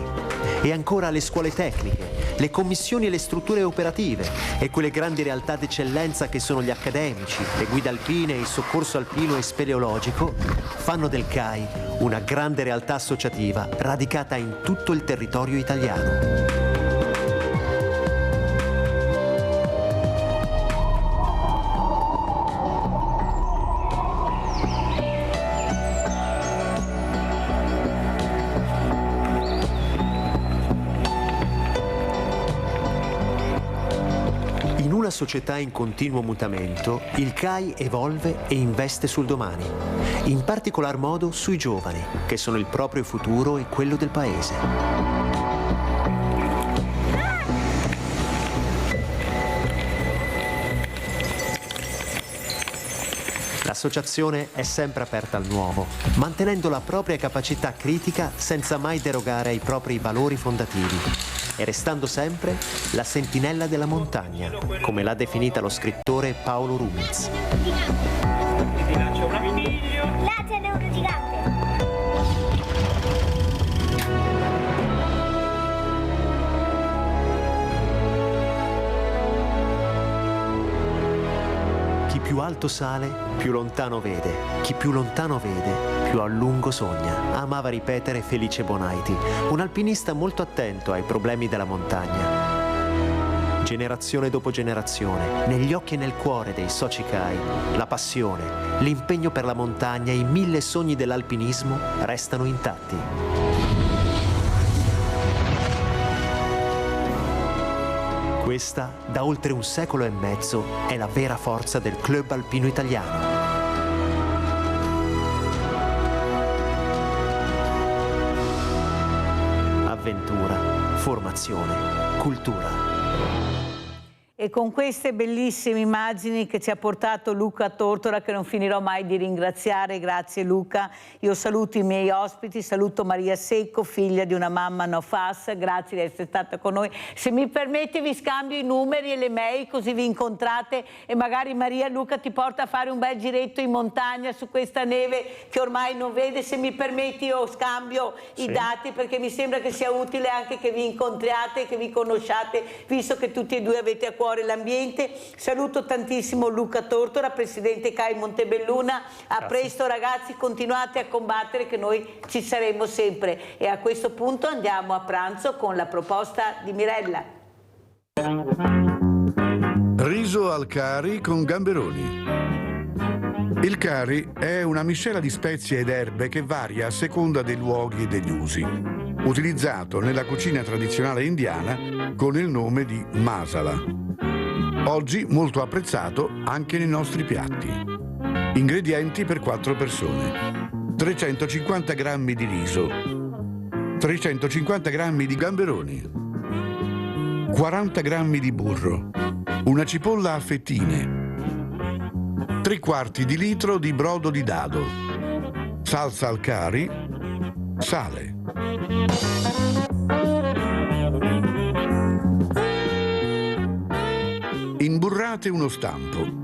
E ancora le scuole tecniche, le commissioni e le strutture operative e quelle grandi realtà d'eccellenza che sono gli accademici, le guide alpine, il soccorso alpino e speleologico fanno del CAI una grande realtà associativa radicata in tutto il territorio italiano. In una società in continuo mutamento, il CAI evolve e investe sul domani, in particolar modo sui giovani, che sono il proprio futuro e quello del Paese. L'associazione è sempre aperta al nuovo, mantenendo la propria capacità critica senza mai derogare ai propri valori fondativi e restando sempre la sentinella della montagna, come l'ha definita lo scrittore Paolo Rumiz. Chi più alto sale, più lontano vede. Chi più lontano vede, più a lungo sogna. Amava ripetere Felice Bonaiti, un alpinista molto attento ai problemi della montagna. Generazione dopo generazione, negli occhi e nel cuore dei soci CAI, la passione, l'impegno per la montagna e i 1000 sogni dell'alpinismo restano intatti. Questa, da oltre un secolo e mezzo, è la vera forza del Club Alpino Italiano. Avventura, formazione, cultura. E con queste bellissime immagini che ci ha portato Luca Tortora, che non finirò mai di ringraziare, grazie Luca. Io saluto i miei ospiti, saluto Maria Secco, figlia di una mamma no FAS, grazie di essere stata con noi. Se mi permetti vi scambio i numeri e le mail, così vi incontrate e magari Maria Luca ti porta a fare un bel giretto in montagna su questa neve che ormai non vede. Se mi permetti io scambio i dati, perché mi sembra che sia utile anche che vi incontriate, che vi conosciate, visto che tutti e due avete a cuore l'ambiente. Saluto tantissimo Luca Tortora, presidente CAI Montebelluna. A presto ragazzi, continuate a combattere che noi ci saremo sempre. E a questo punto andiamo a pranzo con la proposta di Mirella. Riso al curry con gamberoni. Il curry è una miscela di spezie ed erbe che varia a seconda dei luoghi e degli usi, utilizzato nella cucina tradizionale indiana con il nome di masala. Oggi molto apprezzato anche nei nostri piatti. Ingredienti per 4 persone: 350 g di riso, 350 g di gamberoni, 40 g di burro, una cipolla a fettine, 3/4 di litro di brodo di dado, salsa al curry, sale. Imburrate uno stampo.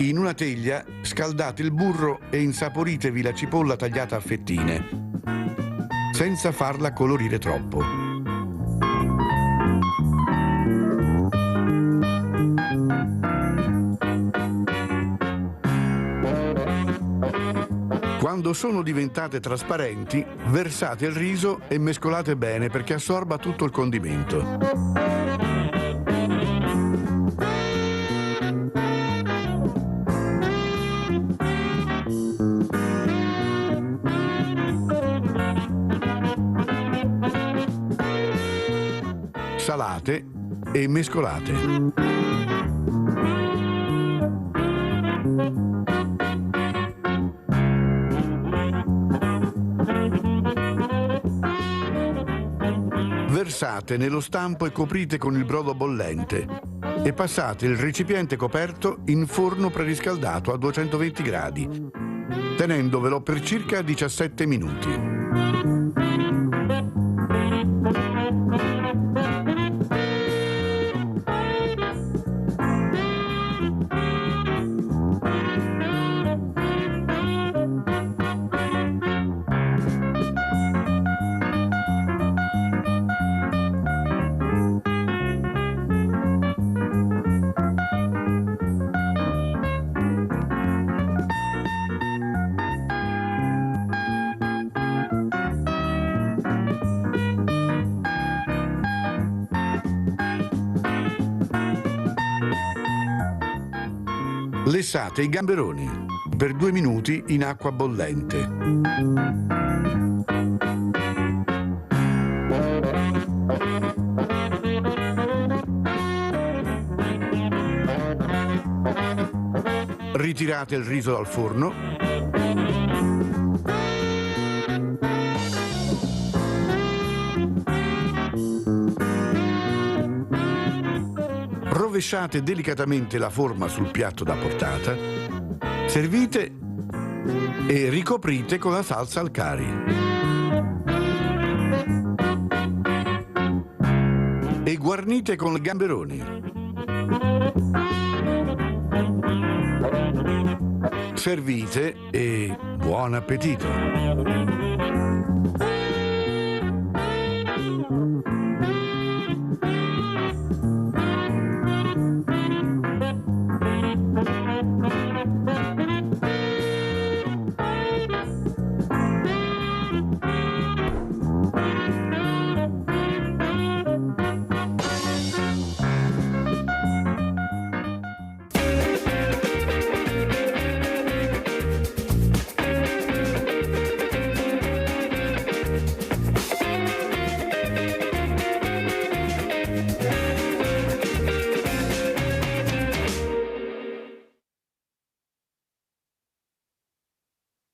In una teglia scaldate il burro e insaporitevi la cipolla tagliata a fettine, senza farla colorire troppo. Quando sono diventate trasparenti, versate il riso e mescolate bene perché assorba tutto il condimento. Salate e mescolate. Versate nello stampo e coprite con il brodo bollente e passate il recipiente coperto in forno preriscaldato a 220 gradi, tenendovelo per circa 17 minuti. Lessate i gamberoni per 2 minuti in acqua bollente. Ritirate il riso dal forno. Rovesciate delicatamente la forma sul piatto da portata, servite e ricoprite con la salsa al curry. E guarnite con i gamberoni. Servite e buon appetito!